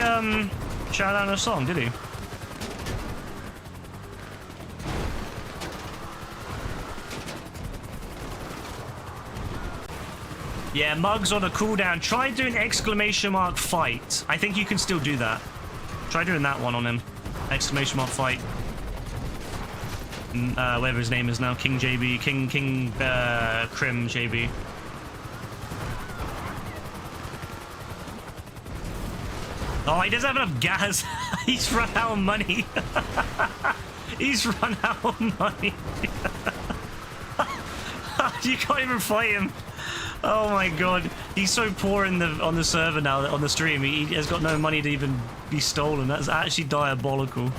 shout out a song, did he? Yeah, Mugs on a cooldown. Try doing exclamation mark fight. I think you can still do that. Try doing that one on him. Exclamation mark fight. Whatever his name is now. King JB. King Crim JB. Oh, he doesn't have enough gas. He's run out of money. He's run out of money. You can't even fight him. Oh my god, he's so poor on the server now, on the stream. He has got no money to even be stolen. That's actually diabolical.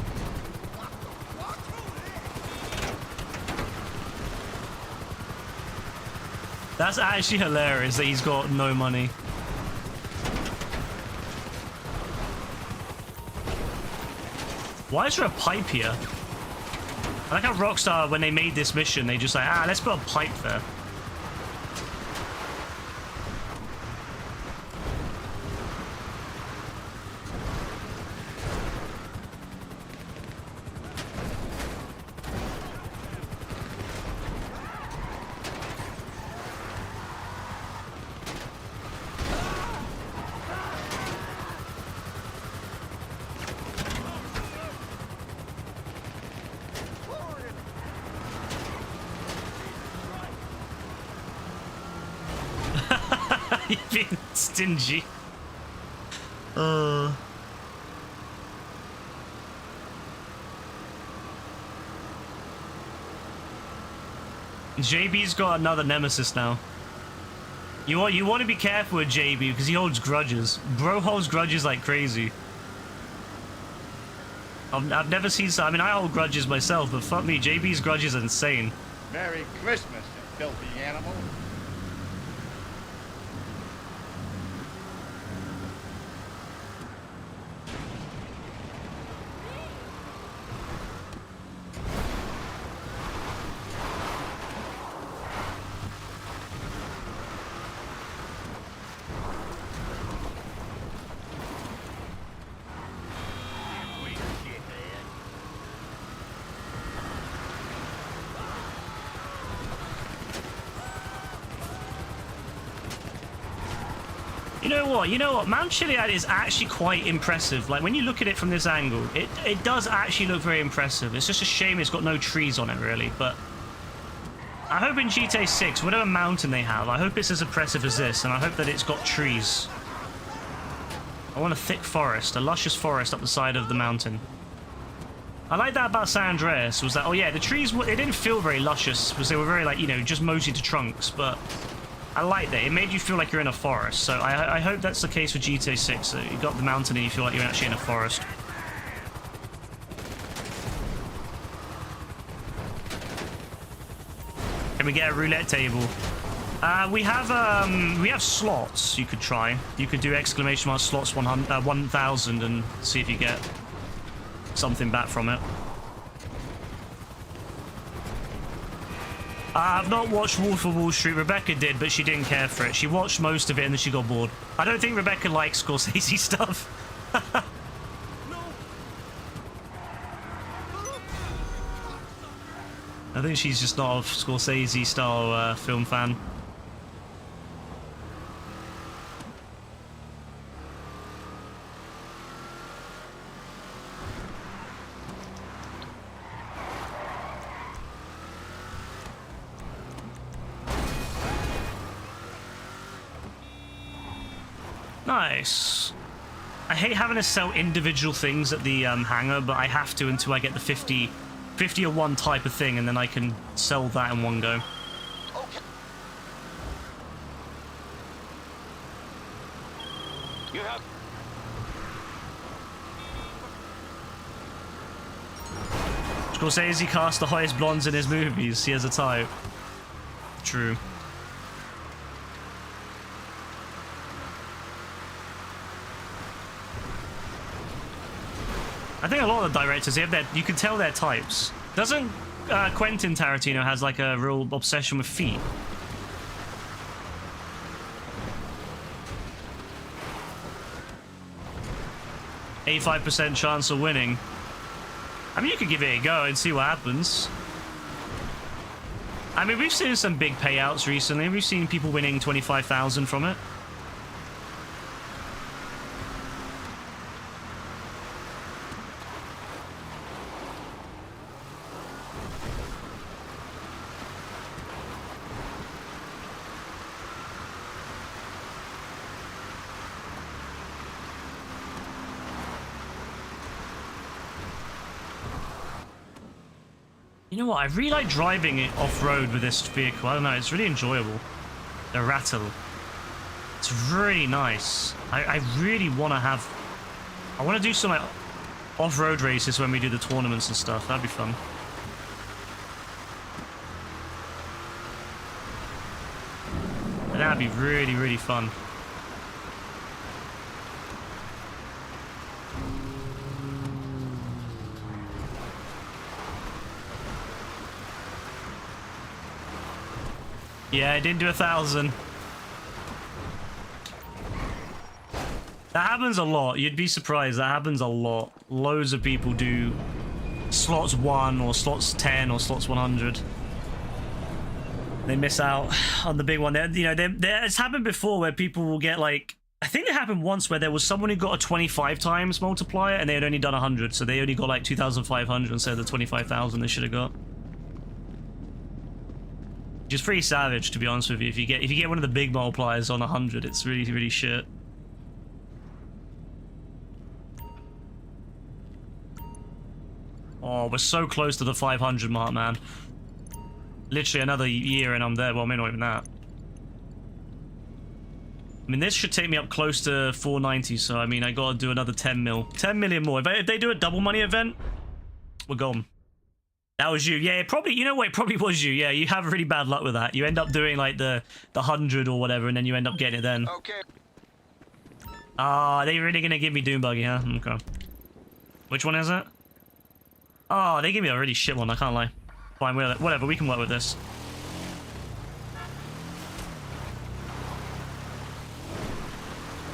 That's actually hilarious that he's got no money. Why is there a pipe here? I like how Rockstar, when they made this mission, they just like, let's put a pipe there. You're being stingy. JB's got another nemesis now. You want to be careful with JB because he holds grudges. Bro holds grudges like crazy. I've never seen so. I mean, I hold grudges myself, but fuck me, JB's grudges are insane. Merry Christmas, you filthy animal. You know what? Mount Chiliad is actually quite impressive. Like, when you look at it from this angle, it does actually look very impressive. It's just a shame it's got no trees on it, really. But I hope in GTA 6, whatever mountain they have, I hope it's as impressive as this, and I hope that it's got trees. I want a thick forest, a luscious forest up the side of the mountain. I like that about San Andreas, was that, oh yeah, the trees, they didn't feel very luscious, because they were very, like, you know, just mostly to trunks, but I liked it. It made you feel like you're in a forest, so I hope that's the case for GTA 6. So you got the mountain and you feel like you're actually in a forest. Can we get a roulette table? We have slots you could try. You could do exclamation mark slots 1000 and see if you get something back from it. I've not watched Wolf of Wall Street. Rebecca did, but she didn't care for it. She watched most of it and then she got bored. I don't think Rebecca likes Scorsese stuff. I think she's just not a Scorsese style film fan. Nice. I hate having to sell individual things at the hangar, but I have to until I get the 50 or one type of thing, and then I can sell that in one go. Okay. You have... Scorsese cast the highest blondes in his movies. He has a type. True. I think a lot of the directors, they have their, you can tell their types. Doesn't Quentin Tarantino has like a real obsession with feet? %85 chance of winning. I mean, you could give it a go and see what happens. I mean, we've seen some big payouts recently. We've seen people winning 25,000 from it. You know what? I really like driving it off-road with this vehicle. I don't know. It's really enjoyable. The rattle. It's really nice. I really want to have... I want to do some like off-road races when we do the tournaments and stuff. That'd be fun. That'd be really, really fun. Yeah, I didn't do 1,000. That happens a lot. You'd be surprised. That happens a lot. Loads of people do slots 1 or slots 10 or slots 100. They miss out on the big one. It's happened before where people will get like... I think it happened once where there was someone who got a 25 times multiplier and they had only done 100. So they only got like 2,500 instead of the 25,000 they should have got. Just pretty savage, to be honest with you. If you get one of the big multipliers on 100, it's really, really shit. Oh, we're so close to the 500 mark, man. Literally another year and I'm there. Well, maybe not even that. I mean, this should take me up close to 490, so I mean, I gotta do another 10 mil. 10 million more. If they do a double money event, we're gone. That was you. Yeah, probably, you know what, it probably was you. Yeah, you have really bad luck with that. You end up doing like the 100 or whatever, and then you end up getting it then. Okay. Ah, they really gonna give me Doom Buggy, huh? Okay. Which one is it? Oh, they gave me a really shit one, I can't lie. Fine, whatever, we can work with this.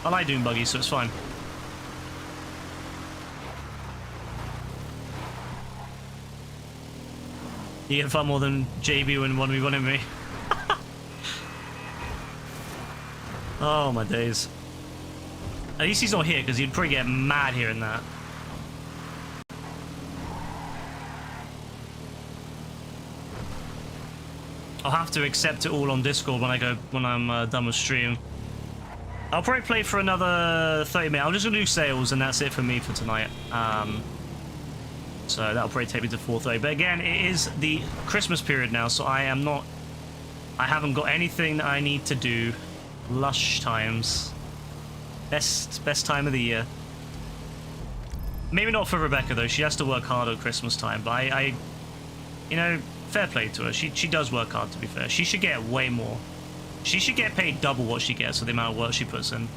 I like Doom Buggy, so it's fine. You get far more than JB when 1v1ing me. Oh my days. At least he's not here because he'd probably get mad hearing that. I'll have to accept it all on Discord when I'm done with stream. I'll probably play for another 30 minutes. I'm just gonna do sales and that's it for me for tonight. So that'll probably take me to 4:30. But again, it is the Christmas period now, so I haven't got anything that I need to do. Lush times. Best time of the year. Maybe not for Rebecca though. She has to work hard at Christmas time. But I you know, fair play to her. She does work hard, to be fair. She should get way more. She should get paid double what she gets for the amount of work she puts in,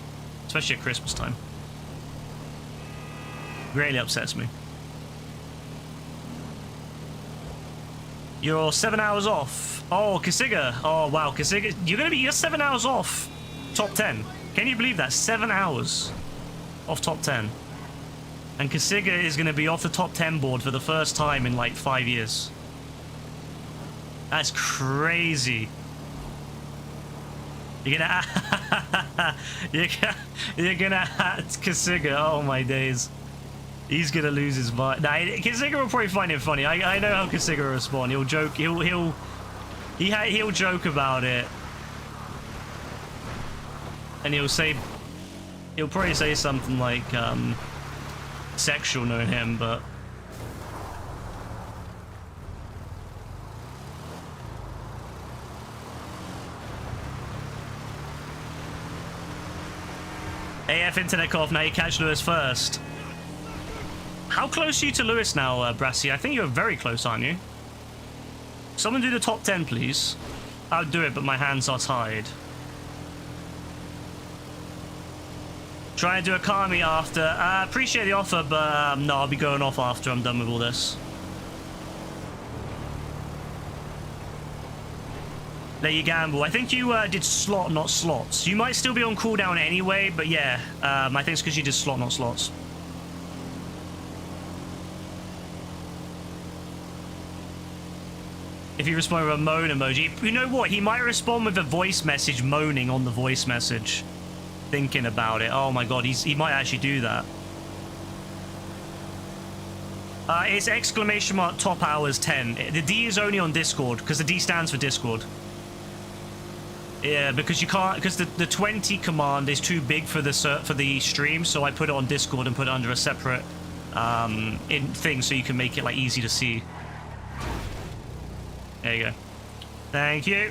especially at Christmas time. Greatly upsets me. You're 7 hours off. Oh, Kasiga. Oh, wow. Kasiga, you're 7 hours off top 10. Can you believe that? 7 hours off top 10. And Kasiga is going to be off the top 10 board for the first time in like 5 years. That's crazy. You're gonna you're gonna at Kasiga. Oh my days. He's gonna lose his mind. Nah, Kasiga will probably find it funny. I know how Kasiga will respond. He'll joke. He'll joke about it, and he'll probably say something like sexual, knowing him, but. AF internet off. Now you catch Lewis first. How close are you to Lewis now, Brassy? I think you're very close, aren't you? Someone do the top 10, please. I'll do it, but my hands are tied. Try and do a Kami after. Appreciate the offer, but no, I'll be going off after I'm done with all this. Let you gamble. I think you did slot, not slots. You might still be on cooldown anyway, but yeah, I think it's because you did slot, not slots. If you respond with a moan emoji, you know what? He might respond with a voice message moaning on the voice message. Thinking about it. Oh my god, he might actually do that. It's exclamation mark top hours 10. The D is only on Discord, because the D stands for Discord. Yeah, because you can't, because the 20 command is too big for the stream, so I put it on Discord and put it under a separate thing so you can make it like easy to see. There you go. Thank you.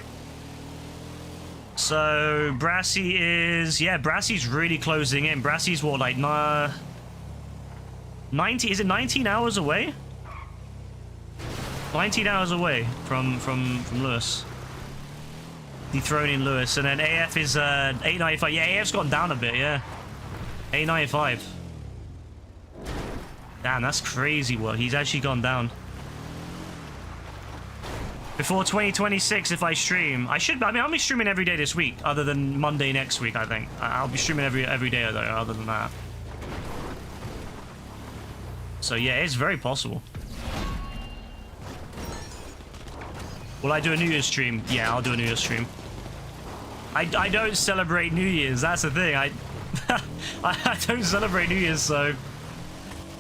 So Brassy is, yeah, Brassy's really closing in. Brassy's what, like 90? Is it 19 hours away? 19 hours away from Lewis. Dethroning Lewis, and then AF is 895. Yeah, AF's gone down a bit. Yeah, 895. Damn, that's crazy. What he's actually gone down. Before 2026, if I stream, I should. I mean, I'll be streaming every day this week, other than Monday next week. I think I'll be streaming every day though, other than that. So yeah, it's very possible. Will I do a New Year's stream? Yeah, I'll do a New Year's stream. I don't celebrate New Year's. That's the thing. I don't celebrate New Year's, so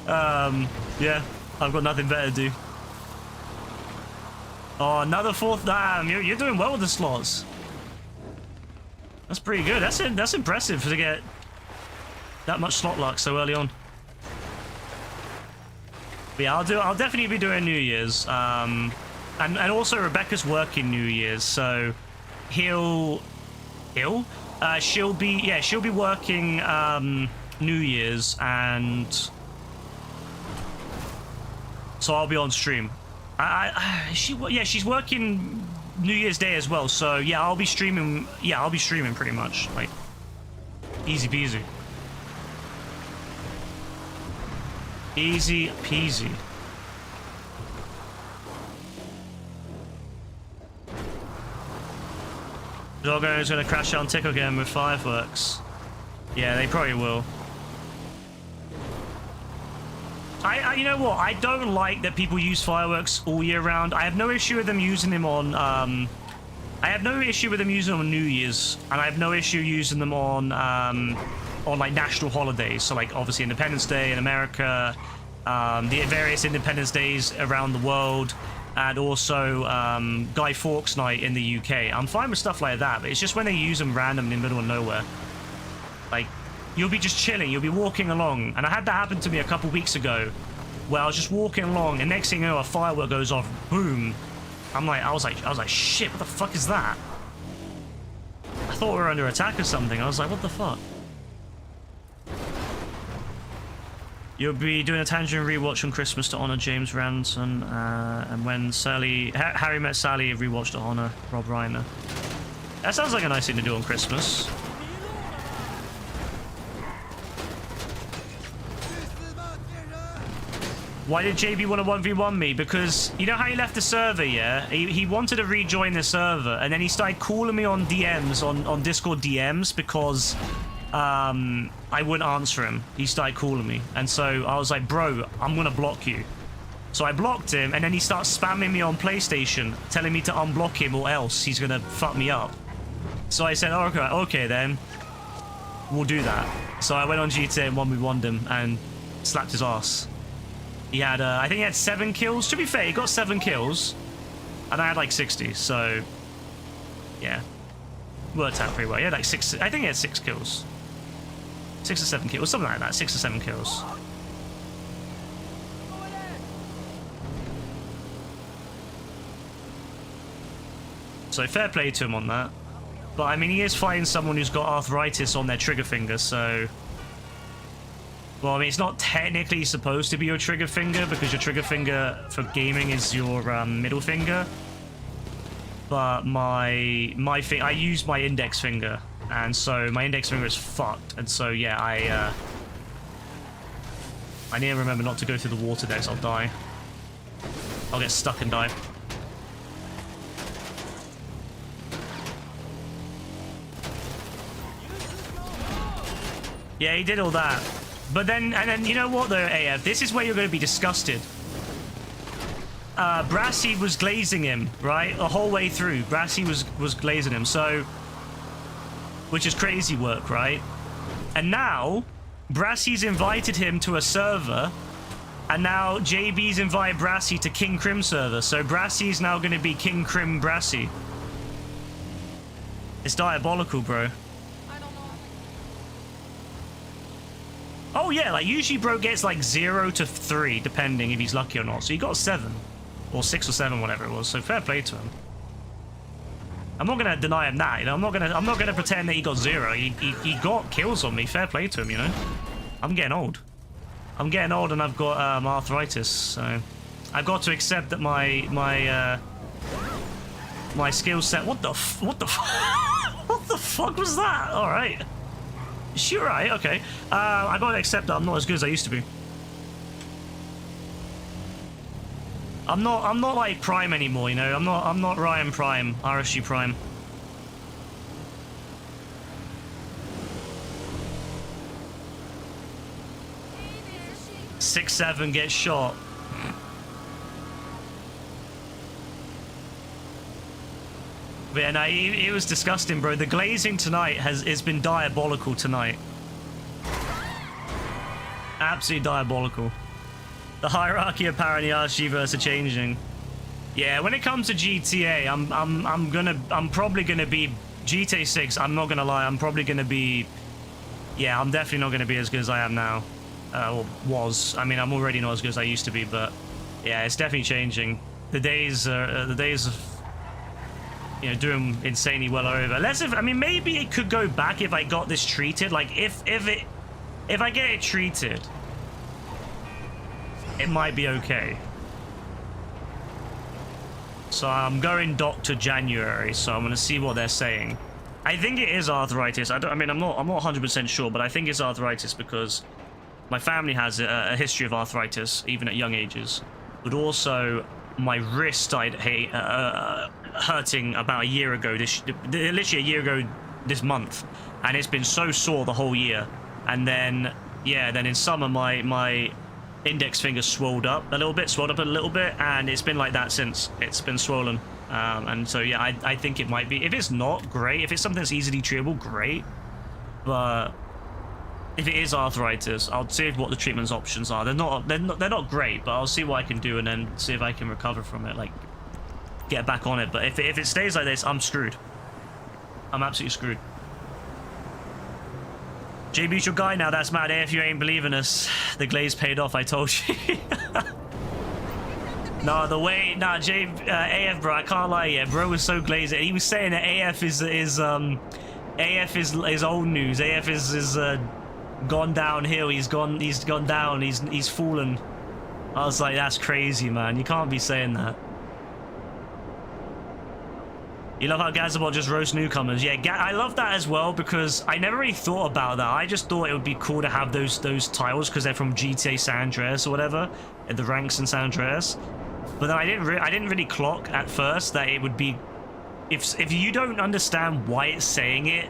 yeah, I've got nothing better to do. Oh, another fourth. Damn, you're doing well with the slots. That's pretty good. That's impressive to get that much slot luck so early on. But yeah, I'll definitely be doing New Year's. And also Rebecca's working New Year's, so she'll be working New Year's, and so I'll be on stream. She's working New Year's Day as well, so yeah, I'll be streaming. Yeah, I'll be streaming pretty much, like easy peasy. Easy peasy. Doggo is going to crash on Tickle again with fireworks. Yeah, they probably will. You know what? I don't like that people use fireworks all year round. I have no issue with them using them on. I have no issue with them using them on New Year's, and I have no issue using them on like national holidays. So like obviously Independence Day in America, the various Independence Days around the world. And also Guy Fawkes Night in the UK. I'm fine with stuff like that, but it's just when they use them random in the middle of nowhere. Like, you'll be just chilling, you'll be walking along, and I had that happen to me a couple weeks ago, where I was just walking along, and next thing you know, a firework goes off, boom. I was like, shit, what the fuck is that? I thought we were under attack or something. I was like, what the fuck? You'll be doing a Tangerine rewatch on Christmas to honor James Ranson, and when Harry Met Sally rewatched to honor Rob Reiner. That sounds like a nice thing to do on Christmas. Why did JB want to 1v1 me? Because you know how he left the server, yeah? He wanted to rejoin the server, and then he started calling me on DMs, on Discord DMs, because I wouldn't answer him. He started calling me. And so I was like, bro, I'm going to block you. So I blocked him, and then he starts spamming me on PlayStation, telling me to unblock him or else he's going to fuck me up. So I said, oh, okay then. We'll do that. So I went on GTA and 1v1'd him and slapped his ass. He had, I think he had 7 kills. To be fair, he got 7 kills. And I had like 60, so... yeah. Worked out pretty well. He had like 6... I think he had 6 kills. 6 or 7 kills, something like that. 6 or 7 kills. So fair play to him on that. But I mean, he is fighting someone who's got arthritis on their trigger finger, so... well, I mean, it's not technically supposed to be your trigger finger, because your trigger finger for gaming is your middle finger. But I use my index finger, and so my index finger is fucked. And so, yeah, I need to remember not to go through the water next, I'll die. I'll get stuck and die. Yeah, he did all that. But then, and then, you know what though, AF? This is where you're going to be disgusted. Brassy was glazing him, right? The whole way through. Brassy was glazing him, so... which is crazy work, right? And now, Brassy's invited him to a server, and now JB's invited Brassy to King Crim server, so Brassy's now going to be King Crim Brassy. It's diabolical, bro. Oh yeah, like usually bro gets like 0 to 3, depending if he's lucky or not. So he got 7. Or 6 or 7, whatever it was. So fair play to him. I'm not gonna deny him that, you know. I'm not gonna pretend that he got 0. He got kills on me. Fair play to him, you know. I'm getting old. I'm getting old and I've got arthritis, so I've got to accept that my skill set. What the what the fuck was that? All right. You're right, okay. I gotta accept that I'm not as good as I used to be. I'm not like Prime anymore, you know. I'm not Ryan Prime, RSG Prime. Hey, 6'7" gets shot. But yeah, no, it was disgusting, bro. The glazing tonight has been diabolical tonight. Absolutely diabolical. The hierarchy apparently RSGverse are changing. Yeah, when it comes to GTA, I'm probably gonna be GTA 6. I'm not gonna lie. I'm probably gonna be. Yeah, I'm definitely not gonna be as good as I am now. Or was. I mean, I'm already not as good as I used to be, but yeah, it's definitely changing. The days of, you know, doing insanely well are over. Unless I mean, maybe it could go back if I got this treated. Like if I get it treated, it might be okay. So I'm going Dr. January, so I'm gonna see what they're saying. I think it is arthritis. I mean, I'm not 100% sure, but I think it's arthritis because my family has a history of arthritis, even at young ages. But also, my wrist started hurting about a year ago. Literally a year ago this month, and it's been so sore the whole year. And then, yeah, then in summer my index finger swelled up a little bit, and it's been like that since. It's been swollen, and so yeah, I think it might be. If it's not, great. If it's something that's easily treatable, great. But if it is arthritis, I'll see what the treatment's options are. They're not great, but I'll see what I can do and then see if I can recover from it, like get back on it. But if it stays like this, I'm screwed. I'm absolutely screwed. JB's your guy now. That's mad. AF, you ain't believing us. The glaze paid off. I told you. No, the way. Nah, AF, bro. I can't lie. Yeah, bro was so glazed. He was saying that AF is old news. AF is gone downhill. He's gone down. He's fallen. I was like, that's crazy, man. You can't be saying that. You love how Gazabot just roasts newcomers. Yeah, I love that as well because I never really thought about that. I just thought it would be cool to have those titles because they're from GTA San Andreas or whatever, the ranks in San Andreas. But then I didn't really clock at first that it would be, if you don't understand why it's saying it,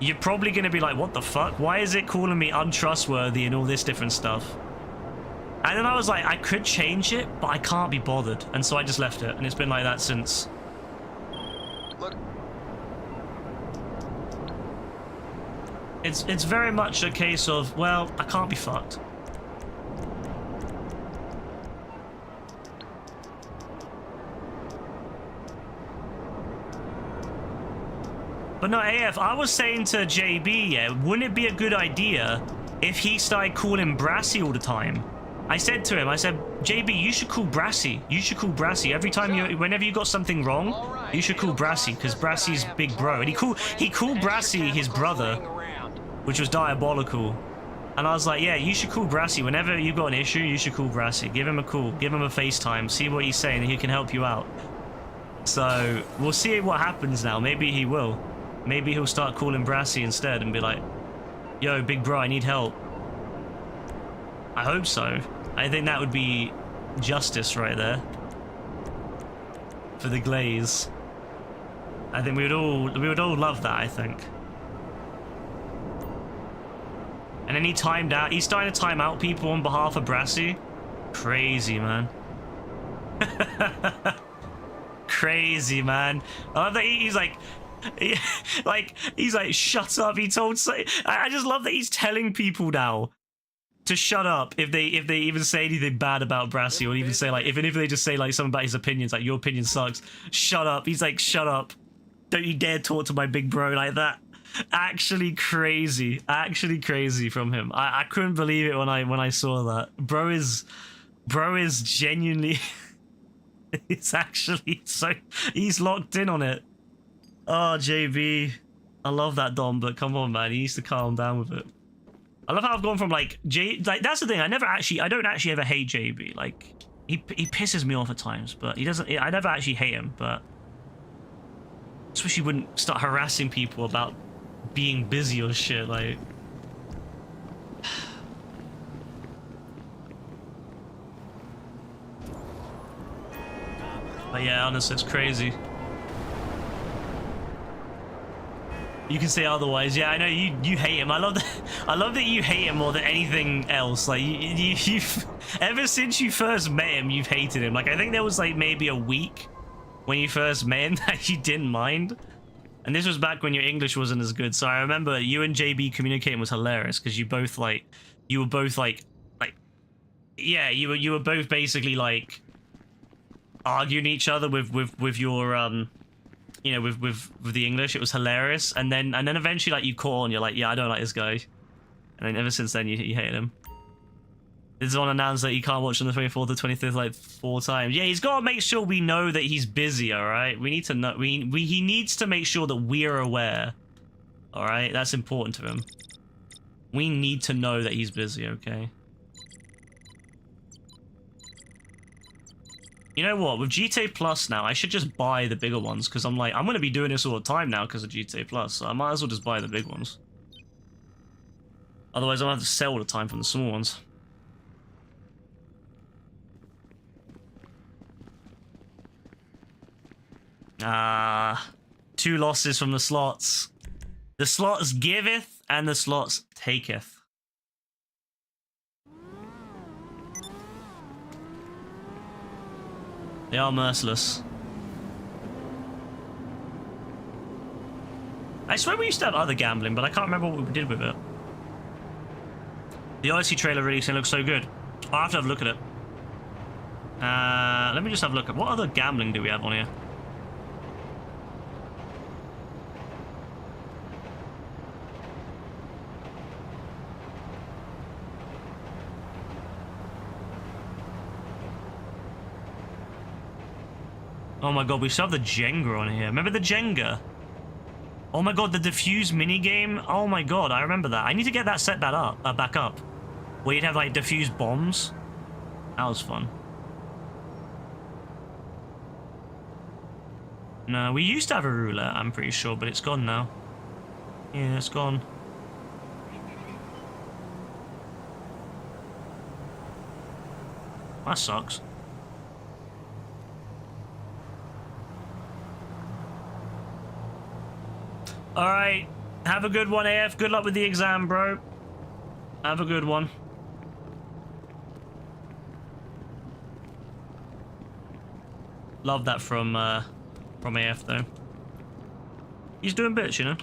you're probably gonna be like, what the fuck? Why is it calling me untrustworthy and all this different stuff? And then I was like, I could change it, but I can't be bothered, and so I just left it, and it's been like that since. Look, It's very much a case of, well, I can't be fucked. But no, AF, I was saying to JB, yeah, wouldn't it be a good idea if he started calling Brassy all the time? I said to him, I said, JB, you should call Brassy. You should call Brassy every time whenever you got something wrong, you should call Brassy because Brassy's big bro. And he called Brassy his brother, which was diabolical. And I was like, yeah, you should call Brassy. Whenever you got an issue, you should call Brassy. Give him a call, give him a FaceTime, see what he's saying, and he can help you out. So we'll see what happens now. Maybe he will. Maybe he'll start calling Brassy instead and be like, yo, big bro, I need help. I hope so. I think that would be justice right there. For the Glaze. I think we would all love that, I think. And then he timed out. He's starting to time out people on behalf of Brassy. Crazy, man. Crazy, man. I love that he's like... he's like, shut up. He told... I just love that he's telling people now to shut up if they even say anything bad about Brassy, or even say like, even if they just say like something about his opinions, like your opinion sucks. Shut up. He's like, shut up. Don't you dare talk to my big bro like that. Actually crazy from him. I couldn't believe it when I saw that. Bro is genuinely it's actually so he's locked in on it. Oh, JB, I love that Dom, but come on, man, he needs to calm down with it. I love how I've gone from like that's the thing. I don't actually ever hate JB. Like he pisses me off at times, but he doesn't. I never actually hate him, but especially wouldn't start harassing people about being busy or shit, like. But yeah, honestly, it's crazy. You can say otherwise. Yeah, I know you hate him. I love that you hate him more than anything else. Like you've ever since you first met him, you've hated him. Like I think there was like maybe a week when you first met him that you didn't mind. And this was back when your English wasn't as good. So I remember you and JB communicating was hilarious because you were both like yeah, you were both basically like arguing each other with your you know, with the English. It was hilarious. And then eventually like you caught on, you're like, yeah, I don't like this guy. And then ever since then you hated him. This is on announced that he can't watch on the 24th or 25th like 4 times. Yeah, he's got to make sure we know that he's busy, all right? We need to know. He needs to make sure that we're aware. All right? That's important to him. We need to know that he's busy, okay? You know what? With GTA Plus now, I should just buy the bigger ones because I'm going to be doing this all the time now because of GTA Plus. So I might as well just buy the big ones. Otherwise, I'll have to sell all the time from the small ones. Ah, 2 losses from the slots. The slots giveth and the slots taketh. They are merciless. I swear we used to have other gambling, but I can't remember what we did with it. The Odyssey trailer release, it looks so good. I'll have to have a look at it. Let me just have a look at what other gambling do we have on here. Oh my god, we still have the Jenga on here. Remember the Jenga? Oh my god, the Diffuse minigame? Oh my god, I remember that. I need to get that set back up. Where you'd have like diffuse bombs. That was fun. No, we used to have a roulette, I'm pretty sure, but it's gone now. Yeah, it's gone. That sucks. Alright, have a good one, AF. Good luck with the exam, bro. Have a good one. Love that from AF, though. He's doing bits, you know?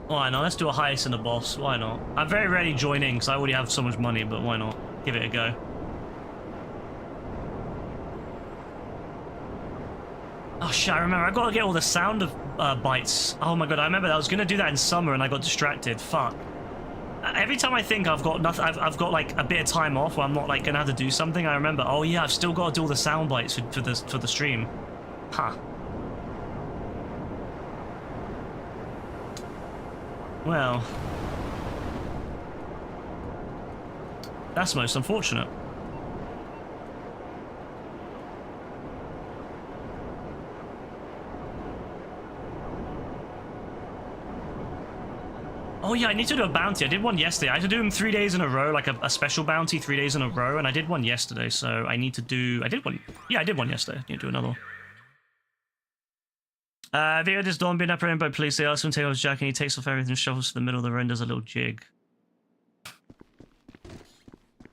Why not? Let's do a heist and a boss. Why not? I'm very ready to join in because I already have so much money, but why not? Give it a go. Oh shit, I remember. I gotta get all the sound of bites. Oh my god, I remember that. I was gonna do that in summer and I got distracted. Fuck. Every time I think I've got nothing, I've got like a bit of time off where I'm not like gonna have to do something, I remember, oh yeah, I've still got to do all the sound bites for the stream. Huh. Well, that's most unfortunate. Oh yeah, I need to do a bounty. I did one yesterday. I had to do them 3 days in a row, like a special bounty 3 days in a row, and I did one yesterday, so I need to do... I did one... Yeah, I did one yesterday. I need to do another one. Video this dawn being apprehended by police. They ask him to take off his jacket and he takes off everything and shuffles to the middle of the room and does a little jig.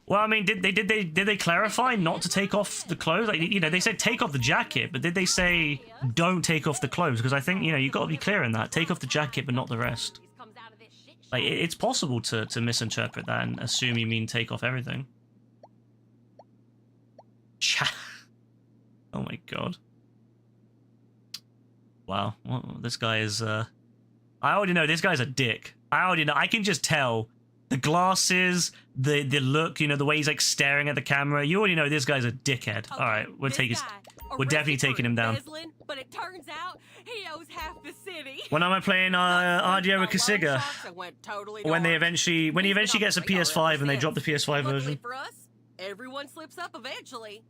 Well, I mean, did they clarify not to take off the clothes? Like, you know, they said take off the jacket, but did they say don't take off the clothes? Because I think, you know, you've got to be clear in that. Take off the jacket, but not the rest. Like, it's possible to misinterpret that and assume you mean take off everything. Oh my god. Wow, well, this guy is, I already know this guy's a dick. I already know, I can just tell. The glasses, the look, you know, the way he's like staring at the camera. You already know this guy's a dickhead. Okay, alright, we're definitely taking him down. But it turns out he owes half the city. When am I playing RDO with Kasiga? When he eventually gets a PS5 and they drop the PS5 version. For us, everyone slips up eventually.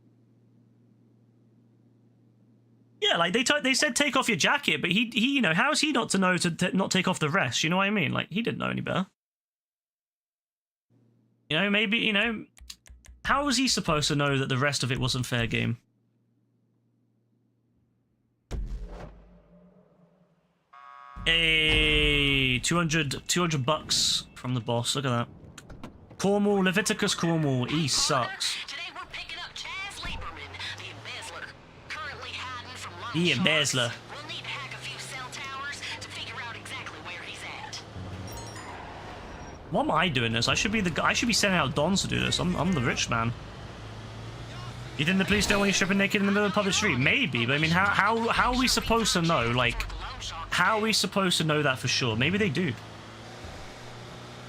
Yeah, like they said take off your jacket, but he you know, how is he not to know to not take off the rest? You know what I mean? Like, he didn't know any better. You know, maybe, you know, how was he supposed to know that the rest of it wasn't fair game? Hey, 200 bucks from the boss. Look at that. Cornwall, Leviticus Cornwall. He sucks. The embezzler. We'll need to hack a few cell towers to figure out exactly where he's at. Why am I doing this? I should be sending out Dons to do this. I'm the rich man. You think the police don't want you stripping naked in the middle of the public street? Maybe, but I mean, how are we supposed to know? Like, how are we supposed to know that for sure? Maybe they do.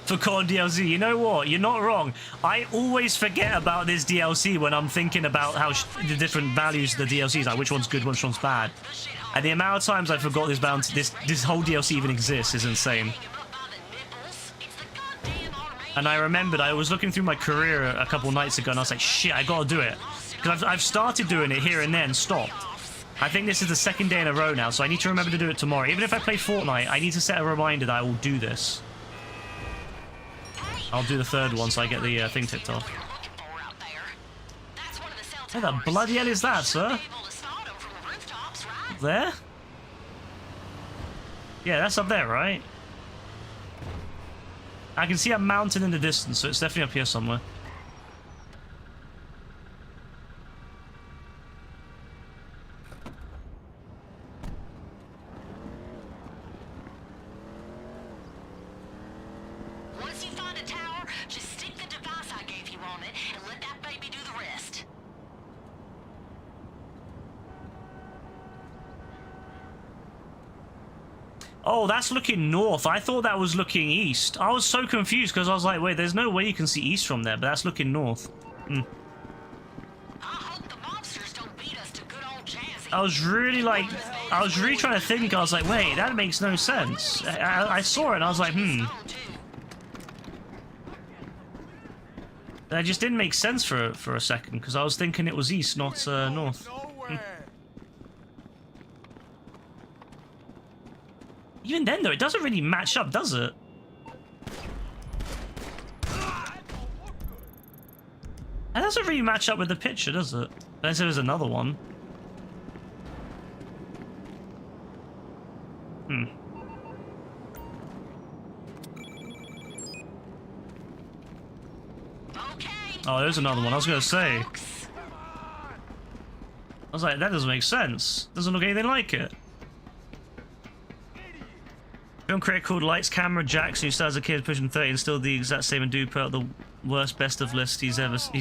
For COD DLC, you know what? You're not wrong. I always forget about this DLC when I'm thinking about how the different values of the DLCs, like which one's good, which one's bad. And the amount of times I forgot this whole DLC even exists is insane. And I remembered I was looking through my career a couple nights ago and I was like, shit, I gotta do it. Because I've started doing it here and there and stopped. I think this is the second day in a row now, so I need to remember to do it tomorrow. Even if I play Fortnite, I need to set a reminder that I will do this. I'll do the third one so I get the thing ticked off. What the bloody hell is that, sir? Up there? Yeah, that's up there, right? I can see a mountain in the distance, so it's definitely up here somewhere. Oh, that's looking north. I thought that was looking east. I was so confused because I was like, wait, there's no way you can see east from there, but that's looking north. I was really trying to think. I was like, wait, that makes no sense. I saw it and I was like, That just didn't make sense for a second because I was thinking it was east, not north. Nowhere. Even then, though, it doesn't really match up, does it? That doesn't really match up with the picture, does it? Unless there was another one. Okay. Oh, there's another one. I was gonna say. Folks. I was like, that doesn't make sense. Doesn't look anything like it. Film creator called Lights Camera Jackson, who started as a kid pushing 30 and still the exact same and do put out the worst best of list he's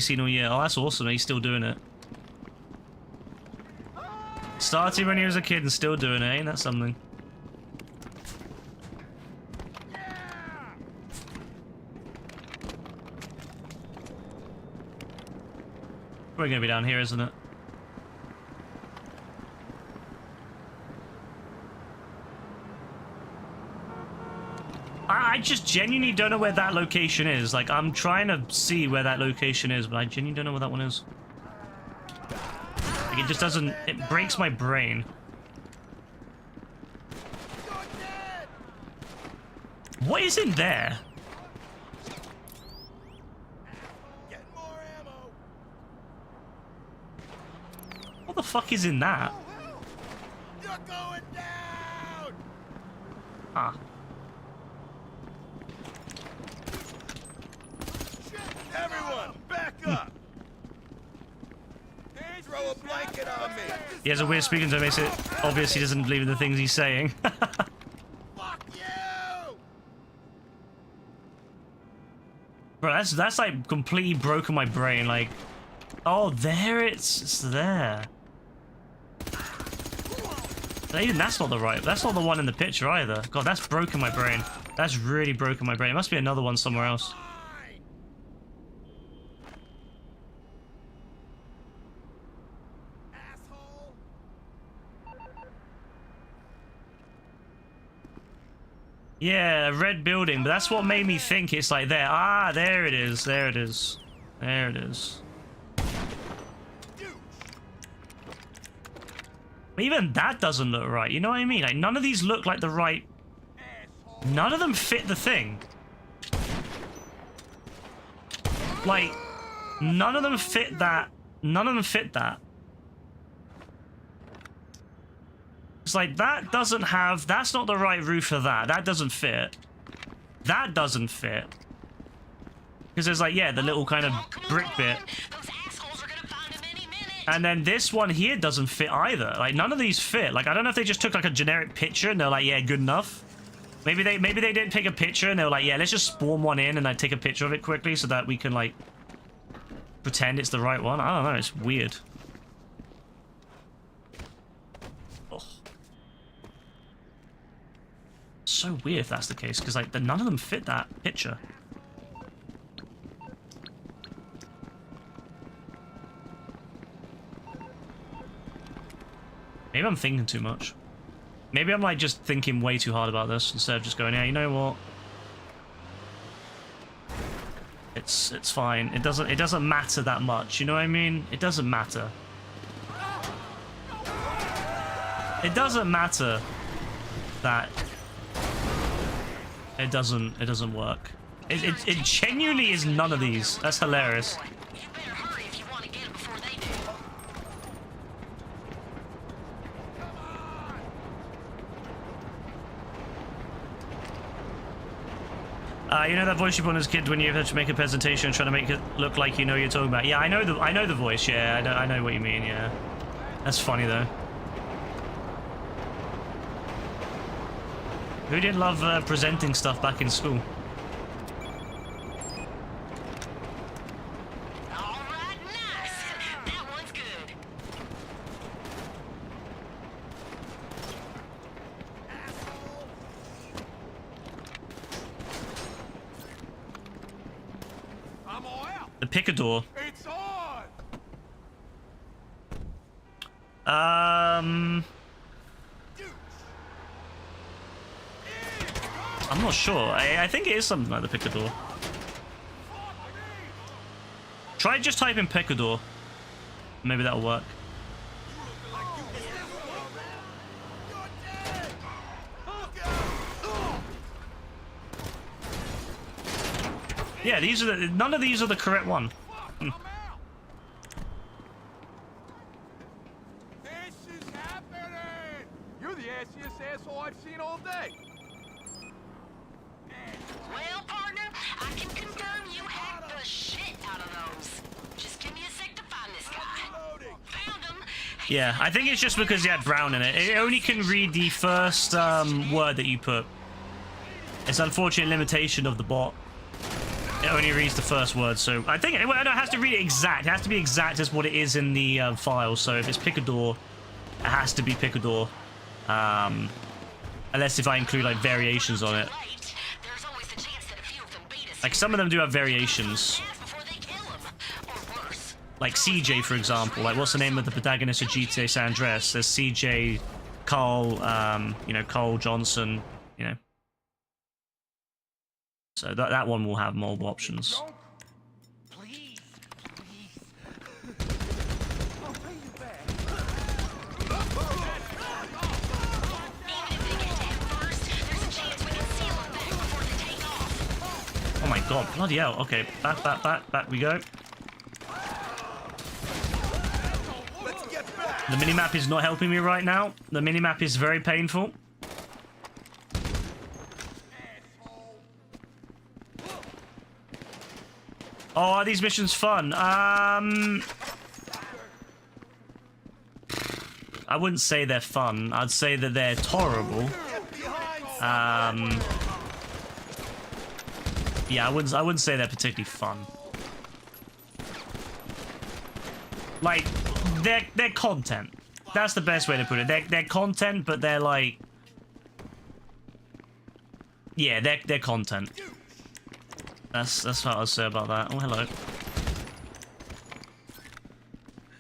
seen all year. Oh, that's awesome. He's still doing it. Started when he was a kid and still doing it. Ain't that something? We're gonna be down here, isn't it? I just genuinely don't know where that location is. Like, I'm trying to see where that location is, but I genuinely don't know where that one is. Like, it just doesn't... It breaks my brain. What is in there? Get more ammo. What the fuck is in that? You're going down. Ah. Everyone, back up. Throw a blanket on me. He has a weird speaking tone, makes it obvious he doesn't believe in the things he's saying. Fuck you. Bro, that's like completely broken my brain. Like, oh, there it's there. Even that's not the right. That's not the one in the picture either. God, that's broken my brain. That's really broken my brain. It must be another one somewhere else. Asshole. Yeah, red building, but that's what made me think it's like there. Ah, there it is. There it is. There it is. But even that doesn't look right. You know what I mean? Like, none of these look like the right... None of them fit the thing. Like, none of them fit that. None of them fit that. It's like, that doesn't have... That's not the right roof for that. That doesn't fit. That doesn't fit. Because there's like, yeah, the little kind of brick bit. Those assholes are gonna find him any minute. And then this one here doesn't fit either. Like, none of these fit. Like, I don't know if they just took like a generic picture and they're like, yeah, good enough. Maybe they didn't take a picture and they were like, yeah, let's just spawn one in and like take a picture of it quickly so that we can like pretend it's the right one. I don't know. It's weird. Oh. So weird if that's the case, because like none of them fit that picture. Maybe I'm thinking too much. Maybe I'm like just thinking way too hard about this instead of just going, yeah, you know what? It's fine. It doesn't matter that much. You know what I mean? It doesn't matter. It doesn't matter that it doesn't work. It genuinely is none of these. That's hilarious. You better hurry if you want to get him before they do. You know that voice you put on as a kid when you have to make a presentation and try to make it look like you know what you're talking about? Yeah, I know the voice. Yeah, I know what you mean. Yeah, that's funny though. Who didn't love presenting stuff back in school? All right, nice. That one's good. I'm all out. The Picador. It's on. I'm not sure. I think it is something like the Picador. Try just type in Picador. Maybe that'll work. Yeah, these are the, none of these are the correct one. I'm out. This is happening. You're the assiest asshole I've seen all day. Well, partner, I can confirm you hacked the shit out of those. Just give me a sec to find this guy. Found him. Yeah, I think it's just because he had brown in it. It only can read the first word that you put. It's an unfortunate limitation of the bot. It only reads the first word, so I think well, no, it has to read it exact. It has to be exact as what it is in the file. So if it's Picador, it has to be Picador. Unless if I include like variations on it. Right. There's always the chance that a few of them beat us Like some of them do have variations. before they kill him. Or worse. Like CJ, for example. Like what's the name of the protagonist of GTA San Andreas? There's CJ, Carl, you know, Cole Johnson, you know. So that one will have multiple options. Please, please. I'll pay you back. Even if they get to him first, there's a chance we can seal him back before they take off. Oh my god, bloody hell. Okay, back we go. Let's get back. The minimap is not helping me right now. The minimap is very painful. Oh, are these missions fun? I wouldn't say they're fun. I'd say that they're tolerable. Yeah, I wouldn't say they're particularly fun. Like, they're content. That's the best way to put it. They're content, but they're like, yeah, they're content. That's what I'll say about that. Oh, hello.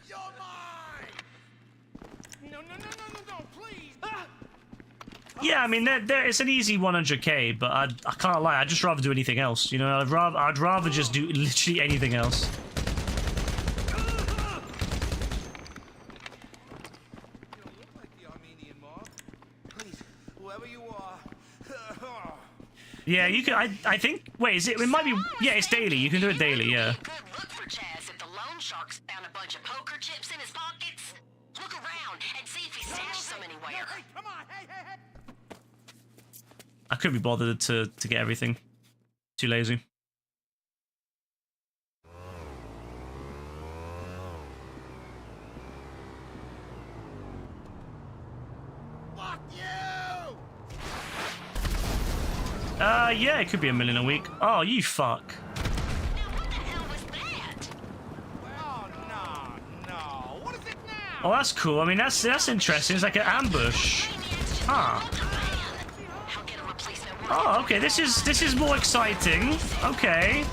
You're mine. No, please. Yeah, I mean, it's an easy 100k, but I can't lie. I'd just rather do anything else. You know, I'd rather just do literally anything else. You don't look like the Armenian mob. Please, whoever you are. Yeah, you can. I think. Wait, is it? It might be. Yeah, it's daily. You can do it daily. Yeah. Good look for Chaz if the loan shark's found a bunch of poker chips in his pockets. Look around and see if he stashed some anywhere. Hey, come on. Hey. I couldn't be bothered to get everything. Too lazy. Fuck you! Yeah, it could be $1 million a week. Oh, you fuck. Now what the hell was that? Oh, no. What is it now? Oh, that's cool. I mean, that's interesting. It's like an ambush. Maybe it's just Ah. a van. I'll get a replacement. Oh, okay. This is more exciting. Okay.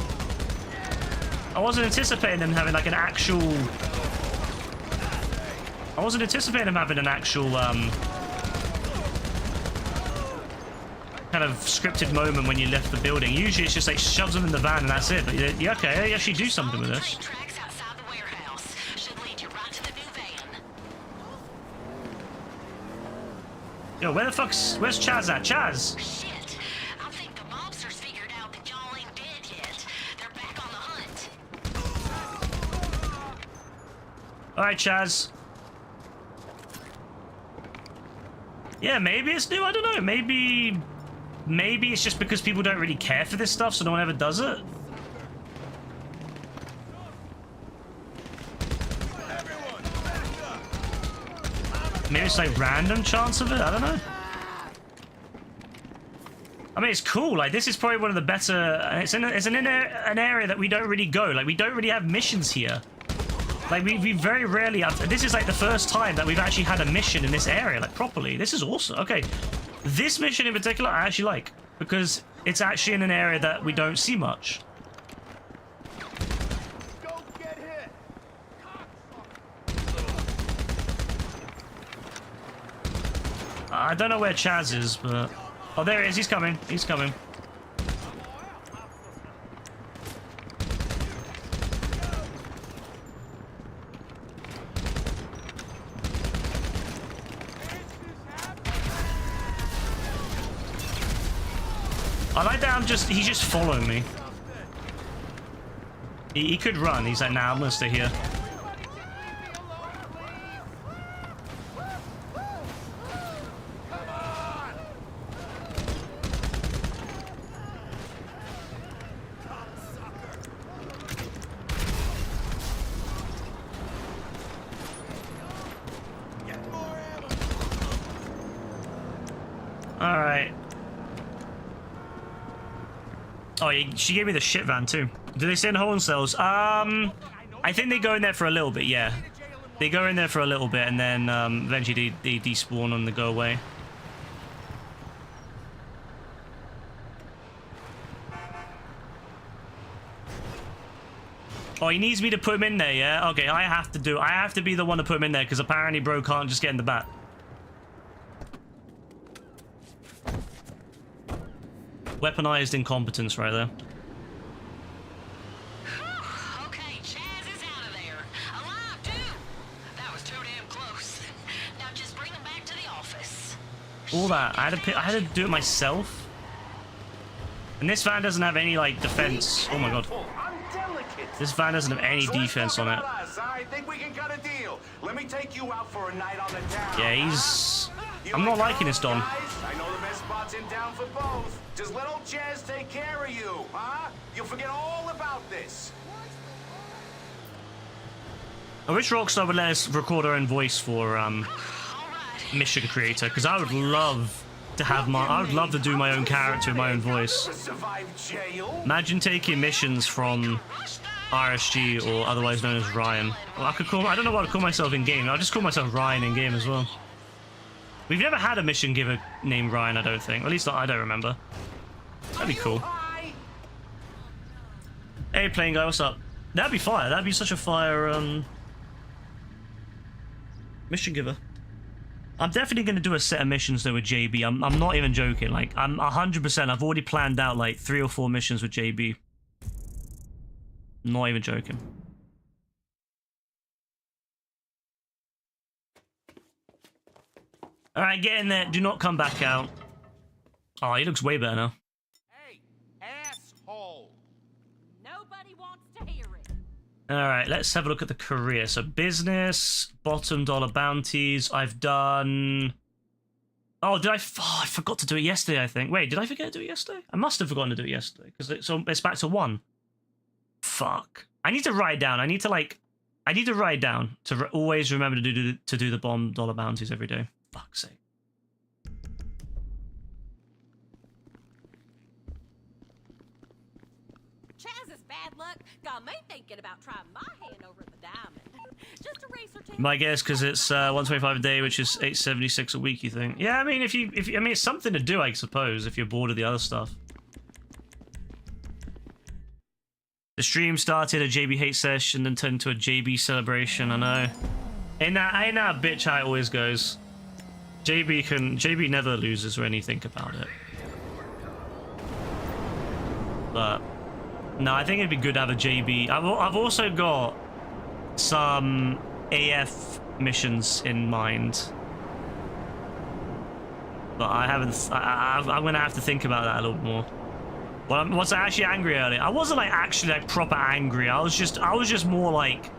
I wasn't anticipating them having like an actual. I wasn't anticipating them having an actual kind of scripted moment when you left the building. Usually it's just like shoves them in the van and that's it. But yeah, okay, you actually do something with this. Train tracks outside the warehouse should lead you right to the new van. Yo, where's Chaz at? Chaz! Shit. I think the mobsters figured out that y'all ain't dead yet. They're back on the hunt. Alright, Chaz. Yeah, maybe it's new, I don't know. Maybe it's just because people don't really care for this stuff, so no one ever does it. Maybe it's like random chance of it, I don't know. I mean, it's cool. Like, this is probably one of the better. It's an area that we don't really go. Like, we don't really have missions here. Like, we very rarely have. This is like the first time that we've actually had a mission in this area, like properly. This is awesome. Okay, this mission in particular, I actually like because it's actually in an area that we don't see much. Don't get hit. I don't know where Chaz is, but oh, there he is. He's coming. He's coming. I like that he's just following me. He could run. He's like, nah, I'm gonna stay here. All right. Oh, she gave me the shit van too. Do they stay in holding cells? I think they go in there for a little bit. Yeah, they go in there for a little bit, and then eventually they despawn and they go away. Oh, he needs me to put him in there. Yeah. Okay, I have to be the one to put him in there because apparently bro can't just get in the bat. Weaponized incompetence right there. Okay, Chaz is out of there. Alive, too. That was too damn close. Now just bring him back to the office. All that. I had to do it myself. And this van doesn't have any, like, defense. Oh my god. This van doesn't have any defense on it. I think we can cut a deal. Let me take you out for a night on the town. Yeah, he's... I'm not liking this, Don. I know the best spots in town for both. Just let old Chaz take care of you, huh? You'll forget all about this. I wish Rockstar would let us record our own voice for Mission Creator, because I would love to have I would love to do my own character in my own voice. Imagine taking missions from RSG, or otherwise known as Ryan. Well, I don't know what to call myself in game. I'll just call myself Ryan in game as well. We've never had a mission giver named Ryan, I don't think. Or at least I don't remember. That'd be cool. Hey, Playing Guy, what's up? That'd be fire. That'd be such a fire, mission giver. I'm definitely going to do a set of missions, though, with JB. I'm not even joking. Like, I'm 100%. I've already planned out, like, 3 or 4 missions with JB. Not even joking. Alright, get in there. Do not come back out. Oh, he looks way better now. Hey, asshole. Nobody wants to hear it. Alright, let's have a look at the career. So, business, bottom dollar bounties. I've done... Oh, I forgot to do it yesterday, I think. Wait, did I forget to do it yesterday? I must have forgotten to do it yesterday, because it's back to 1. Fuck. I need to write down. I need to write down to always remember to do the bomb dollar bounties every day. Fuck's sake. Chaz's bad luck got me thinking about trying my hand over the diamond. Just a race or two. My guess, because it's 125 a day, which is 876 a week. You think? Yeah, I mean, if you, I mean, it's something to do, I suppose, if you're bored of the other stuff. The stream started a JB hate session, then turned into a JB celebration. I know. Ain't that bitch how it always goes. JB never loses when you think about it. But no, I think it'd be good to have a JB. I've also got some AF missions in mind, but I haven't. I'm gonna have to think about that a little bit more. Well, was I actually angry earlier? I wasn't like actually like proper angry. I was just more like,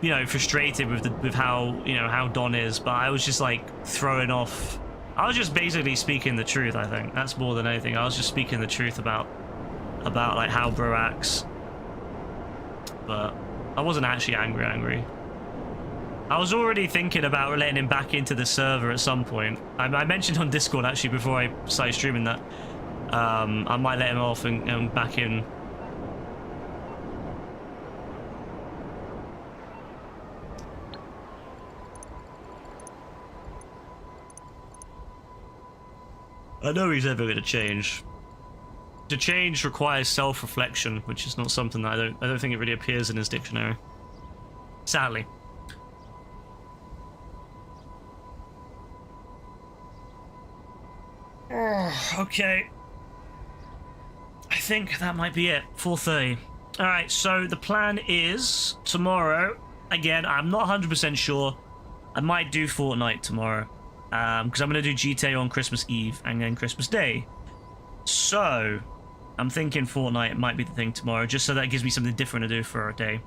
you know, frustrated with how, you know, how Don is. But I was just like throwing off. I was just basically speaking the truth. I think that's more than anything. I was just speaking the truth about like how bro acts. But I wasn't actually angry. I was already thinking about letting him back into the server at some point. I mentioned on Discord actually before I started streaming that. I might let him off and back in. I know he's never going to change. To change requires self-reflection, which is not something that I don't think it really appears in his dictionary. Sadly. Okay. I think that might be it. 4:30. Alright, so the plan is tomorrow. Again, I'm not 100% sure. I might do Fortnite tomorrow. Because I'm going to do GTA on Christmas Eve and then Christmas Day. So, I'm thinking Fortnite might be the thing tomorrow, just so that gives me something different to do for a day.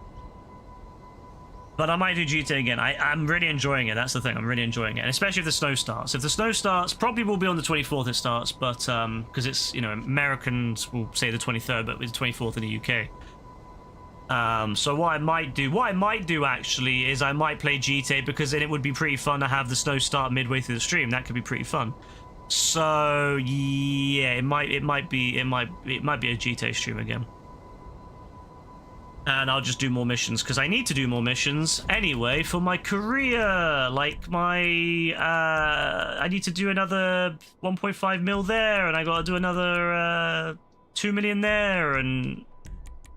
But I might do GTA again. I'm really enjoying it. That's the thing. I'm really enjoying it, and especially if the snow starts. If the snow starts, probably will be on the 24th. It starts, but because it's, you know, Americans will say the 23rd, but it's 24th in the UK. So what I might do actually is I might play GTA, because then it would be pretty fun to have the snow start midway through the stream. That could be pretty fun. So yeah, it might be a GTA stream again. And I'll just do more missions, because I need to do more missions anyway for my career. Like I need to do another 1.5 mil there, and I got to do another 2 million there, and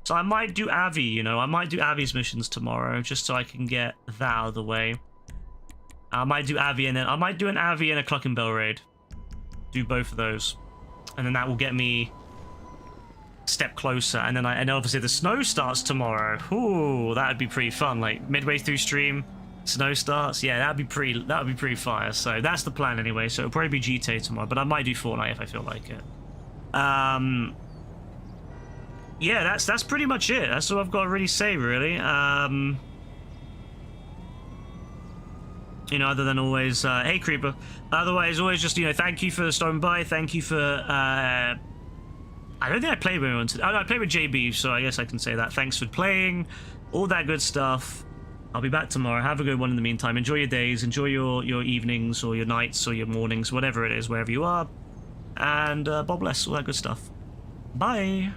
so I might do Avi. You know, I might do Avi's missions tomorrow, just so I can get that out of the way. I might do Avi, and then I might do an Avi and a Cluckenbell raid. Do both of those, and then that will get me step closer. And then obviously the snow starts tomorrow. Ooh, that would be pretty fun. Like midway through stream, snow starts. Yeah, that would be pretty fire. So that's the plan anyway. So it'll probably be GTA tomorrow, but I might do Fortnite if I feel like it. Yeah, that's pretty much it. That's all I've got to really say, really. You know, other than always, hey Creeper. Otherwise, always just, you know, thank you for stopping by. Thank you for, I don't think I played with anyone today. Oh, no, I played with JB, so I guess I can say that. Thanks for playing, all that good stuff. I'll be back tomorrow. Have a good one in the meantime. Enjoy your days, enjoy your evenings or your nights or your mornings, whatever it is, wherever you are. And God bless, all that good stuff. Bye.